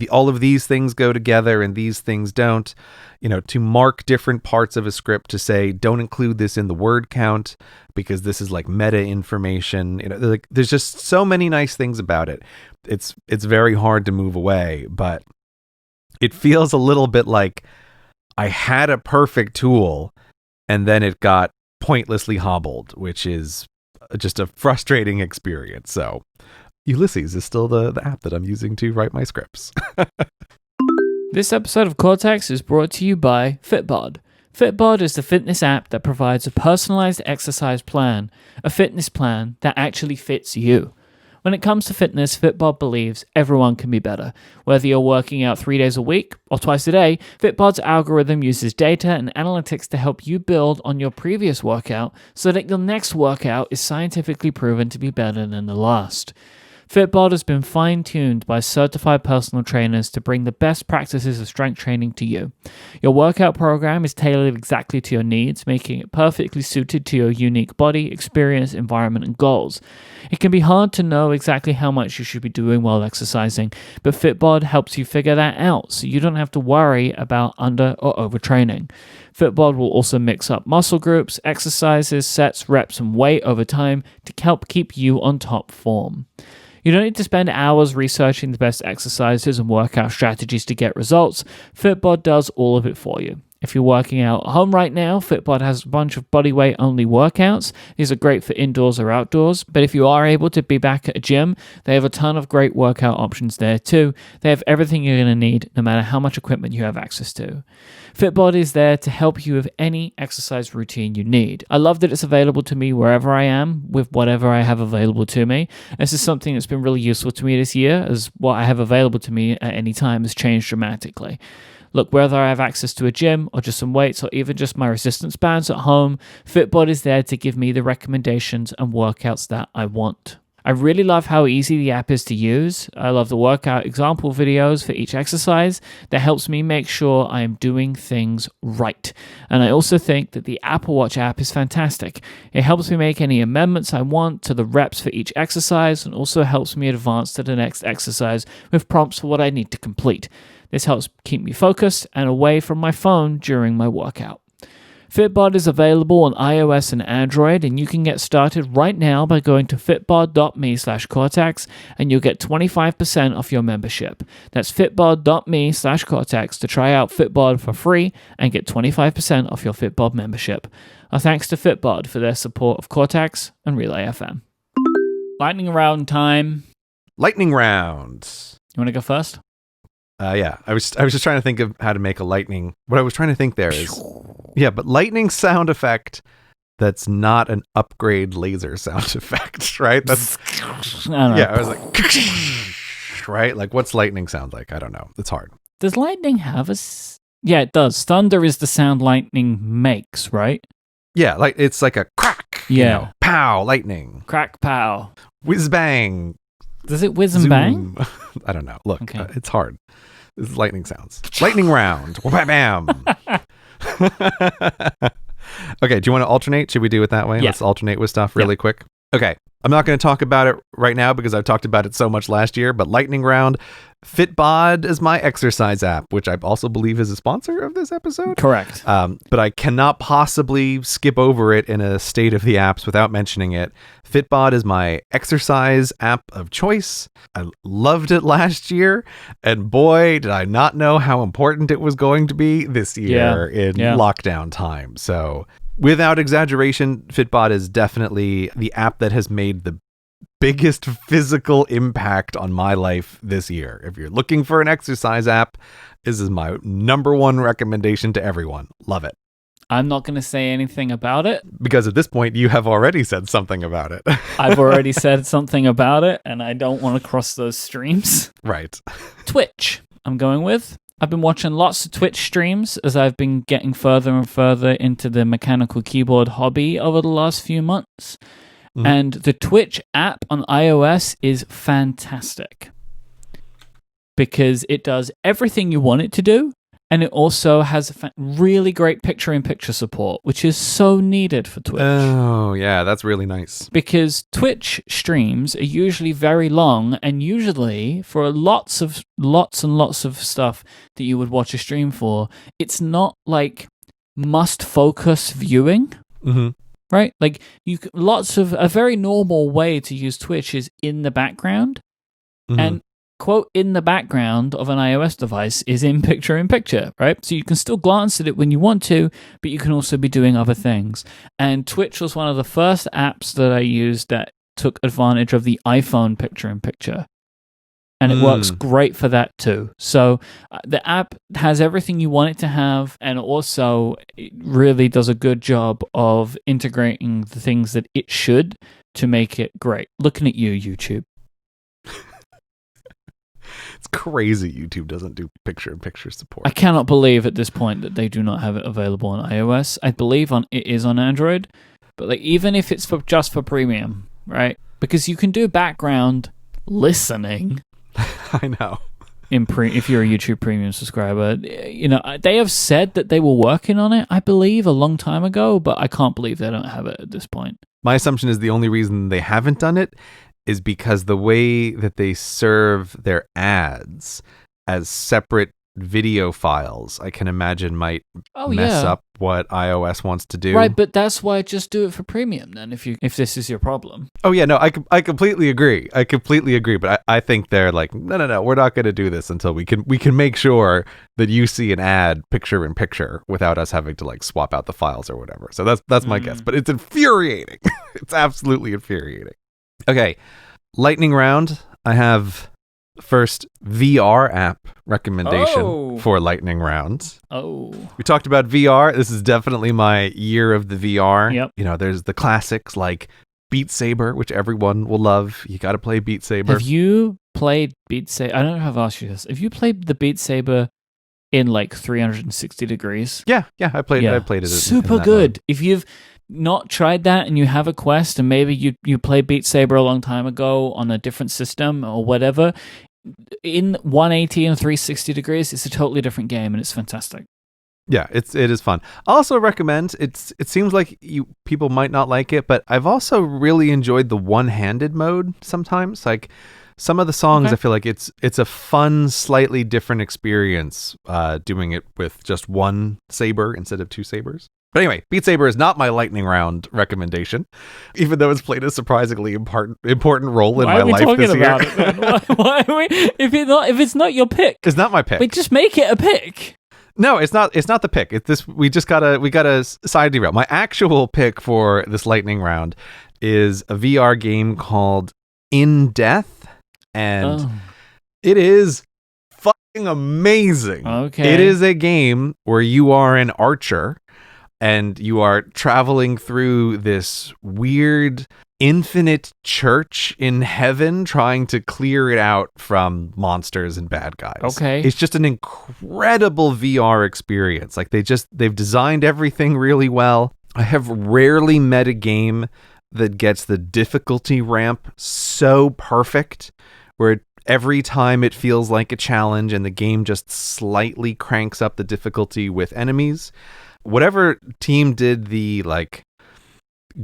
all of these things go together and these things don't, to mark different parts of a script, to say don't include this in the word count because this is meta information. There's just so many nice things about it. It's very hard to move away, but it feels a little bit like I had a perfect tool and then it got pointlessly hobbled, which is just a frustrating experience. So Ulysses is still the app that I'm using to write my scripts. This episode of Cortex is brought to you by Fitbod. Fitbod is the fitness app that provides a personalized exercise plan, a fitness plan that actually fits you. When it comes to fitness, Fitbod believes everyone can be better. Whether you're working out 3 days a week or twice a day, Fitbod's algorithm uses data and analytics to help you build on your previous workout so that your next workout is scientifically proven to be better than the last. Fitbod has been fine-tuned by certified personal trainers to bring the best practices of strength training to you. Your workout program is tailored exactly to your needs, making it perfectly suited to your unique body, experience, environment, and goals. It can be hard to know exactly how much you should be doing while exercising, but Fitbod helps you figure that out so you don't have to worry about under or overtraining. Fitbod will also mix up muscle groups, exercises, sets, reps, and weight over time to help keep you on top form. You don't need to spend hours researching the best exercises and workout strategies to get results. Fitbod does all of it for you. If you're working out at home right now, Fitbod has a bunch of bodyweight only workouts. These are great for indoors or outdoors, but if you are able to be back at a gym, they have a ton of great workout options there too. They have everything you're going to need, no matter how much equipment you have access to. Fitbod is there to help you with any exercise routine you need. I love that it's available to me wherever I am, with whatever I have available to me. This is something that's been really useful to me this year, as what I have available to me at any time has changed dramatically. Look, whether I have access to a gym or just some weights or even just my resistance bands at home, Fitbod is there to give me the recommendations and workouts that I want. I really love how easy the app is to use. I love the workout example videos for each exercise that helps me make sure I am doing things right. And I also think that the Apple Watch app is fantastic. It helps me make any amendments I want to the reps for each exercise and also helps me advance to the next exercise with prompts for what I need to complete. This helps keep me focused and away from my phone during my workout. Fitbod is available on iOS and Android, and you can get started right now by going to fitbod.me/cortex, and you'll get 25% off your membership. That's fitbod.me/cortex to try out Fitbod for free and get 25% off your Fitbod membership. Our thanks to Fitbod for their support of Cortex and Relay FM. Lightning round time. Lightning round. You want to go first? Yeah, I was just trying to think of how to make a lightning. What I was trying to think there is, but lightning sound effect that's not an upgrade laser sound effect, right? That's I was like, right? What's lightning sound like? I don't know. It's hard. Does lightning have a? Yeah, it does. Thunder is the sound lightning makes, right? Yeah, it's like a crack. Yeah, pow, lightning. Crack, pow, whiz bang. Does it whiz and bang? I don't know. Look, okay. It's hard. This is lightning sounds. Lightning round. Bam. Okay, do you want to alternate? Should we do it that way? Yeah. Let's alternate with stuff really quick. Okay, I'm not going to talk about it right now because I've talked about it so much last year, but Lightning Round, Fitbod is my exercise app, which I also believe is a sponsor of this episode. Correct. But I cannot possibly skip over it in a state of the apps without mentioning it. Fitbod is my exercise app of choice. I loved it last year, and boy, did I not know how important it was going to be this year in lockdown time. So without exaggeration, Fitbod is definitely the app that has made the biggest physical impact on my life this year. If you're looking for an exercise app, this is my number one recommendation to everyone. Love it. I'm not going to say anything about it. Because at this point, you have already said something about it. I've already said something about it, and I don't want to cross those streams. Right. Twitch, I'm going with. I've been watching lots of Twitch streams as I've been getting further and further into the mechanical keyboard hobby over the last few months. Mm-hmm. And the Twitch app on iOS is fantastic because it does everything you want it to do. And it also has really great picture-in-picture support, which is so needed for Twitch. Oh, yeah, that's really nice. Because Twitch streams are usually very long, and usually for lots and lots of stuff that you would watch a stream for, it's not like must-focus viewing, right? Like a very normal way to use Twitch is in the background, and quote, in the background of an iOS device is in picture, right? So you can still glance at it when you want to, but you can also be doing other things. And Twitch was one of the first apps that I used that took advantage of the iPhone picture. And it works great for that too. So the app has everything you want it to have, and also it really does a good job of integrating the things that it should to make it great. Looking at you, YouTube. It's crazy YouTube doesn't do picture-in-picture support. I cannot believe at this point that they do not have it available on iOS. I believe it is on Android, but like even if it's just for premium, right? Because you can do background listening. I know. If you're a YouTube Premium subscriber, you know, they have said that they were working on it, I believe, a long time ago, but I can't believe they don't have it at this point. My assumption is the only reason they haven't done it is because the way that they serve their ads as separate video files, I can imagine might mess up what iOS wants to do. Right, but that's why just do it for premium then, if this is your problem. Oh yeah, no, I completely agree. But I think they're like, no, we're not going to do this until we can make sure that you see an ad picture in picture without us having to like swap out the files or whatever. So that's my guess. But it's infuriating. It's absolutely infuriating. Okay, lightning round. I have first VR app recommendation for lightning round. We talked about VR. This is definitely my year of the VR. Yep. You know, there's the classics like Beat Saber, which everyone will love. You got to play Beat Saber. Have you played Beat Saber? I don't know if I've asked you this. Have you played the Beat Saber in like 360 degrees? Yeah, I played it. Super good. Mode. If you've not tried that and you have a Quest and maybe you played Beat Saber a long time ago on a different system or whatever, in 180 and 360 degrees, it's a totally different game and it's fantastic. Yeah, it is fun. I also recommend it seems like people might not like it, but I've also really enjoyed the one-handed mode sometimes. Like some of the songs, I feel like it's a fun, slightly different experience doing it with just one saber instead of two sabers. But anyway, Beat Saber is not my lightning round recommendation, even though it's played a surprisingly important role in my life this year. Why are we? If it's not your pick, it's not my pick. Wait, just make it a pick. No, it's not. It's not the pick. It's this. We gotta side derail. My actual pick for this lightning round is a VR game called In Death, and it is fucking amazing. Okay, it is a game where you are an archer. And you are traveling through this weird infinite church in heaven trying to clear it out from monsters and bad guys. Okay. It's just an incredible VR experience. Like they've designed everything really well. I have rarely met a game that gets the difficulty ramp so perfect where every time it feels like a challenge and the game just slightly cranks up the difficulty with enemies. Whatever team did the like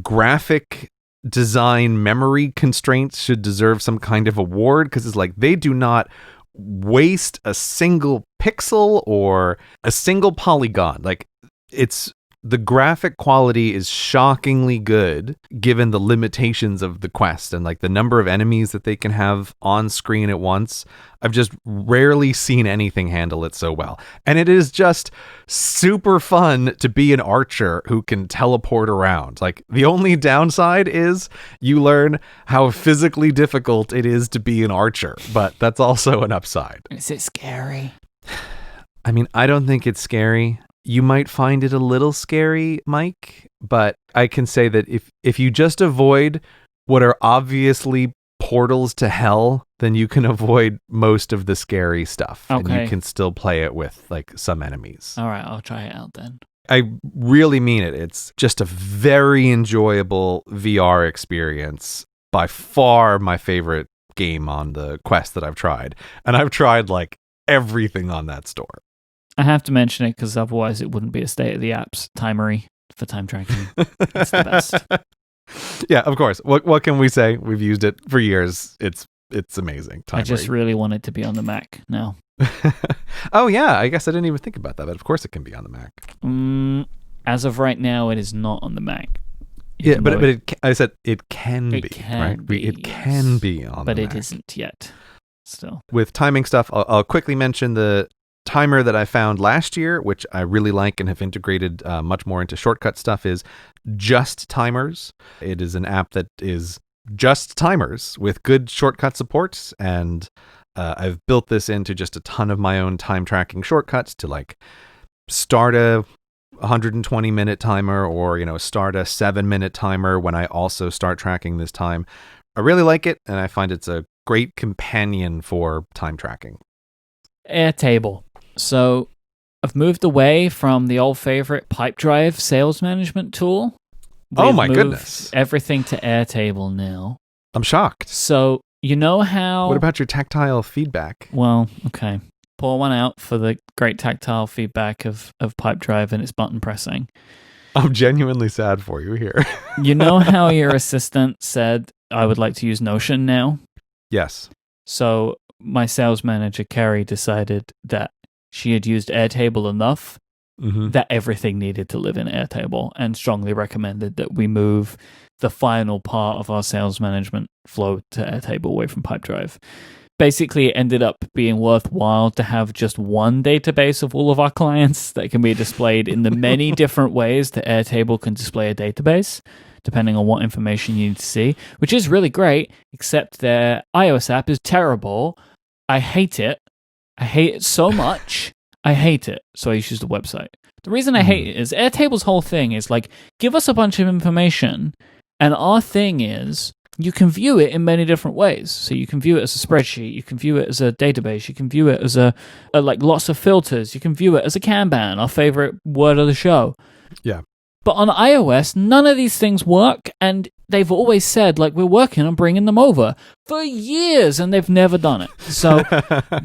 graphic design memory constraints should deserve some kind of award, because it's like they do not waste a single pixel or a single polygon. Like, it's the graphic quality is shockingly good given the limitations of the quest and like the number of enemies that they can have on screen at once. I've just rarely seen anything handle it so well. And it is just super fun to be an archer who can teleport around. Like, the only downside is you learn how physically difficult it is to be an archer, but that's also an upside. Is it scary? I mean, I don't think it's scary. You might find it a little scary, Myke, but I can say that if you just avoid what are obviously portals to hell, then you can avoid most of the scary stuff. Okay. And you can still play it with like some enemies. All right, I'll try it out then. I really mean it. It's just a very enjoyable VR experience. By far my favorite game on the Quest that I've tried. And I've tried like everything on that store. I have to mention it because otherwise it wouldn't be a state of the apps timery for time tracking. It's the best. Yeah, of course. What can we say? We've used it for years. It's amazing. I just really want it to be on the Mac now. Oh yeah, I guess I didn't even think about that, but of course it can be on the Mac. As of right now, it is not on the Mac. Yeah, but I said it can be. Can right? be, It can be on but the it Mac. isn't yet. Still, With timing stuff, I'll quickly mention the timer that I found last year, which I really like and have integrated much more into shortcut stuff, is Just Timers. It is an app that is just timers with good shortcut support, and I've built this into just a ton of my own time tracking shortcuts to like start a 120-minute timer or, start a 7-minute timer when I also start tracking this time. I really like it, and I find it's a great companion for time tracking. Airtable. So I've moved away from the old favorite Pipedrive sales management tool. Oh my moved goodness. Everything to Airtable now. I'm shocked. So you know how... What about your tactile feedback? Well, okay. Pour one out for the great tactile feedback of Pipedrive and its button pressing. I'm genuinely sad for you here. You know how your assistant said, I would like to use Notion now? Yes. So my sales manager, Carrie, decided that she had used Airtable enough that everything needed to live in Airtable, and strongly recommended that we move the final part of our sales management flow to Airtable away from Pipedrive. Basically, it ended up being worthwhile to have just one database of all of our clients that can be displayed in the many different ways that Airtable can display a database, depending on what information you need to see, which is really great, except their iOS app is terrible. I hate it. I hate it so much. I hate it. So I use the website. The reason I hate it is Airtable's whole thing is like, give us a bunch of information, and our thing is you can view it in many different ways. So you can view it as a spreadsheet, you can view it as a database, you can view it as a like lots of filters, you can view it as a kanban, our favorite word of the show. Yeah. But on iOS, none of these things work, and they've always said, like, we're working on bringing them over for years, and they've never done it. So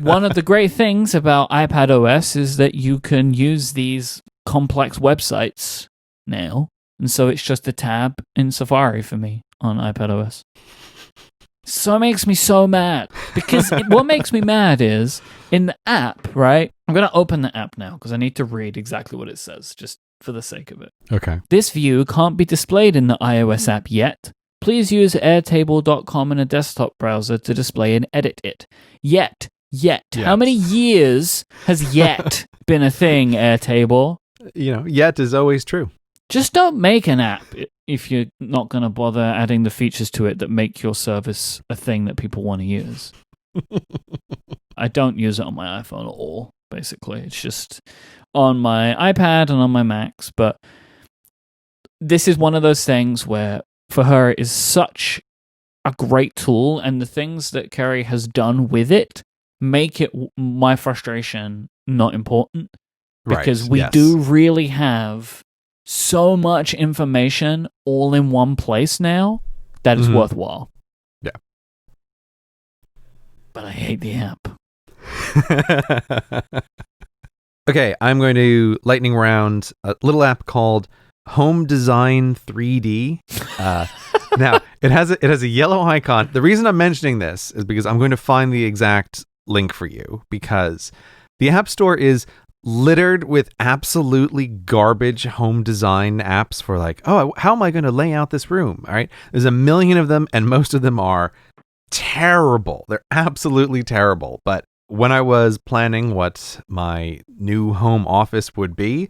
one of the great things about iPadOS is that you can use these complex websites now, and so it's just a tab in Safari for me on iPadOS. So it makes me so mad, because what makes me mad is, in the app, right? I'm going to open the app now, because I need to read exactly what it says, just for the sake of it. Okay. This view can't be displayed in the iOS app yet. Please use airtable.com in a desktop browser to display and edit it. Yet. How many years has yet been a thing, Airtable? Yet is always true. Just don't make an app if you're not going to bother adding the features to it that make your service a thing that people want to use. I don't use it on my iPhone at all, basically. It's just on my iPad and on my Macs, but this is one of those things where for her it is such a great tool, and the things that Carrie has done with it make it my frustration not important, because we do really have so much information all in one place now that is worthwhile. Yeah. But I hate the app. Okay, I'm going to lightning round a little app called Home Design 3D. Now, it has a yellow icon. The reason I'm mentioning this is because I'm going to find the exact link for you, because the App Store is littered with absolutely garbage home design apps for like, oh, how am I going to lay out this room? All right. There's a million of them, and most of them are terrible. They're absolutely terrible. But when I was planning what my new home office would be,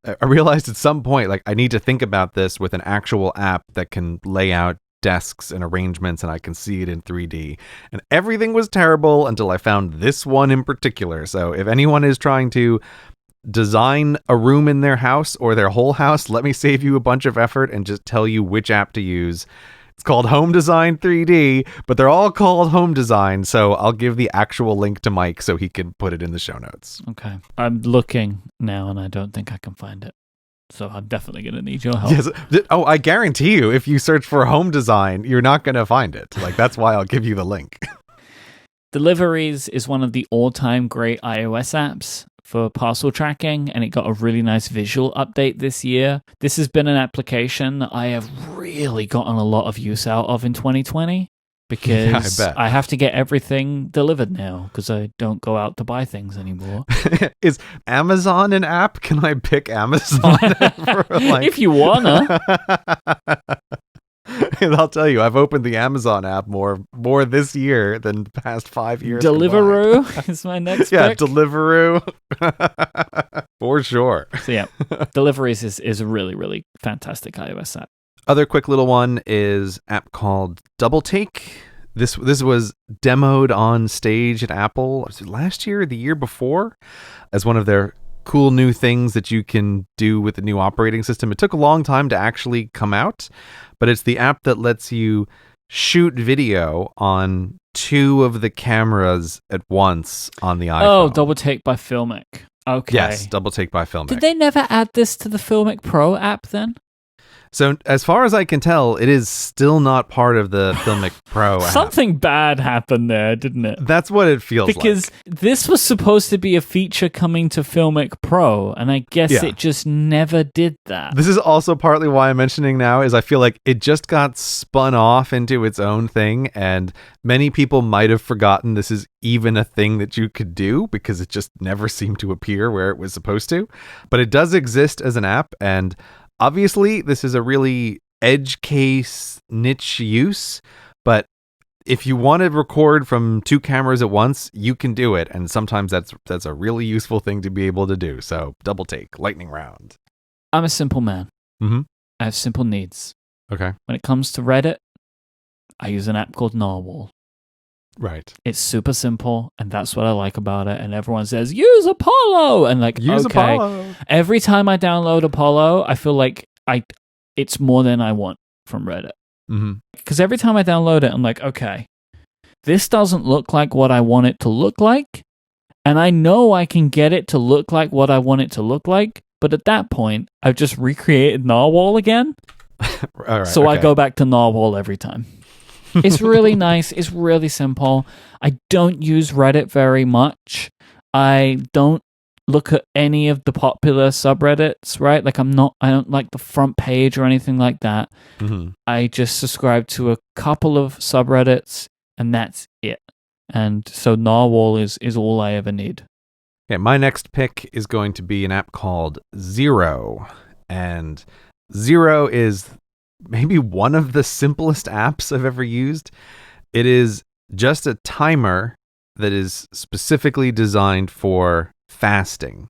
I realized at some point, like, I need to think about this with an actual app that can lay out desks and arrangements, and I can see it in 3D. And everything was terrible until I found this one in particular. So if anyone is trying to design a room in their house or their whole house, let me save you a bunch of effort and just tell you which app to use. It's called Home Design 3D, but they're all called Home Design, so I'll give the actual link to Myke so he can put it in the show notes. Okay. I'm looking now, and I don't think I can find it. So I'm definitely going to need your help. Yes. Oh, I guarantee you, if you search for Home Design, you're not going to find it. Like, that's why I'll give you the link. Deliveries is one of the all-time great iOS apps for parcel tracking, and it got a really nice visual update this year. This has been an application that I have really gotten a lot of use out of in 2020 because Yeah, I bet. I have to get everything delivered now because I don't go out to buy things anymore. Is Amazon an app? Can I pick Amazon? If you wanna. And I'll tell you, I've opened the Amazon app more this year than the past 5 years. Deliveroo is my next pick. Deliveroo. For sure. So yeah, Deliveries is a really, really fantastic iOS app. Other quick little one is app called Double Take. This was demoed on stage at Apple, was it last year or the year before, as one of their cool new things that you can do with the new operating system. It took a long time to actually come out, but it's the app that lets you shoot video on two of the cameras at once on the iPhone. Oh, Double Take by Filmic. Okay. Yes, Double Take by Filmic. Did they never add this to the Filmic Pro app then? So as far as I can tell, it is still not part of the Filmic Pro app. Something bad happened there, didn't it? That's what it feels like. Because this was supposed to be a feature coming to Filmic Pro, and I guess it just never did that. This is also partly why I'm mentioning now is I feel like it just got spun off into its own thing, and many people might have forgotten this is even a thing that you could do because it just never seemed to appear where it was supposed to. But it does exist as an app, and obviously, this is a really edge case niche use, but if you want to record from two cameras at once, you can do it, and sometimes that's a really useful thing to be able to do. So, Double Take, lightning round. I'm a simple man. Mm-hmm. I have simple needs. Okay. When it comes to Reddit, I use an app called Narwhal. Right. It's super simple, and that's what I like about it. And everyone says, use Apollo! And like, Use okay. Apollo. Every time I download Apollo, I feel like it's more than I want from Reddit. Mm-hmm. Because every time I download it, I'm like, okay, this doesn't look like what I want it to look like. And I know I can get it to look like what I want it to look like. But at that point, I've just recreated Narwhal again. All right, so I go back to Narwhal every time. It's really nice. It's really simple. I don't use Reddit very much. I don't look at any of the popular subreddits, right? Like I don't like the front page or anything like that. Mm-hmm. I just subscribe to a couple of subreddits and that's it. And so Narwhal is all I ever need. Okay, my next pick is going to be an app called Zero. And Zero is maybe one of the simplest apps I've ever used. It is just a timer that is specifically designed for fasting.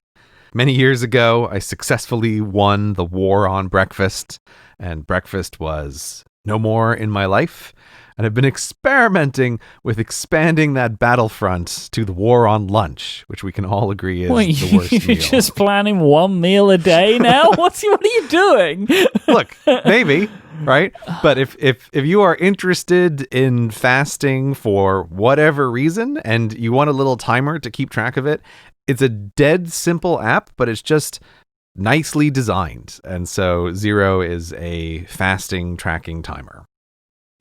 Many years ago, I successfully won the war on breakfast, and breakfast was no more in my life. And I've been experimenting with expanding that battlefront to the war on lunch, which we can all agree is the worst You're meal. just planning one meal a day now? What are you doing? Look, maybe, right? But if you are interested in fasting for whatever reason and you want a little timer to keep track of it, it's a dead simple app, but it's just nicely designed. And so Zero is a fasting tracking timer.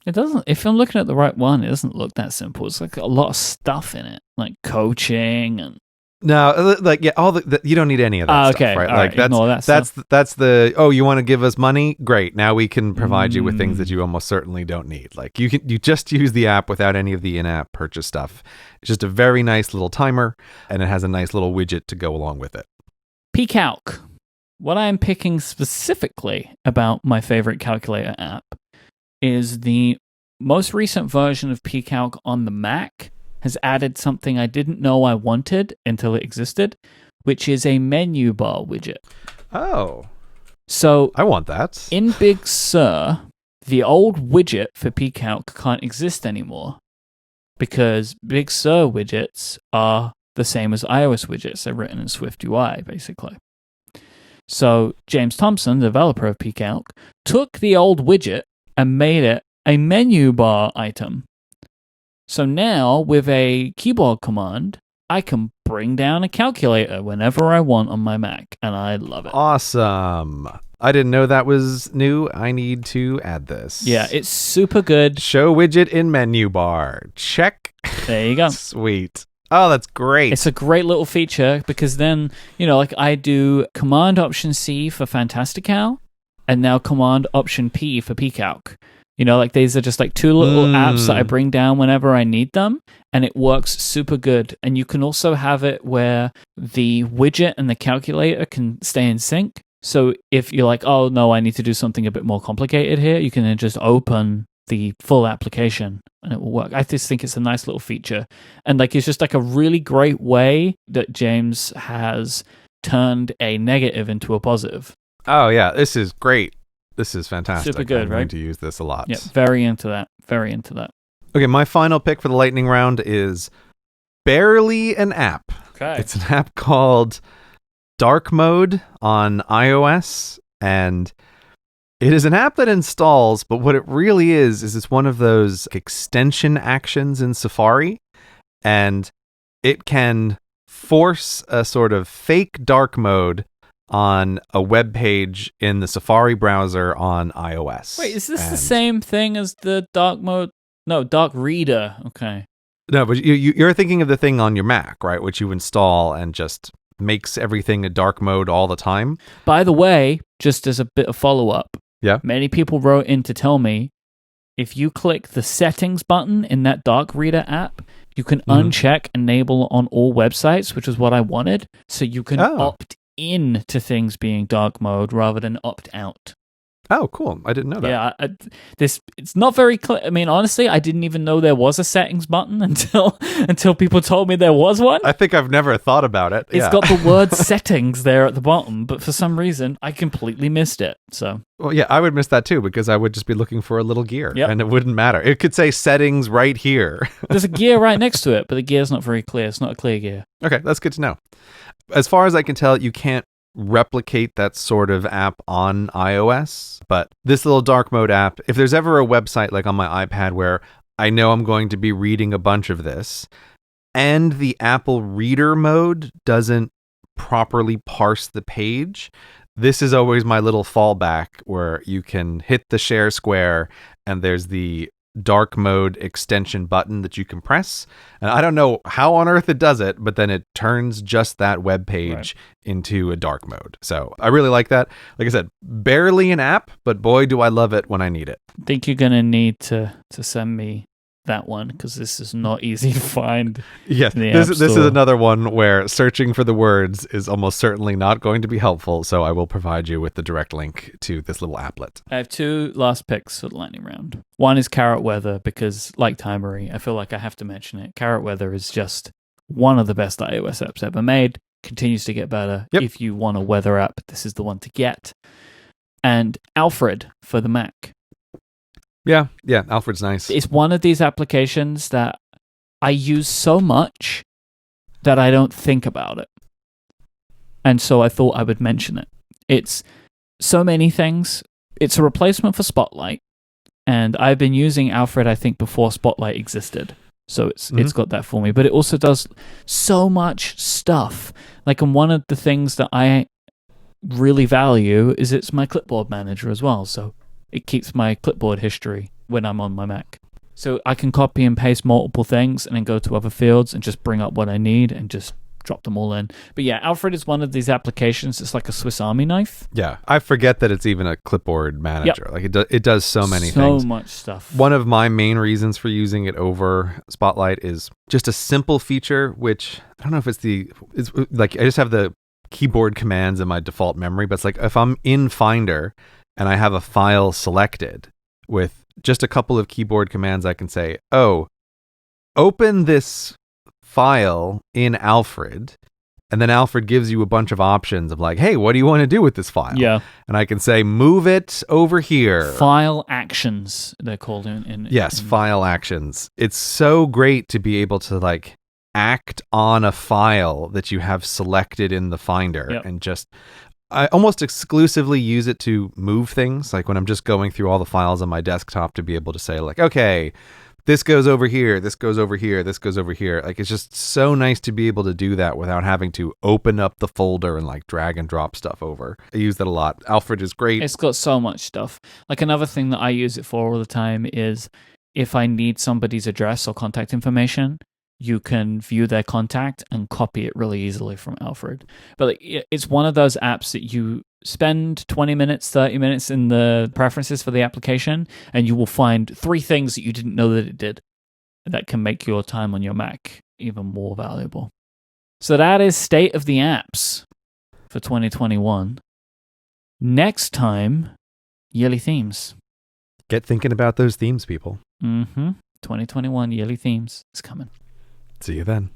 It doesn't, if I'm looking at the right one, it doesn't look that simple. It's like a lot of stuff in it, like coaching and No, like all you don't need any of that stuff, okay. right? All Like right. Ignore that stuff. that's the you want to give us money? Great. Now we can provide you with things that you almost certainly don't need. Like you just use the app without any of the in-app purchase stuff. It's just a very nice little timer, and it has a nice little widget to go along with it. pCalc. What I am picking specifically about my favorite calculator app is the most recent version of pCalc on the Mac has added something I didn't know I wanted until it existed, which is a menu bar widget. Oh. So I want that. in Big Sur, the old widget for pCalc can't exist anymore because Big Sur widgets are the same as iOS widgets. They're written in Swift UI, basically. So James Thompson, the developer of pCalc, took the old widget and made it a menu bar item. So now, with a keyboard command, I can bring down a calculator whenever I want on my Mac, and I love it. Awesome. I didn't know that was new. I need to add this. Yeah, it's super good. Show widget in menu bar. Check. There you go. Sweet. Oh, that's great. It's a great little feature because then, like I do Command Option C for Fantastical, and now Command Option P for pCalc. Like these are just like two little apps that I bring down whenever I need them, and it works super good. And you can also have it where the widget and the calculator can stay in sync. So if you're like, oh no, I need to do something a bit more complicated here, you can then just open the full application and it will work. I just think it's a nice little feature. And like it's just like a really great way that James has turned a negative into a positive. Oh yeah, this is great. This is fantastic. Super good, I'm right? going to use this a lot. Yeah, very into that. Very into that. Okay, my final pick for the lightning round is barely an app. Okay. It's an app called Dark Mode on iOS, and it is an app that installs, but what it really is it's one of those extension actions in Safari, and it can force a sort of fake dark mode on a web page in the Safari browser on iOS. Wait, is this the same thing as the dark mode? No, dark reader. Okay. No, but you're thinking of the thing on your Mac, right? Which you install and just makes everything a dark mode all the time. By the way, just as a bit of follow-up, yeah, many people wrote in to tell me if you click the settings button in that dark reader app, you can uncheck enable on all websites, which is what I wanted. So you can opt in to things being dark mode rather than opt out. Oh, cool. I didn't know that. Yeah, it's not very clear. I mean, honestly, I didn't even know there was a settings button until people told me there was one. I think I've never thought about it. It's got the word settings there at the bottom, but for some reason, I completely missed it. So, well, yeah, I would miss that too because I would just be looking for a little gear and it wouldn't matter. It could say settings right here. There's a gear right next to it, but the gear's not very clear. It's not a clear gear. Okay, that's good to know. As far as I can tell, you can't replicate that sort of app on iOS, but this little dark mode app, if there's ever a website like on my iPad where I know I'm going to be reading a bunch of this and the Apple Reader mode doesn't properly parse the page, this is always my little fallback where you can hit the share square and there's the dark mode extension button that you can press. And I don't know how on earth it does it, but then it turns just that web page into a dark mode. So I really like that. Like I said, barely an app, but boy, do I love it when I need it. I think you're going to need to send me that one because this is not easy to find. Yes, this is another one where searching for the words is almost certainly not going to be helpful. So I will provide you with the direct link to this little applet. I have two last picks for the lightning round. One is Carrot Weather because, like Timery, I feel like I have to mention it. Carrot Weather is just one of the best iOS apps ever made. Continues to get better. Yep. If you want a weather app, this is the one to get. And Alfred for the Mac. Yeah, Alfred's nice. It's one of these applications that I use so much that I don't think about it. And so I thought I would mention it. It's so many things. It's a replacement for Spotlight. And I've been using Alfred, I think, before Spotlight existed. So it's got that for me. But it also does so much stuff. Like, and one of the things that I really value is it's my clipboard manager as well. So it keeps my clipboard history when I'm on my Mac. So I can copy and paste multiple things and then go to other fields and just bring up what I need and just drop them all in. But yeah, Alfred is one of these applications. It's like a Swiss Army knife. Yeah, I forget that it's even a clipboard manager. Like it does so many things. So much stuff. One of my main reasons for using it over Spotlight is just a simple feature, which I don't know if it's like I just have the keyboard commands in my default memory, but it's like if I'm in Finder and I have a file selected with just a couple of keyboard commands, I can say, oh, open this file in Alfred, and then Alfred gives you a bunch of options of like, hey, what do you want to do with this file? Yeah. And I can say, move it over here. File actions, they're called in file actions. It's so great to be able to like act on a file that you have selected in the Finder and just I almost exclusively use it to move things. Like when I'm just going through all the files on my desktop to be able to say like, okay, this goes over here, this goes over here, this goes over here. Like, it's just so nice to be able to do that without having to open up the folder and like drag and drop stuff over. I use that a lot. Alfred is great. It's got so much stuff. Like another thing that I use it for all the time is if I need somebody's address or contact information, you can view their contact and copy it really easily from Alfred. But like, it's one of those apps that you spend 20 minutes, 30 minutes in the preferences for the application, and you will find 3 things that you didn't know that it did that can make your time on your Mac even more valuable. So that is State of the Apps for 2021. Next time, yearly themes. Get thinking about those themes, people. 2021 yearly themes is coming. See you then.